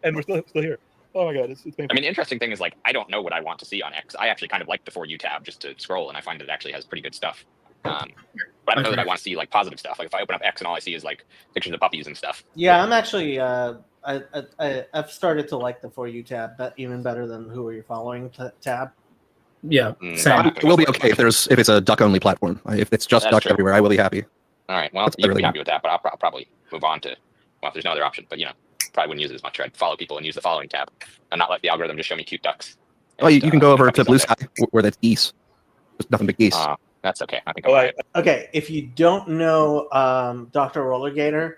[SPEAKER 3] and we're still here. Oh my God, it's painful.
[SPEAKER 6] I mean, the interesting thing is like I don't know what I want to see on X. I actually kind of like the For You tab just to scroll, and I find it actually has pretty good stuff. But I don't know that I want to see like positive stuff. Like if I open up X and all I see is like pictures of puppies and stuff.
[SPEAKER 1] Yeah, I'm actually I've started to like the For You tab even better than Who Are You Following tab.
[SPEAKER 7] Yeah,
[SPEAKER 6] Same.
[SPEAKER 2] It will be okay if it's a duck only platform. If it's just
[SPEAKER 6] That's
[SPEAKER 2] duck
[SPEAKER 6] true.
[SPEAKER 2] everywhere, I will be happy.
[SPEAKER 6] All right, well, you can be happy with that, but I'll probably move on to, well, if there's no other option, but probably wouldn't use it as much. I'd follow people and use the following tab and not let the algorithm just show me cute ducks.
[SPEAKER 2] Oh, you can go over to
[SPEAKER 6] puppies
[SPEAKER 2] Blue
[SPEAKER 6] all
[SPEAKER 2] Sky
[SPEAKER 6] day.
[SPEAKER 2] where that's geese. There's nothing but geese.
[SPEAKER 6] That's okay. I think I'm all right.
[SPEAKER 1] Okay, if you don't know Dr. Rollergator,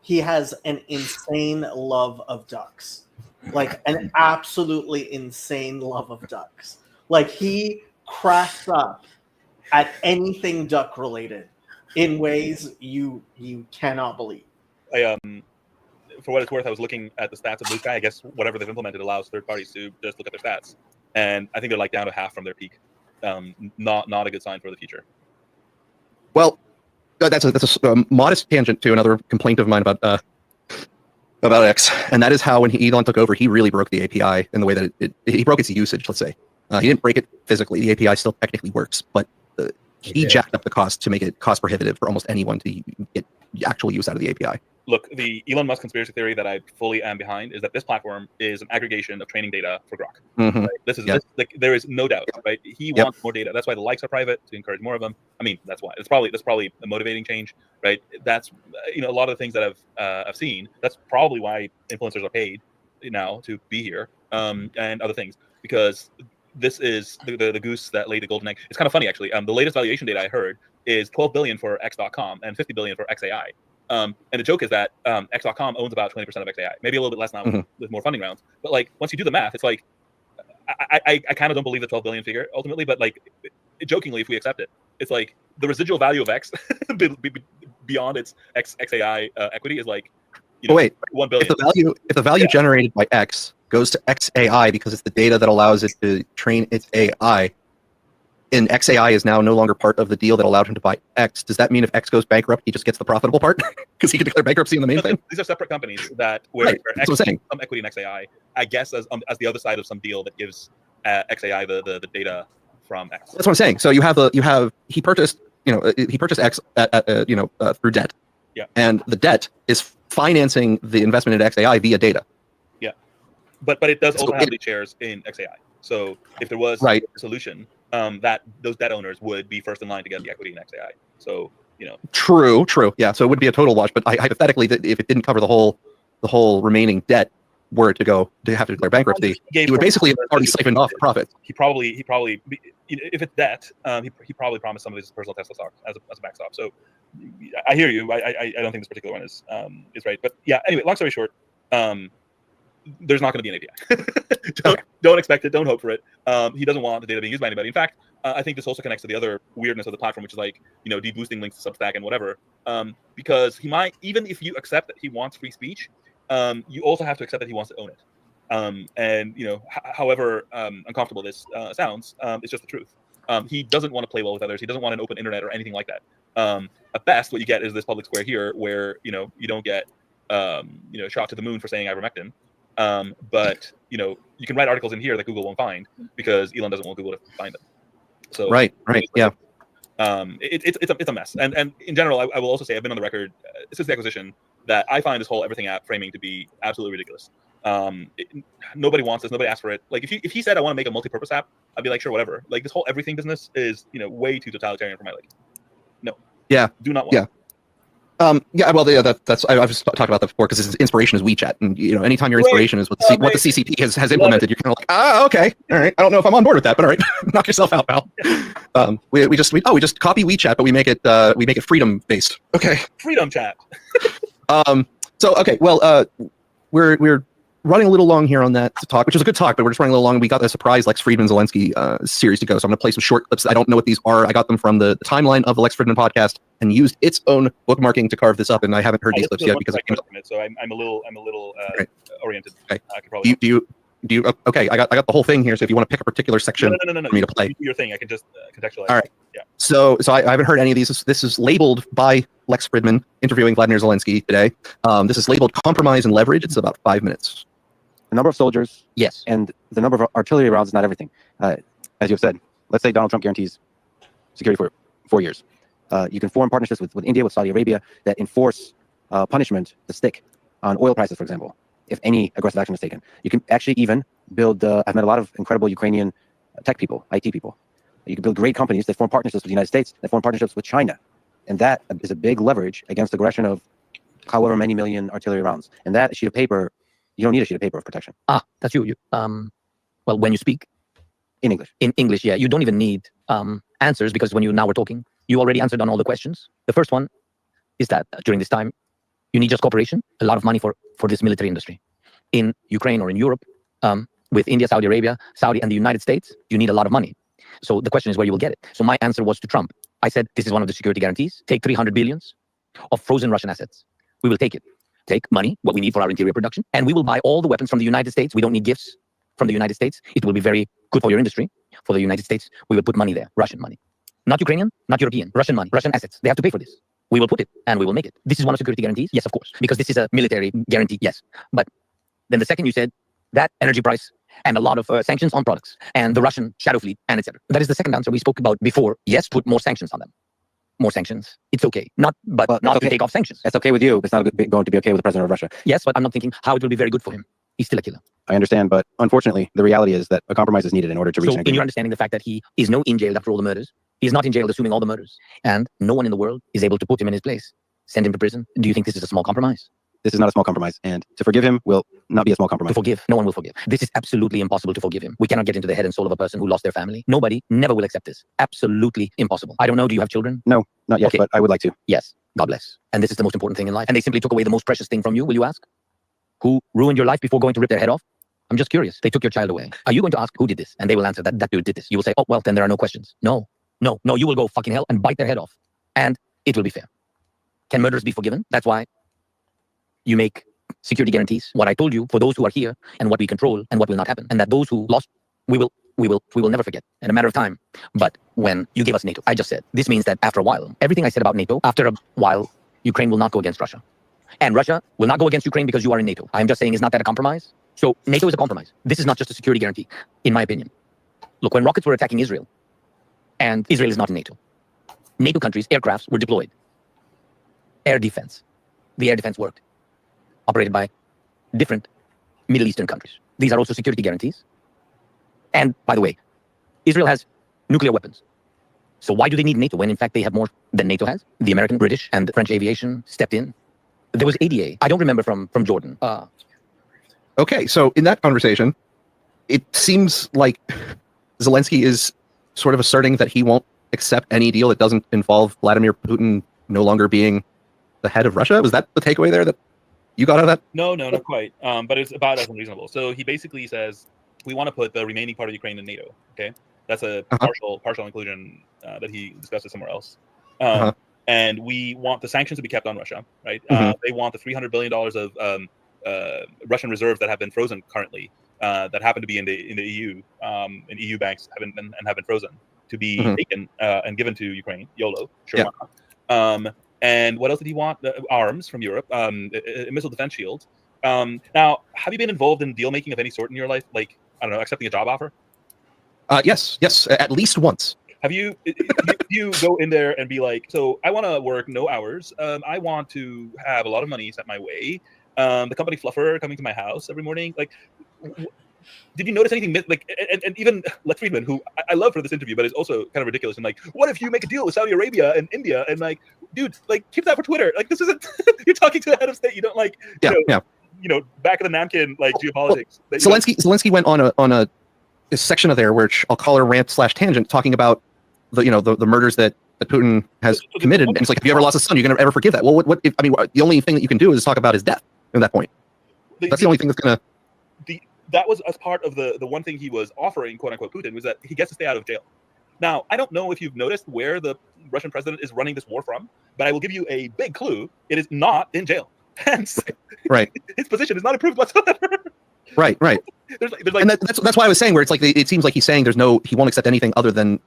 [SPEAKER 1] he has an insane love of ducks. Like an absolutely insane love of ducks. Like he cracks up at anything duck related in ways you cannot believe.
[SPEAKER 3] For what it's worth, I was looking at the stats of Blue Sky. I guess whatever they've implemented allows third parties to just look at their stats, and I think they're like down to half from their peak. Not a good sign for the future.
[SPEAKER 2] Well, that's a modest tangent to another complaint of mine about X, and that is how when Elon took over, he really broke the API in the way that he broke its usage. Let's say he didn't break it physically. The API still technically works, but he jacked up the cost to make it cost prohibitive for almost anyone to get actual use out of the API.
[SPEAKER 3] Look, the Elon Musk conspiracy theory that I fully am behind is that this platform is an aggregation of training data for Grok.
[SPEAKER 2] Mm-hmm.
[SPEAKER 3] Right? This like there is no doubt, right? He wants more data. That's why the likes are private, to encourage more of them. I mean, that's why. That's probably a motivating change, right? That's a lot of the things that I've seen. That's probably why influencers are paid now to be here, and other things, because this is the goose that laid the golden egg. It's kind of funny actually. The latest valuation data I heard is 12 billion for X.com and 50 billion for XAI. And the joke is that X.com owns about 20% of XAI, maybe a little bit less now with more funding rounds. But like once you do the math, it's like I kind of don't believe the 12 billion figure ultimately. But like jokingly, if we accept it, it's like the residual value of X beyond its XAI equity is like 1 billion.
[SPEAKER 2] If the value generated by X goes to XAI because it's the data that allows it to train its AI, and XAI is now no longer part of the deal that allowed him to buy X, does that mean if X goes bankrupt, he just gets the profitable part? Because he can declare bankruptcy on the main thing?
[SPEAKER 3] These are separate companies where X has some equity in XAI, I guess, as the other side of some deal that gives XAI the data from X.
[SPEAKER 2] That's what I'm saying. So he purchased X through debt.
[SPEAKER 3] Yeah.
[SPEAKER 2] And the debt is financing the investment in XAI via data.
[SPEAKER 3] Yeah. But it does also have the shares in XAI. So if there was a solution, that those debt owners would be first in line to get the equity in XAI. So
[SPEAKER 2] True. Yeah. So it would be a total wash. But hypothetically, that if it didn't cover the whole remaining debt, were to have to declare bankruptcy, he would basically have already siphoned off the profits.
[SPEAKER 3] He probably if it's debt, he probably promised some of his personal Tesla stock as a backstop. So I hear you. I don't think this particular one is right. But yeah. Anyway, long story short. There's not going to be an API. Don't expect it. Don't hope for it. He doesn't want the data being used by anybody. In fact, I think this also connects to the other weirdness of the platform, which is like, deboosting links to Substack and whatever. Because he might, even if you accept that he wants free speech, you also have to accept that he wants to own it. And however uncomfortable this sounds, it's just the truth. He doesn't want to play well with others. He doesn't want an open internet or anything like that. At best, what you get is this public square here, where you don't get shot to the moon for saying ivermectin. But you can write articles in here that Google won't find because Elon doesn't want Google to find them. So
[SPEAKER 2] right, yeah.
[SPEAKER 3] It's a mess. And in general, I will also say I've been on the record since the acquisition that I find this whole everything app framing to be absolutely ridiculous. Nobody wants this. Nobody asked for it. Like if he said I want to make a multi-purpose app, I'd be like, sure, whatever. Like this whole everything business is way too totalitarian for my liking. No.
[SPEAKER 2] Yeah.
[SPEAKER 3] Do not want.
[SPEAKER 2] Yeah. Well, that's I've just talked about that before because his inspiration is WeChat, and anytime your inspiration is what the CCP has implemented, you're kind of like, okay, all right, I don't know if I'm on board with that, but all right, knock yourself out, pal. We just copy WeChat, but we make it freedom based. Okay.
[SPEAKER 3] Freedom chat.
[SPEAKER 2] So okay, well, we're running a little long here on that talk, which is a good talk, but we're just running a little long. We got a surprise Lex Friedman Zelensky series to go, so I'm going to play some short clips. I don't know what these are. I got them from the timeline of the Lex Friedman podcast and used its own bookmarking to carve this up, and I haven't heard these clips yet because
[SPEAKER 3] so I'm a little
[SPEAKER 2] right.
[SPEAKER 3] oriented.
[SPEAKER 2] Okay.
[SPEAKER 3] I could probably
[SPEAKER 2] do you okay? I got the whole thing here. So if you want to pick a particular section
[SPEAKER 3] no.
[SPEAKER 2] for me to play,
[SPEAKER 3] do your thing. I can just contextualize.
[SPEAKER 2] All right.
[SPEAKER 3] Yeah.
[SPEAKER 2] So I haven't heard any of these. This is labeled by Lex Friedman interviewing Vladimir Zelensky today. This is labeled compromise and leverage. It's about 5 minutes.
[SPEAKER 9] The number of soldiers,
[SPEAKER 10] yes,
[SPEAKER 9] and the number of artillery rounds is not everything. As you have said, let's say Donald Trump guarantees security for 4 years. You can form partnerships with India, with Saudi Arabia that enforce punishment, the stick, on oil prices, for example, if any aggressive action is taken. You can actually even build, I've met a lot of incredible Ukrainian tech people, IT people. You can build great companies that form partnerships with the United States, that form partnerships with China. And that is a big leverage against aggression of however many million artillery rounds. And that sheet of paper, you don't need a sheet of paper of protection.
[SPEAKER 10] That's you. Well, when you speak
[SPEAKER 9] in English,
[SPEAKER 10] yeah, you don't even need answers, because when we're talking, you already answered on all the questions. The first one is that during this time, you need just cooperation, a lot of money for this military industry. In Ukraine or in Europe, with India, Saudi Arabia, Saudi, and the United States, you need a lot of money. So the question is where you will get it. So my answer was to Trump. I said, this is one of the security guarantees. Take 300 billions of frozen Russian assets. We will take it. Take money, what we need for our interior production, and we will buy all the weapons from the United States. We don't need gifts from the United States. It will be very good for your industry. For the United States, we will put money there, Russian money. Not Ukrainian, not European, Russian money, Russian assets. They have to pay for this. We will put it, and we will make it. This is one of security guarantees? Yes, of course, because this is a military guarantee, yes. But then the second you said, that energy price and a lot of sanctions on products and the Russian shadow fleet and etc. That is the second answer we spoke about before. Yes, put more sanctions on them. More sanctions. It's okay. Not
[SPEAKER 9] okay.
[SPEAKER 10] To take off sanctions.
[SPEAKER 9] That's okay with you. It's not going to be okay with the president of Russia.
[SPEAKER 10] Yes, but I'm not thinking how it will be very good for him. He's still a killer.
[SPEAKER 9] I understand, but unfortunately, the reality is that a compromise is needed in order to reach an agreement.
[SPEAKER 10] In your understanding, the fact that he is not in jail after all the murders, he is not in jail assuming all the murders, and no one in the world is able to put him in his place, send him to prison. Do you think this is a small compromise?
[SPEAKER 9] This is not a small compromise, and to forgive him will not be a small compromise.
[SPEAKER 10] To forgive, no one will forgive. This is absolutely impossible to forgive him. We cannot get into the head and soul of a person who lost their family. Nobody never will accept this. Absolutely impossible. I don't know, do you have children?
[SPEAKER 9] No, not yet,
[SPEAKER 10] okay.
[SPEAKER 9] But I would like to.
[SPEAKER 10] Yes, God bless. And this is the most important thing in life. And they simply took away the most precious thing from you, will you ask? Who ruined your life before going to rip their head off? I'm just curious. They took your child away. Are you going to ask who did this? And they will answer that dude did this. You will say, oh, well, then there are no questions. No, you will go fucking hell and bite their head off. And it will be fair. Can murderers be forgiven? That's why you make security guarantees. What I told you for those who are here and what we control and what will not happen. And that those who lost, we will never forget in a matter of time. But when you gave us NATO, I just said, this means that after a while, everything I said about NATO, after a while, Ukraine will not go against Russia. And Russia will not go against Ukraine because you are in NATO. I'm just saying, is not that a compromise? So NATO is a compromise. This is not just a security guarantee, in my opinion. Look, when rockets were attacking Israel, and Israel is not in NATO, NATO countries' aircrafts were deployed. Air defense. The air defense worked. Operated by different Middle Eastern countries. These are also security guarantees. And by the way, Israel has nuclear weapons. So why do they need NATO when in fact they have more than NATO has? The American, British, and French aviation stepped in. There was ADA. I don't remember from Jordan.
[SPEAKER 2] Okay, so in that conversation, it seems like Zelensky is sort of asserting that he won't accept any deal that doesn't involve Vladimir Putin no longer being the head of Russia. Was that the takeaway there that you got out of that?
[SPEAKER 3] No, not quite. But it's about as unreasonable. So he basically says, we want to put the remaining part of Ukraine in NATO. Okay, that's a partial inclusion that he discusses somewhere else. And we want the sanctions to be kept on Russia, right? They want the $300 billion of Russian reserves that have been frozen currently, that happen to be in the EU, and EU banks have been frozen, to be taken and given to Ukraine. YOLO, sure. Yeah. And what else did he want? Arms from Europe, a missile defense shield. Now, have you been involved in deal making of any sort in your life? Like, I don't know, accepting a job offer?
[SPEAKER 2] Yes, at least once.
[SPEAKER 3] Have you go in there and be like, so I want to work no hours. I want to have a lot of money sent my way. the company fluffer coming to my house every morning. Like, did you notice anything? Like, and even Lex Friedman, who I love for this interview, but is also kind of ridiculous. And like, what if you make a deal with Saudi Arabia and India? And like, dude, like, keep that for Twitter. Like, this isn't. You're talking to the head of state. You don't like. You know, back of the napkin, like geopolitics.
[SPEAKER 2] Well, Zelensky went on a section of there, which I'll call a rant/tangent, talking about the murders that Putin has committed. And it's like, if you ever lost a son, you're gonna ever forgive that? Well, what if, I mean, the only thing that you can do is talk about his death at that point. That's the only thing that's gonna.
[SPEAKER 3] That was as part of the one thing he was offering, quote unquote, Putin, was that he gets to stay out of jail. Now, I don't know if you've noticed where the Russian president is running this war from, but I will give you a big clue. It is not in jail. Hence,
[SPEAKER 2] right.
[SPEAKER 3] His position is not improved whatsoever.
[SPEAKER 2] Right.
[SPEAKER 3] There's like,
[SPEAKER 2] and that's why I was saying, where it's like, it seems like he's saying he won't accept anything other than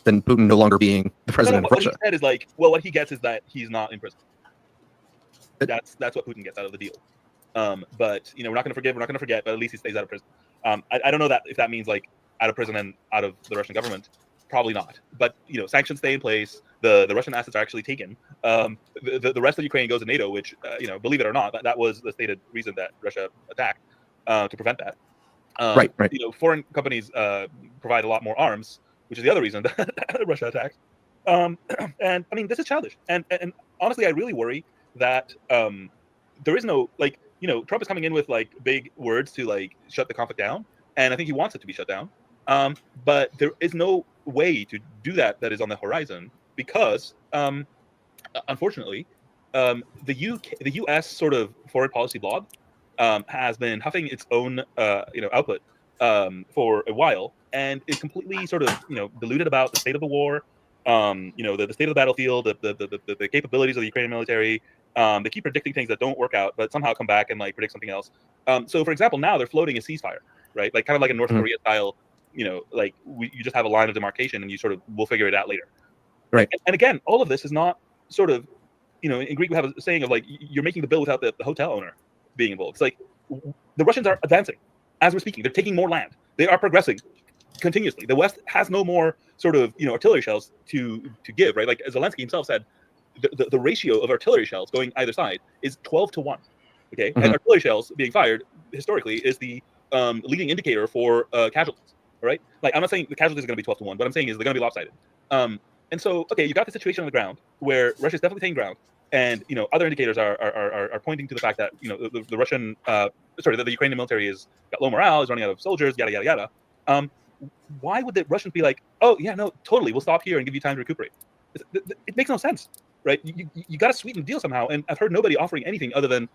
[SPEAKER 2] Putin no longer being the president of Russia.
[SPEAKER 3] What he said is like, well, what he gets is that he's not in prison. That's what Putin gets out of the deal. But we're not going to forgive, we're not going to forget, but at least he stays out of prison. I don't know if that means like out of prison and out of the Russian government. Probably not. But sanctions stay in place. The Russian assets are actually taken. The rest of Ukraine goes to NATO, which believe it or not, that was the stated reason that Russia attacked to prevent that.
[SPEAKER 2] Right.
[SPEAKER 3] Foreign companies provide a lot more arms, which is the other reason that Russia attacked. And I mean, this is childish. And honestly, I really worry that there is no Trump is coming in with like big words to like shut the conflict down, and I think he wants it to be shut down. But there is no way to do that is on the horizon because, unfortunately, the U.S. sort of foreign policy blog has been huffing its own output for a while, and is completely sort of deluded about the state of the war, the state of the battlefield, the capabilities of the Ukrainian military. They keep predicting things that don't work out, but somehow come back and like predict something else. So, for example, now they're floating a ceasefire, right? Like kind of like a North Korea style. You just have a line of demarcation, and you sort of will figure it out later.
[SPEAKER 2] Right.
[SPEAKER 3] And again, all of this is not sort of, in Greek we have a saying of like you're making the bill without the hotel owner being involved. It's like the Russians are advancing as we're speaking. They're taking more land. They are progressing continuously. The West has no more sort of artillery shells to give, right? Like as Zelensky himself said, the ratio of artillery shells going either side is 12-1. Okay, and artillery shells being fired historically is the leading indicator for casualties. Right? Like I'm not saying the casualties are going to be 12-1, but I'm saying is they're going to be lopsided. And so okay, you got the situation on the ground where Russia's definitely taking ground, and other indicators are pointing to the fact that the Russian the Ukrainian military is got low morale, is running out of soldiers, yada yada yada. Why would the Russians be like, oh yeah, no, totally, we'll stop here and give you time to recuperate? It makes no sense, right? You got to sweeten the deal somehow, and I've heard nobody offering anything other than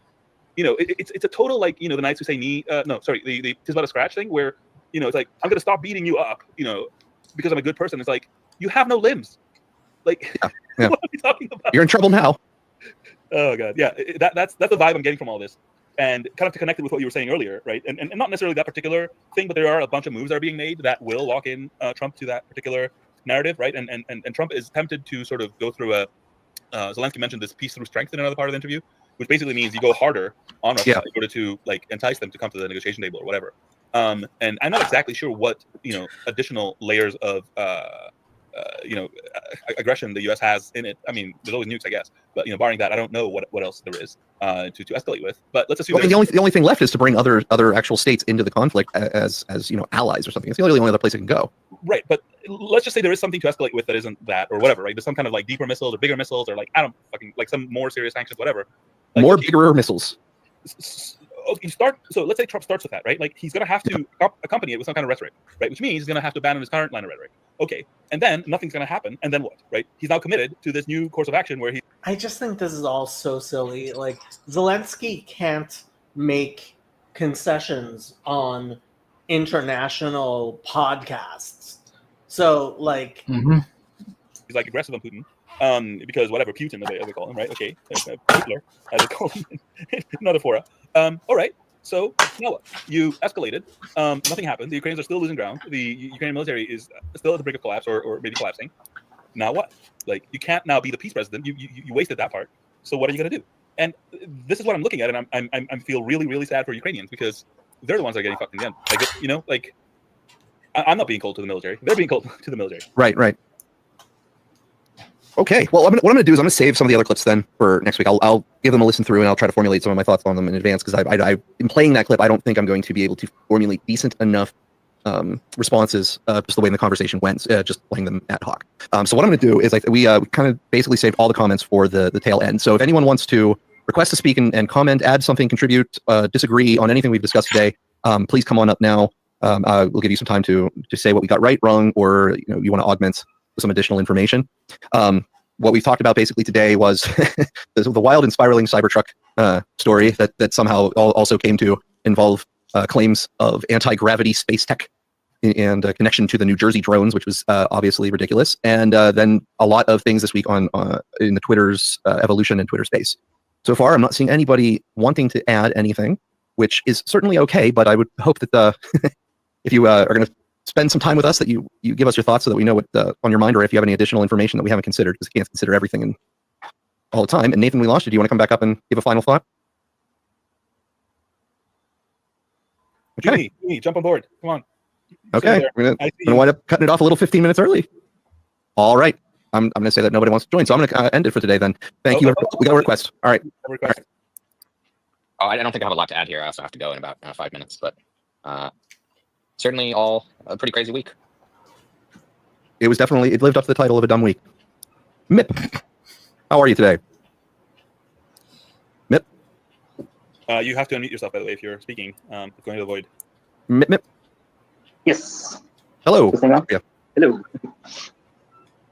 [SPEAKER 3] it's a total like the Knights Who Say the Tis But a Scratch thing where it's like I'm going to stop beating you up because I'm a good person. It's like you have no limbs. Like
[SPEAKER 2] yeah.
[SPEAKER 3] What are we talking about?
[SPEAKER 2] You're in trouble now.
[SPEAKER 3] Oh god, yeah. That's the vibe I'm getting from all this, and kind of to connect it with what you were saying earlier, right? And not necessarily that particular thing, but there are a bunch of moves that are being made that will lock in Trump to that particular narrative, right? And Trump is tempted to sort of go through a. Zelensky mentioned this peace through strength in another part of the interview, which basically means you go harder on Russia in order to like entice them to come to the negotiation table or whatever. And I'm not exactly sure what additional layers of aggression the U.S. has in it. I mean, there's always nukes, I guess, but barring that, I don't know what else there is to escalate with. But let's assume
[SPEAKER 2] the only thing left is to bring other actual states into the conflict as allies or something. It's the only other place it can go.
[SPEAKER 3] Right, but let's just say there is something to escalate with that isn't that or whatever. Right, there's some kind of like deeper missiles or bigger missiles or like I don't fucking like some more serious sanctions, whatever. Like,
[SPEAKER 2] bigger missiles.
[SPEAKER 3] Okay, so let's say Trump starts with that, right? Like he's going to have to accompany it with some kind of rhetoric, right? Which means he's going to have to abandon his current line of rhetoric. Okay, and then nothing's going to happen, and then what, right? He's now committed to this new course of action where
[SPEAKER 1] I just think this is all so silly. Like Zelensky can't make concessions on international podcasts, so like
[SPEAKER 3] he's like aggressive on Putin. Because whatever Putin as they call him, right? Okay, Hitler as they call him in another fora. All right, so now what? You escalated. Nothing happened. The Ukrainians are still losing ground. The Ukrainian military is still at the brink of collapse or maybe collapsing. Now what? Like you can't now be the peace president. You wasted that part. So what are you going to do? And this is what I'm looking at, and I feel really really sad for Ukrainians because they're the ones that are getting fucked in the end. Like I'm not being cold to the military. They're being cold to the military.
[SPEAKER 2] Right. Okay. Well, what I'm going to do is I'm going to save some of the other clips then for next week. I'll give them a listen through and I'll try to formulate some of my thoughts on them in advance because in playing that clip, I don't think I'm going to be able to formulate decent enough responses just the way the conversation went, just playing them ad hoc. So what I'm going to do is we kind of basically saved all the comments for the tail end. So if anyone wants to request to speak and comment, add something, contribute, disagree on anything we've discussed today, please come on up now. We'll give you some time to say what we got right, wrong, or you want to augment some additional information. What we've talked about basically today was the wild and spiraling Cybertruck story that somehow also came to involve claims of anti-gravity space tech and a connection to the New Jersey drones, which was obviously ridiculous. And then a lot of things this week in the Twitter's evolution and Twitter space. So far, I'm not seeing anybody wanting to add anything, which is certainly okay, but I would hope that if you are going to spend some time with us, that you give us your thoughts so that we know what's on your mind, or if you have any additional information that we haven't considered, because we can't consider everything all the time. And Nathan, we lost you. Do you want to come back up and give a final thought?
[SPEAKER 3] Okay. Jimmy, jump on board. Come on.
[SPEAKER 2] Okay. We're going to wind up cutting it off a little 15 minutes early. All right. I'm going to say that nobody wants to join, so I'm going to end it for today then. Thank you. We got a request. All right.
[SPEAKER 6] Oh, I don't think I have a lot to add here. I also have to go in about 5 minutes, but certainly all a pretty crazy week.
[SPEAKER 2] It lived up to the title of a dumb week. MIP, how are you today? MIP?
[SPEAKER 3] You have to unmute yourself, by the way, if you're speaking. Going to the void.
[SPEAKER 2] MIP?
[SPEAKER 11] Yes.
[SPEAKER 2] Hello.
[SPEAKER 11] Yeah. Hello.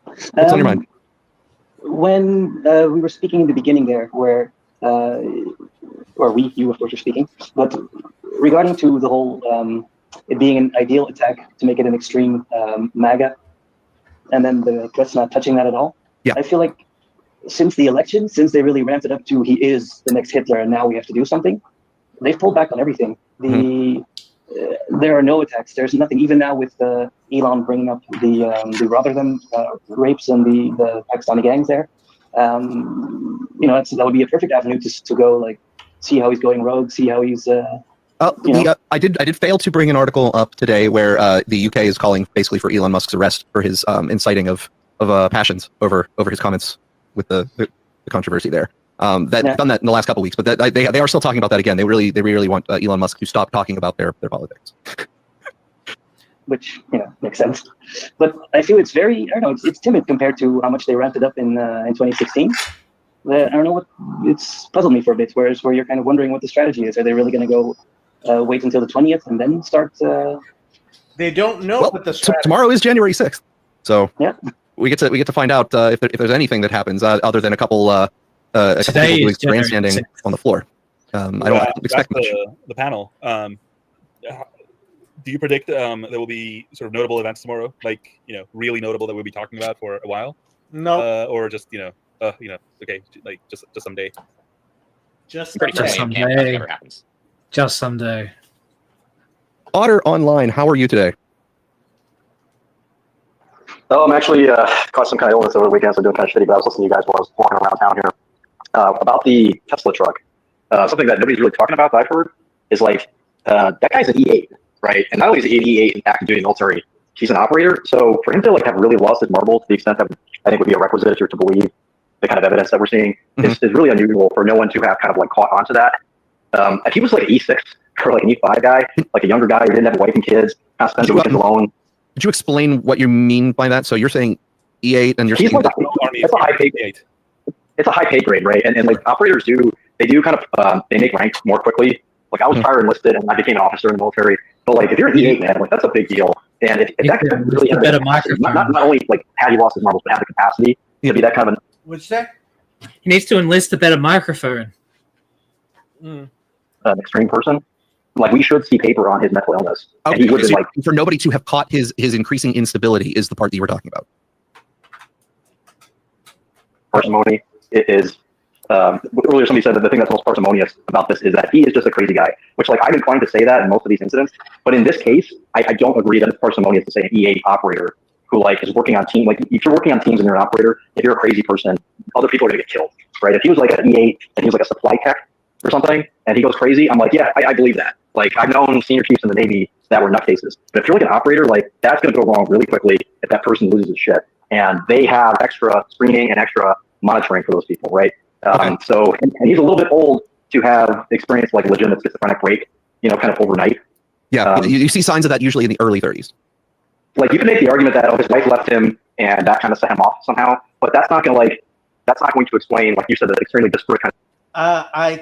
[SPEAKER 2] What's on your mind?
[SPEAKER 11] When we were speaking in the beginning there, where you of course were speaking, but regarding to the whole it being an ideal attack to make it an extreme MAGA, and then the press not touching that at all.
[SPEAKER 2] Yeah.
[SPEAKER 11] I feel like since the election, since they really ramped it up to he is the next Hitler and now we have to do something, they've pulled back on everything. There are no attacks. There's nothing. Even now with Elon bringing up the Rotterdam rapes and the Pakistani gangs there, that would be a perfect avenue to go like see how he's going rogue, see how he's.
[SPEAKER 2] I did fail to bring an article up today where the UK is calling basically for Elon Musk's arrest for his inciting of passions over his comments with the controversy there. Done that in the last couple of weeks, but they are still talking about that again. They really want Elon Musk to stop talking about their politics.
[SPEAKER 11] Which makes sense, but I feel it's very it's timid compared to how much they ramped it up in 2016. I don't know it's puzzled me for a bit. Where you're kind of wondering what the strategy is. Are they really going to go wait until the 20th and then start?
[SPEAKER 1] They don't know what the strategy.
[SPEAKER 2] Tomorrow is January 6th, so
[SPEAKER 11] yeah,
[SPEAKER 2] we get to find out if there's anything that happens other than a couple people doing grandstanding on the floor. I don't expect much.
[SPEAKER 3] The panel. Do you predict there will be sort of notable events tomorrow, like really notable that we'll be talking about for a while?
[SPEAKER 1] No.
[SPEAKER 3] Or just okay, like just someday.
[SPEAKER 1] Just
[SPEAKER 7] someday. Just someday.
[SPEAKER 2] Otter Online, how are you today?
[SPEAKER 8] Oh, I'm actually caught some kind of illness over the weekend, so doing kind of shitty, but I was listening to you guys while I was walking around town here. About the Tesla truck. Something that nobody's really talking about that I've heard is like, that guy's an E8, right? And not only is he an E8 in active duty military, he's an operator. So for him to like have really lost his marble to the extent that I think would be a requisite to believe the kind of evidence that we're seeing is really unusual for no one to have kind of like caught onto that. If he was like an E6 or like an E5 guy, like a younger guy who didn't have a wife and kids, kind of spends the weekends alone.
[SPEAKER 2] Could you explain what you mean by that? So you're saying E8 and you're saying
[SPEAKER 8] that's a high pay grade. It's a high pay grade, right? And like operators they do kind of they make rank more quickly. Like I was prior enlisted and I became an officer in the military. But like if you're an E8 man, like that's a big deal. And if that guy really had
[SPEAKER 7] better microphone.
[SPEAKER 8] Not only like had he lost his marbles, but had the capacity to be that kind of
[SPEAKER 1] What's that?
[SPEAKER 7] He needs to enlist a better microphone.
[SPEAKER 8] An extreme person. Like we should see paper on his mental illness.
[SPEAKER 2] Okay,
[SPEAKER 8] and he would like
[SPEAKER 2] for nobody to have caught his increasing instability is the part that you were talking about.
[SPEAKER 8] Parsimony is earlier somebody said that the thing that's most parsimonious about this is that he is just a crazy guy, which like I'm inclined to say that in most of these incidents, but in this case I don't agree that it's parsimonious to say an E8 operator who like is working on team. Like if you're working on teams and you're an operator, if you're a crazy person, other people are gonna get killed, right? If he was like an E8 and he was like a supply tech or something and he goes crazy, I'm like, yeah, I believe that. Like I've known senior chiefs in the Navy that were nutcases, but if you're like an operator, like that's gonna go wrong really quickly if that person loses his shit. and they have extra screening and extra monitoring for those people, right? So, and he's a little bit old to have experienced like legitimate schizophrenic break, kind of overnight.
[SPEAKER 2] Yeah, you see signs of that usually in the early 30s.
[SPEAKER 8] Like you can make the argument that his wife left him and that kind of set him off somehow, but that's not going to explain, like you said, the extremely disparate kind of.
[SPEAKER 1] I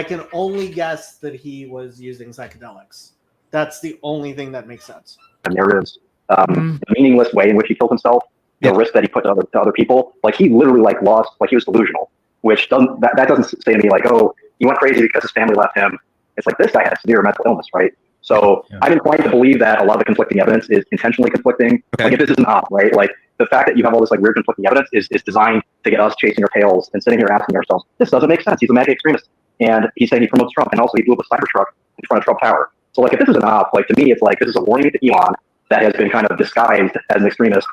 [SPEAKER 1] can only guess that he was using psychedelics. That's the only thing that makes sense.
[SPEAKER 8] Narratives, the meaningless way in which he killed himself, the risk that he put to other people. Like he literally lost, he was delusional, which doesn't say to me like, oh, he went crazy because his family left him. It's like this guy had severe mental illness, right? So I'm inclined to believe that a lot of the conflicting evidence is intentionally conflicting. Okay. Like if this is an op, right? Like the fact that you have all this weird conflicting evidence is designed to get us chasing our tails and sitting here asking ourselves, this doesn't make sense. He's a MAGA extremist, and he's saying he promotes Trump, and also he blew up a Cybertruck in front of Trump Tower. So like if this is an op, to me it's like this is a warning to Elon that has been kind of disguised as an extremist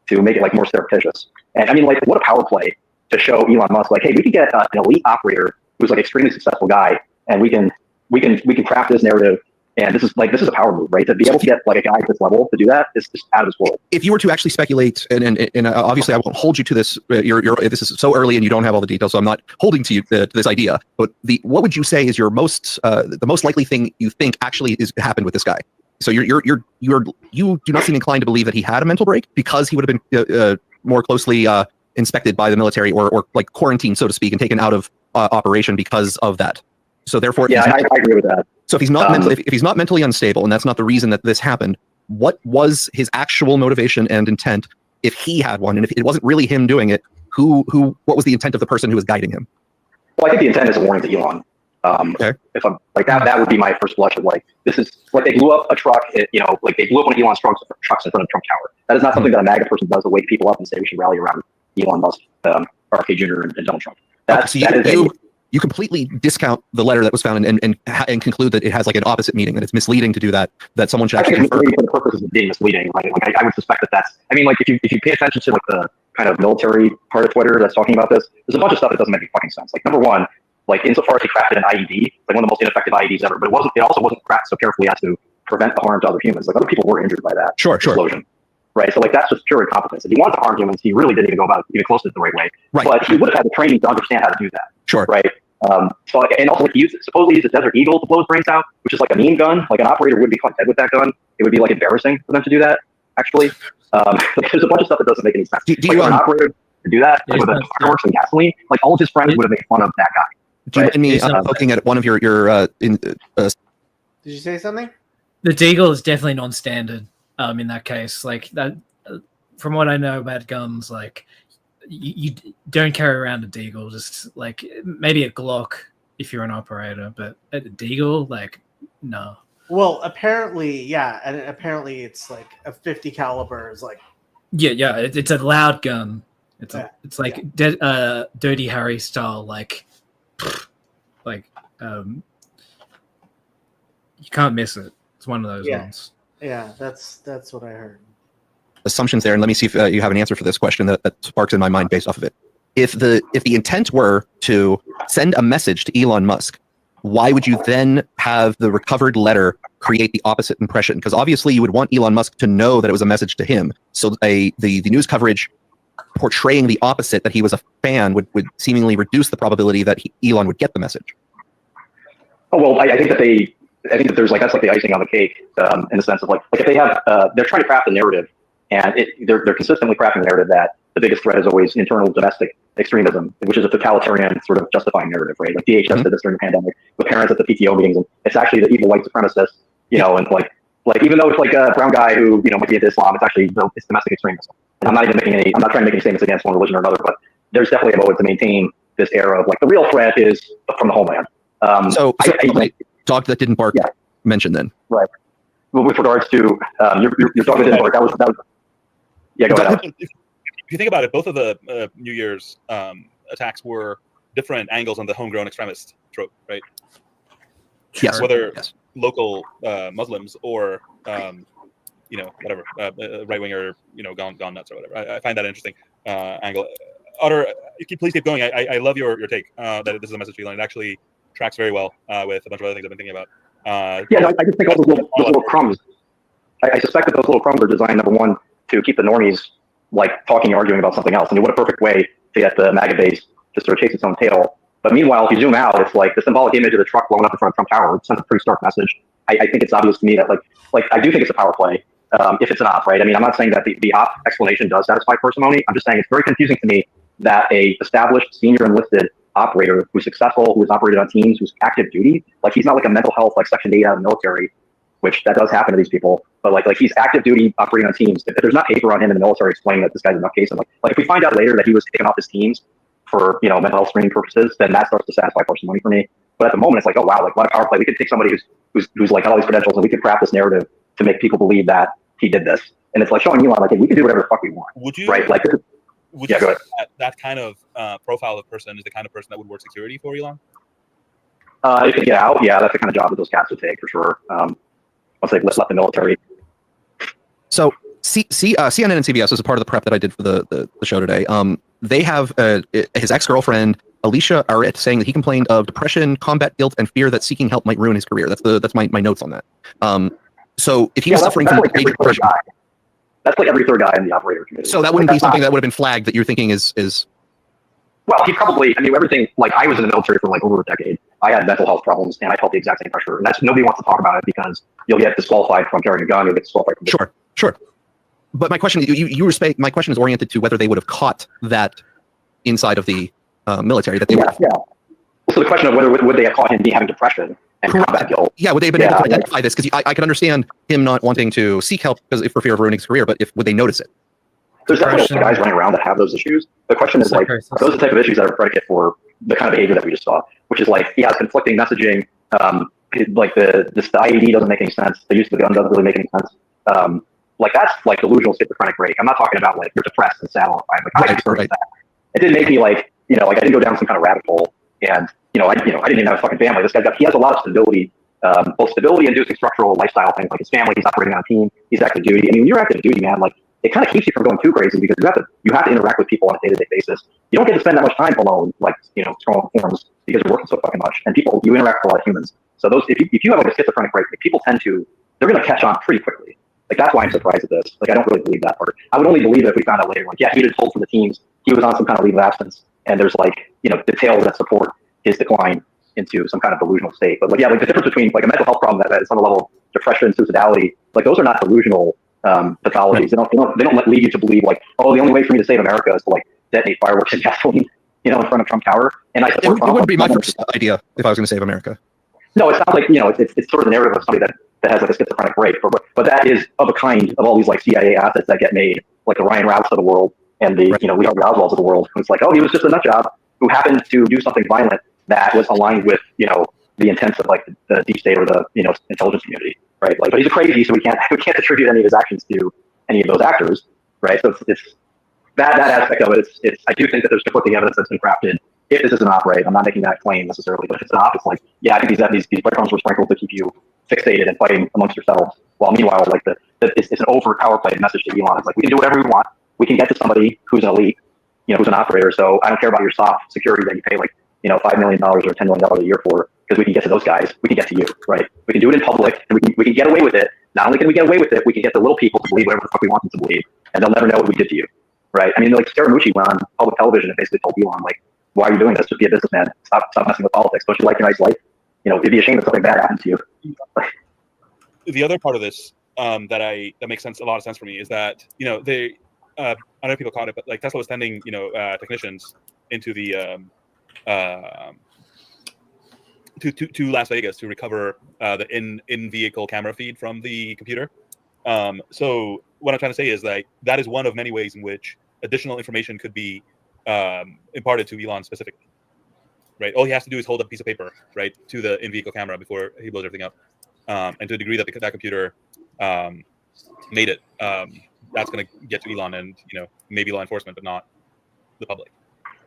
[SPEAKER 8] to make it more surreptitious. And I mean, what a power play to show Elon Musk, hey, we can get an elite operator who's extremely successful guy, and we can craft this narrative. And this is a power move, right? To be able to get a guy at this level to do that is just out of this world.
[SPEAKER 2] If you were to actually speculate, and obviously I won't hold you to this, this is so early and you don't have all the details, so I'm not holding to you to this idea. But what would you say is your the most likely thing you think actually happened with this guy? So you do not seem inclined to believe that he had a mental break because he would have been more closely inspected by the military or quarantined, so to speak, and taken out of operation because of that. So therefore,
[SPEAKER 8] I agree with that.
[SPEAKER 2] So if he's not if he's not mentally unstable, and that's not the reason that this happened, what was his actual motivation and intent if he had one? And if it wasn't really him doing it, what was the intent of the person who was guiding him?
[SPEAKER 8] Well, I think the intent is a warning to Elon. If I'm that would be my first blush of this is they blew up a truck, they blew up one of Elon's trucks in front of Trump Tower. That is not something that a MAGA person does to wake people up and say we should rally around Elon Musk, RFK Jr. and Donald Trump. You
[SPEAKER 2] completely discount the letter that was found and conclude that it has an opposite meaning, that it's misleading to do that someone should actually
[SPEAKER 8] for the purposes of being misleading, right? I would suspect that that's, if you pay attention to the kind of military part of Twitter that's talking about this, there's a bunch of stuff that doesn't make any fucking sense. Number one, insofar as he crafted an IED, one of the most ineffective IEDs ever, but it also wasn't crafted so carefully as to prevent the harm to other humans. Other people were injured by that explosion. Right, so that's just pure incompetence. If he wanted to harm humans, he really didn't even go about it even close to the right way. Right. But he would have had the training to understand how to do that.
[SPEAKER 2] Sure.
[SPEAKER 8] Right. And also he supposedly used a Desert Eagle to blow his brains out, which is a meme gun. An operator would be caught dead with that gun. It would be embarrassing for them to do that. Actually, there's a bunch of stuff that doesn't make any sense. An operator to do that with fireworks and gasoline, all of his friends would have made fun of that guy.
[SPEAKER 2] Do you mind me looking at one of your
[SPEAKER 1] Did you say something?
[SPEAKER 7] The Deagle is definitely non-standard. In that case, that, from what I know about guns, you don't carry around a Deagle. Just maybe a Glock if you're an operator, but a Deagle, no.
[SPEAKER 1] Well, apparently, yeah, and apparently it's a 50 caliber is
[SPEAKER 7] yeah, it's a loud gun. It's Dirty Harry style, you can't miss it. It's one of those ones.
[SPEAKER 1] Yeah, that's what I heard.
[SPEAKER 2] Assumptions there, and let me see if you have an answer for this question that sparks in my mind based off of it. If the intent were to send a message to Elon Musk, why would you then have the recovered letter create the opposite impression? Because obviously you would want Elon Musk to know that it was a message to him. So the news coverage portraying the opposite, that he was a fan, would seemingly reduce the probability that Elon would get the message.
[SPEAKER 8] Oh well, I think that there's that's the icing on the cake, in the sense of if they have they're trying to craft a narrative, and they're consistently crafting the narrative that the biggest threat is always internal domestic extremism, which is a totalitarian sort of justifying narrative, right? DHS did this during the pandemic with parents at the PTO meetings, and it's actually the evil white supremacists, and even though it's a brown guy who might be into Islam, it's actually it's domestic extremism. And I'm not trying to make any statements against one religion or another, but there's definitely a motive to maintain this era of the real threat is from the homeland.
[SPEAKER 2] Dog that didn't bark mentioned then.
[SPEAKER 8] Right. Well, with regards to your dog that didn't bark, that was yeah, go ahead.
[SPEAKER 3] If you think about it, both of the New Year's attacks were different angles on the homegrown extremist trope, right?
[SPEAKER 2] Yes.
[SPEAKER 3] Whether local Muslims or whatever right winger, gone nuts or whatever. I find that interesting angle. Otter, please keep going. I love your take that this is a message to Elon. It actually tracks very well with a bunch of other things I've been thinking about.
[SPEAKER 8] I just think all those little crumbs. I suspect that those little crumbs are designed, number one, to keep the normies like talking and arguing about something else. I mean, what a perfect way to get the MAGA base to sort of chase its own tail. But meanwhile, if you zoom out, it's like the symbolic image of the truck blowing up in front of Trump Tower. It sends a pretty stark message. I think it's obvious to me that like I do think it's a power play if it's an op, right? I mean, I'm not saying that the op explanation does satisfy parsimony. I'm just saying it's very confusing to me that a established senior enlisted operator who's successful, who's operated on teams, who's active duty, like he's not like a mental health, like Section 8 out of the military, which that does happen to these people, but like he's active duty operating on teams. If there's not paper on him in the military explaining that this guy's a nutcase, and like if we find out later that he was taken off his teams for, you know, mental health screening purposes, then that starts to satisfy parsimony for me. But at the moment, it's like, oh wow, like what a power play. We could take somebody who's like got all these credentials, and we could craft this narrative to make people believe that he did this. And it's like showing Elon, like, hey, we can do whatever the fuck we want.
[SPEAKER 3] Would you?
[SPEAKER 8] Right? Like,
[SPEAKER 3] would
[SPEAKER 8] yeah,
[SPEAKER 3] you
[SPEAKER 8] go ahead.
[SPEAKER 3] that kind of profile of person is the kind of person that would work security for Elon?
[SPEAKER 8] If you get out, yeah, that's the kind of job that those cats would take for sure. Once they've left the military.
[SPEAKER 2] So CNN and CBS was a part of the prep that I did for the show today. They have his ex-girlfriend Alicia Arrett saying that he complained of depression, combat guilt, and fear that seeking help might ruin his career. That's my notes on that. So if he was suffering from major depression,
[SPEAKER 8] that's like every third guy in the operator community.
[SPEAKER 2] So that wouldn't be something that would have been flagged that you're thinking is.
[SPEAKER 8] Well, he probably. I mean, everything. Like I was in the military for like over a decade. I had mental health problems, and I felt the exact same pressure. And that's nobody wants to talk about it because you'll get disqualified from carrying a gun. You'll get disqualified from.
[SPEAKER 2] Sure. But my question, you respect. My question is oriented to whether they would have caught that inside of the military. That they would.
[SPEAKER 8] Yeah. So the question of whether would they have caught him having depression and combat guilt?
[SPEAKER 2] Yeah, would they have been able to identify this? Because I can understand him not wanting to seek help because for fear of ruining his career. But would they notice it?
[SPEAKER 8] There's definitely guys running around that have those issues. The question is like, are those the type of issues that are predicate for the kind of behavior that we just saw, which is like he has conflicting messaging. Like the IED doesn't make any sense. The use of the gun doesn't really make any sense. Like that's like delusional schizophrenic break. I'm not talking about like you're depressed and sad all the time. Like I experienced that. It didn't make me like, you know, like I didn't go down some kind of rabbit hole. And I didn't even have a fucking family. This guy he has a lot of stability, both stability inducing structural lifestyle things like his family. He's operating on a team. He's active duty. I mean, when you're active duty, man, like it kind of keeps you from going too crazy because you have to interact with people on a day-to-day basis. You don't get to spend that much time alone, like scrolling forums because you're working so fucking much. And you interact with a lot of humans. So those if you have like a schizophrenic break, people they're going to catch on pretty quickly. Like that's why I'm surprised at this. Like I don't really believe that part. I would only believe it if we found out later. Like he had told for the teams he was on some kind of leave of absence, and there's like details that support his decline into some kind of delusional state. But like the difference between like a mental health problem that is on the level of depression, suicidality, like those are not delusional pathologies. They don't lead you to believe like, oh, the only way for me to save America is to like detonate fireworks and gasoline, in front of Trump Tower. And it
[SPEAKER 2] would be my first idea if I was going to save America.
[SPEAKER 8] No, it's not like it's sort of the narrative of somebody that has like a schizophrenic break, but that is of a kind of all these like CIA assets that get made, like the Ryan Routs of the world and the Lee Harvey Oswalds of the world. It's like, oh, he was just a nut job who happened to do something violent that was aligned with the intents of like the deep state or the intelligence community, right? Like, but he's a crazy, so we can't attribute any of his actions to any of those actors, right? So it's that aspect of it. It's I do think that there's conflicting evidence that's been crafted. If this is an op, right? I'm not making that claim necessarily, but if it's an op, it's like, yeah, I think these breadcrumbs were sprinkled to keep you fixated and fighting amongst yourselves. While meanwhile, like it's an over power play message to Elon. It's like we can do whatever we want. We can get to somebody who's an elite, who's an operator. So I don't care about your soft security that you pay like $5 million or $10 million a year for, because we can get to those guys. We can get to you, right? We can do it in public, and we can get away with it. Not only can we get away with it, we can get the little people to believe whatever the fuck we want them to believe, and they'll never know what we did to you, right? I mean, like Scaramucci went on public television and basically told Elon, like, why are you doing this? Just be a businessman. Stop messing with politics. Don't you like your nice life? It'd be a shame if something bad happened to you.
[SPEAKER 3] The other part of this that makes a lot of sense for me is that they I don't know if people caught it, but like Tesla was sending technicians into the to Las Vegas to recover the in-vehicle camera feed from the computer. So what I'm trying to say is that is one of many ways in which additional information could be imparted to Elon specifically, right? All he has to do is hold up a piece of paper, right, to the in-vehicle camera before he blows everything up. And to the degree that that computer made it, that's going to get to Elon and maybe law enforcement, but not the public.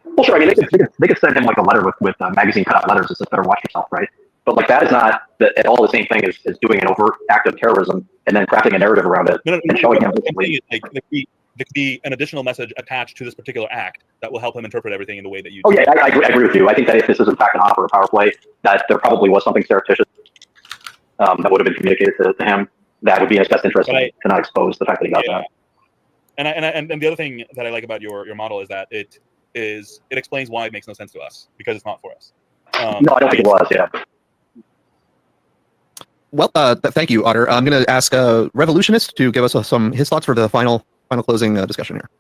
[SPEAKER 8] Well, sure. I mean, they could send him like a letter with magazine cutout letters that says "Better watch yourself," right? But like that is not at all the same thing as doing an overt act of terrorism and then crafting a narrative around it and showing him.
[SPEAKER 3] There could be an additional message attached to this particular act that will help him interpret everything in the way that you.
[SPEAKER 8] Oh yeah, I agree with you. I think that if this is in fact an op or a power play, that there probably was something surreptitious that would have been communicated to him that would be in his best interest to not expose the fact that he got that.
[SPEAKER 3] And the other thing that I like about your model is that it explains why it makes no sense to us because it's not for us.
[SPEAKER 8] No, I don't think it was. Yeah.
[SPEAKER 2] Well, thank you, Otter. I'm going to ask Revolutionist to give us some his thoughts for the final closing discussion here.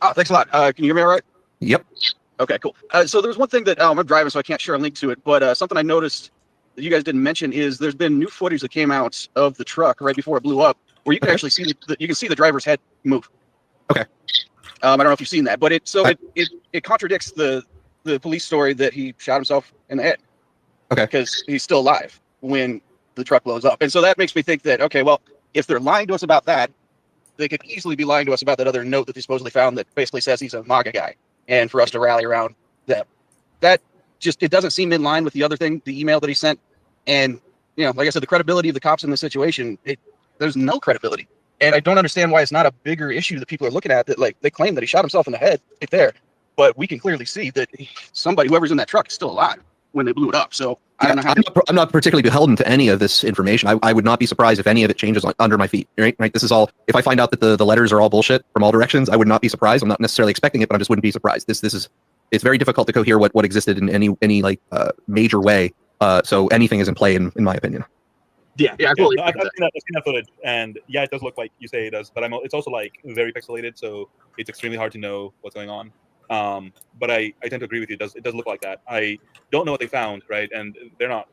[SPEAKER 12] Oh, thanks a lot. Can you hear me all right?
[SPEAKER 2] Yep.
[SPEAKER 12] Okay, cool. So there was one thing that I'm driving, so I can't share a link to it. But something I noticed that you guys didn't mention is there's been new footage that came out of the truck right before it blew up, where you can actually see the driver's head move.
[SPEAKER 2] Okay.
[SPEAKER 12] I don't know if you've seen that, but it contradicts the police story that he shot himself in the head.
[SPEAKER 2] Okay.
[SPEAKER 12] Because he's still alive when the truck blows up, and so that makes me think that okay, well, if they're lying to us about that, they could easily be lying to us about that other note that they supposedly found that basically says he's a MAGA guy, and for us to rally around that. That just, it doesn't seem in line with the other thing, the email that he sent, and like I said, the credibility of the cops in this situation, there's no credibility, and I don't understand why it's not a bigger issue that people are looking at. That like they claim that he shot himself in the head right there, but we can clearly see that whoever's in that truck is still alive when they blew it up. So I don't know how.
[SPEAKER 2] I'm not particularly beholden to any of this information. I would not be surprised if any of it changes under my feet. Right? This is all. If I find out that the letters are all bullshit from all directions, I would not be surprised. I'm not necessarily expecting it, but I just wouldn't be surprised. It's very difficult to cohere what existed in any like major way. So anything is in play in my opinion.
[SPEAKER 12] Yeah,
[SPEAKER 3] I've seen that footage, and yeah, it does look like you say it does, but it's also like very pixelated, so it's extremely hard to know what's going on. But I tend to agree with you. It does look like that. I don't know what they found, right? And they're not,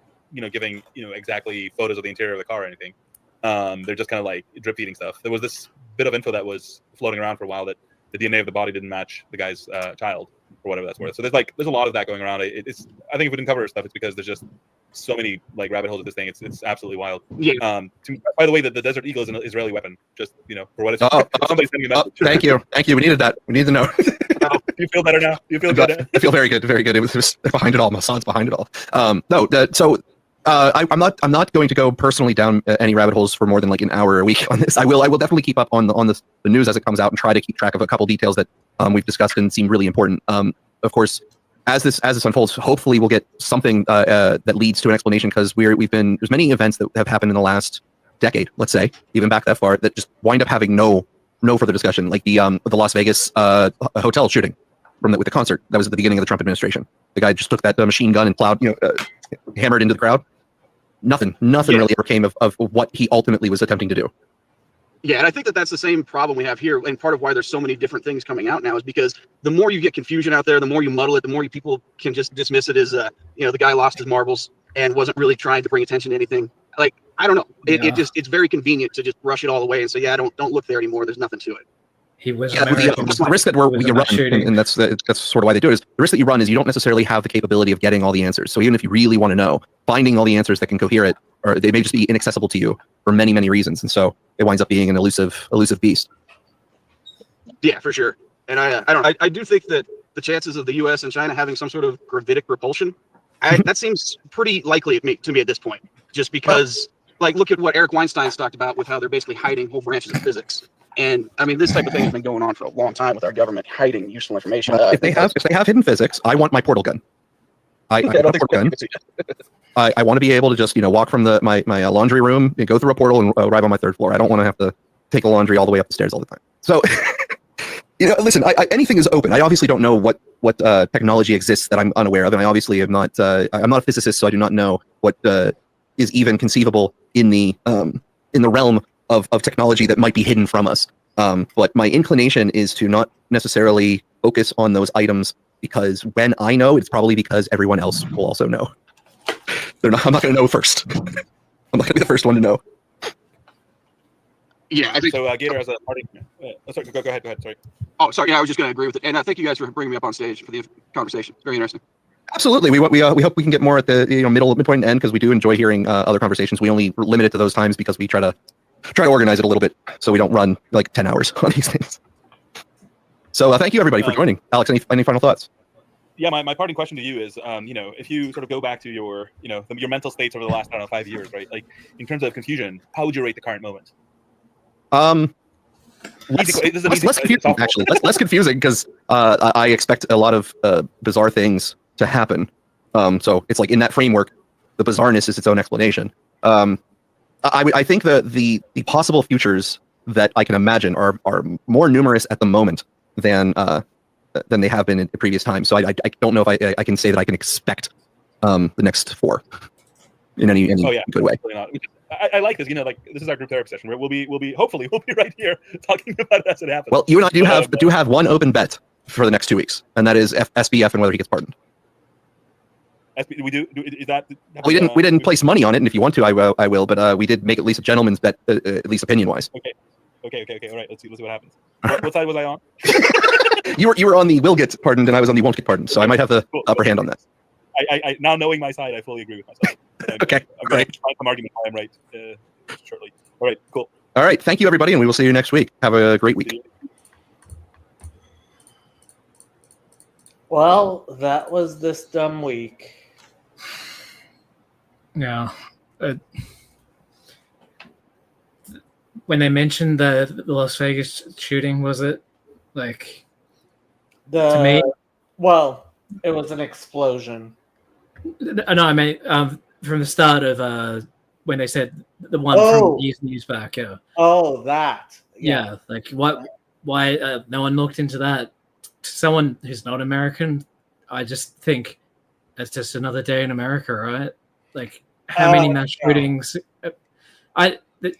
[SPEAKER 3] giving exactly photos of the interior of the car or anything. They're just kind of like drip feeding stuff. There was this bit of info that was floating around for a while that the DNA of the body didn't match the guy's child or whatever that's worth. So there's a lot of that going around. I think if we didn't cover stuff, it's because there's just so many like rabbit holes of this thing. It's absolutely wild.
[SPEAKER 12] Yeah.
[SPEAKER 3] By the way, the Desert Eagle is an Israeli weapon. Just for what it's.
[SPEAKER 2] Somebody's sending me a message. Thank you. We needed that. We need to know.
[SPEAKER 3] Do you feel better now? Do you feel good?
[SPEAKER 2] I feel very good. Very good. It was behind it all. Massad's behind it all. I'm not going to go personally down any rabbit holes for more than like an hour a week on this. I will definitely keep up on the news as it comes out and try to keep track of a couple details that we've discussed and seem really important. Of course, as this unfolds, hopefully we'll get something that leads to an explanation, because there's many events that have happened in the last decade, let's say, even back that far, that just wind up having no further discussion, like the Las Vegas hotel shooting with the concert that was at the beginning of the Trump administration. The guy just took that machine gun and plowed, hammered into the crowd. Nothing really ever came of what he ultimately was attempting to do.
[SPEAKER 12] Yeah, and I think that's the same problem we have here, and part of why there's so many different things coming out now is because the more you get confusion out there, the more you muddle it, the more people can just dismiss it as the guy lost his marbles and wasn't really trying to bring attention to anything. Like, I don't know, it's very convenient to just brush it all away and say, yeah, don't look there anymore. There's nothing to it.
[SPEAKER 7] He was
[SPEAKER 2] the risk that you run, and that's sort of why they do it, is the risk that you run is you don't necessarily have the capability of getting all the answers. So even if you really want to know, finding all the answers that can cohere it, or they may just be inaccessible to you for many, many reasons, and so it winds up being an elusive beast.
[SPEAKER 12] Yeah, for sure. And I do think that the chances of the U.S. and China having some sort of gravitic repulsion, that seems pretty likely to me at this point, just because, like, look at what Eric Weinstein's talked about with how they're basically hiding whole branches of physics. And I mean, this type of thing has been going on for a long time with our government hiding useful information.
[SPEAKER 2] If they have hidden physics, I want my portal gun. I want to be able to just walk from my laundry room and go through a portal and arrive on my third floor. I don't want to have to take the laundry all the way up the stairs all the time. So, listen, anything is open. I obviously don't know what technology exists that I'm unaware of, and I obviously am not. I'm not a physicist, so I do not know what is even conceivable in the realm of technology that might be hidden from us. But my inclination is to not necessarily focus on those items, because when I know, it's probably because everyone else will also know. I'm not going to know first. I'm not going to be the first one to know.
[SPEAKER 12] Yeah, I think
[SPEAKER 3] so. Gator has a party. Sorry, go ahead. Sorry.
[SPEAKER 12] Oh, sorry. Yeah, I was just going to agree with it, and thank you guys for bringing me up on stage for the conversation. It's very interesting.
[SPEAKER 2] Absolutely. We hope we can get more at the midpoint and end, because we do enjoy hearing other conversations. We only limit it to those times because we try to organize it a little bit so we don't run like 10 hours on these things. So thank you everybody for joining. Alex, any final thoughts?
[SPEAKER 3] Yeah, my parting question to you is, if you sort of go back to your, your mental states over the last, 5 years, right? Like, in terms of confusion, how would you rate the current moment?
[SPEAKER 2] Less confusing, actually. Less confusing, because I expect a lot of bizarre things to happen. So it's like in that framework, the bizarreness is its own explanation. I think the possible futures that I can imagine are more numerous at the moment than they have been in previous times. So I don't know if I can say that I can expect the next 4 in any good way.
[SPEAKER 3] Not. I like this. Like this is our group therapy session where we'll be hopefully right here talking about it as it happens.
[SPEAKER 2] Well, you and I do have one open bet for the next 2 weeks, and that is SBF and whether he gets pardoned.
[SPEAKER 3] We do is that
[SPEAKER 2] we didn't place money on it, and if you want to, I will. But we did make at least a gentleman's bet, at least opinion wise.
[SPEAKER 3] Okay. All right. Let's see what happens. What side was I on?
[SPEAKER 2] You were on the will get pardoned, and I was on the won't get pardoned. So I might have the upper hand on that.
[SPEAKER 3] I now knowing my side, I fully agree with myself.
[SPEAKER 2] Okay.
[SPEAKER 3] I'm going to try some argument why I'm right shortly. All right. Cool.
[SPEAKER 2] All right. Thank you, everybody, and we will see you next week. Have a great week.
[SPEAKER 1] Well, that was this dumb week.
[SPEAKER 7] Yeah. When they mentioned the Las Vegas shooting, was it like to me?
[SPEAKER 1] Well, it was an explosion.
[SPEAKER 7] No, I mean from the start of when they said the one from News back. Yeah.
[SPEAKER 1] Oh, that.
[SPEAKER 7] Yeah. Like what? Why no one looked into that? Someone who's not American, I just think it's just another day in America, right? Like how many mass shootings?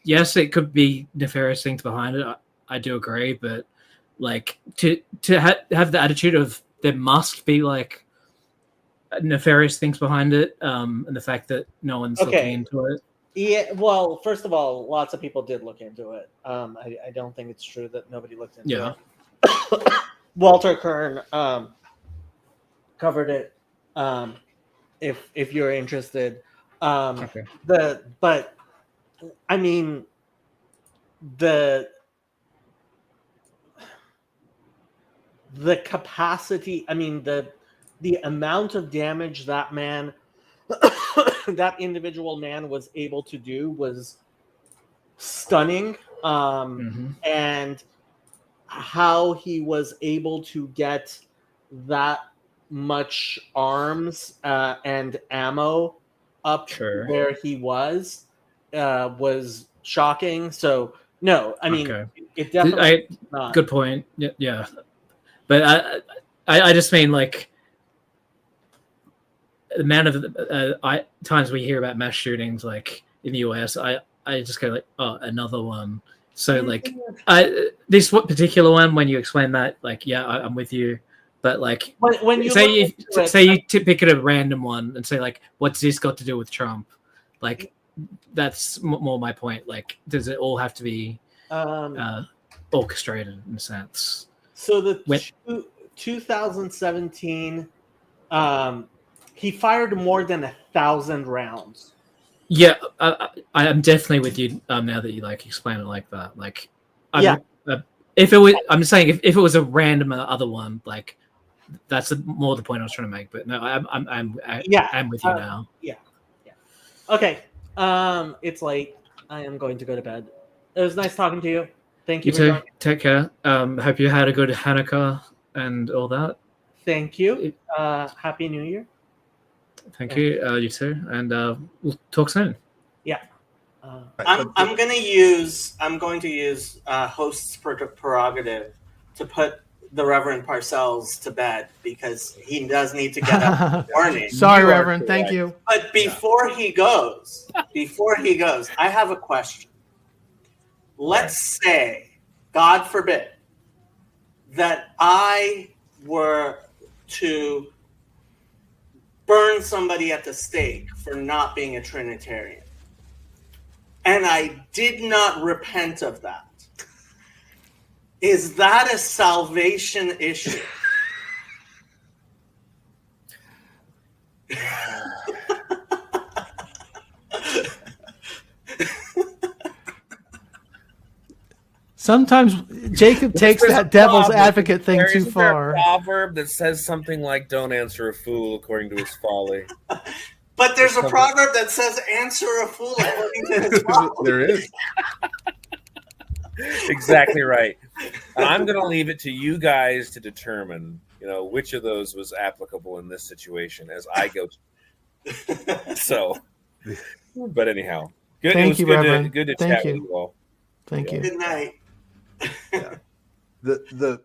[SPEAKER 7] Yes, it could be nefarious things behind it. I do agree, but like to have the attitude of there must be like nefarious things behind it, and the fact that no one's looking into it.
[SPEAKER 1] Yeah, well, first of all, lots of people did look into it. I don't think it's true that nobody looked into it. Walter Kern covered it. If you're interested, but I mean the capacity. I mean the amount of damage that man, that individual man, was able to do was stunning. And how he was able to get that much arms and ammo up where he was shocking. So no, I mean it definitely not.
[SPEAKER 7] Good point. Yeah. But I just mean like the amount of times we hear about mass shootings like in the US, I just go like, oh, another one. So like this particular one, when you explain that, like, yeah, I'm with you. But like
[SPEAKER 1] when you
[SPEAKER 7] say you pick it a random one and say like, what's this got to do with Trump? Like that's more my point. Like, does it all have to be orchestrated in a sense?
[SPEAKER 1] So the 2017, he fired more than 1,000 rounds.
[SPEAKER 7] Yeah, I am definitely with you now that you like explain it like that. Like, if it was, I'm saying if it was a random other one, like that's more the point I was trying to make. But no, I'm with you now.
[SPEAKER 1] Yeah. Okay. It's late. I am going to go to bed. It was nice talking to you. Thank you.
[SPEAKER 7] You too. Take care. Hope you had a good Hanukkah and all that.
[SPEAKER 1] Thank you. Happy New Year.
[SPEAKER 7] Thank you. You too. And we'll talk soon.
[SPEAKER 1] Yeah. I'm going to use host's prerogative to put the Reverend Parcells to bed because he does need to get up in the morning.
[SPEAKER 13] Sorry, Reverend. Thank you.
[SPEAKER 1] But before he goes, I have a question. Let's say, God forbid, that I were to burn somebody at the stake for not being a Trinitarian. And I did not repent of that. Is that a salvation issue?
[SPEAKER 13] Sometimes Jacob takes that devil's advocate thing too
[SPEAKER 14] Isn't
[SPEAKER 13] far.
[SPEAKER 14] there a proverb that says something like, don't answer a fool according to his folly?
[SPEAKER 1] But there's a proverb that says, answer a fool according to his folly.
[SPEAKER 14] There is. Exactly right. And I'm going to leave it to you guys to determine, which of those was applicable in this situation as I go. So, but anyhow, good.
[SPEAKER 13] Thank you, Reverend.
[SPEAKER 14] Good to
[SPEAKER 13] Thank
[SPEAKER 14] chat
[SPEAKER 13] you.
[SPEAKER 14] with you all.
[SPEAKER 13] Thank you.
[SPEAKER 1] Good night.
[SPEAKER 15] The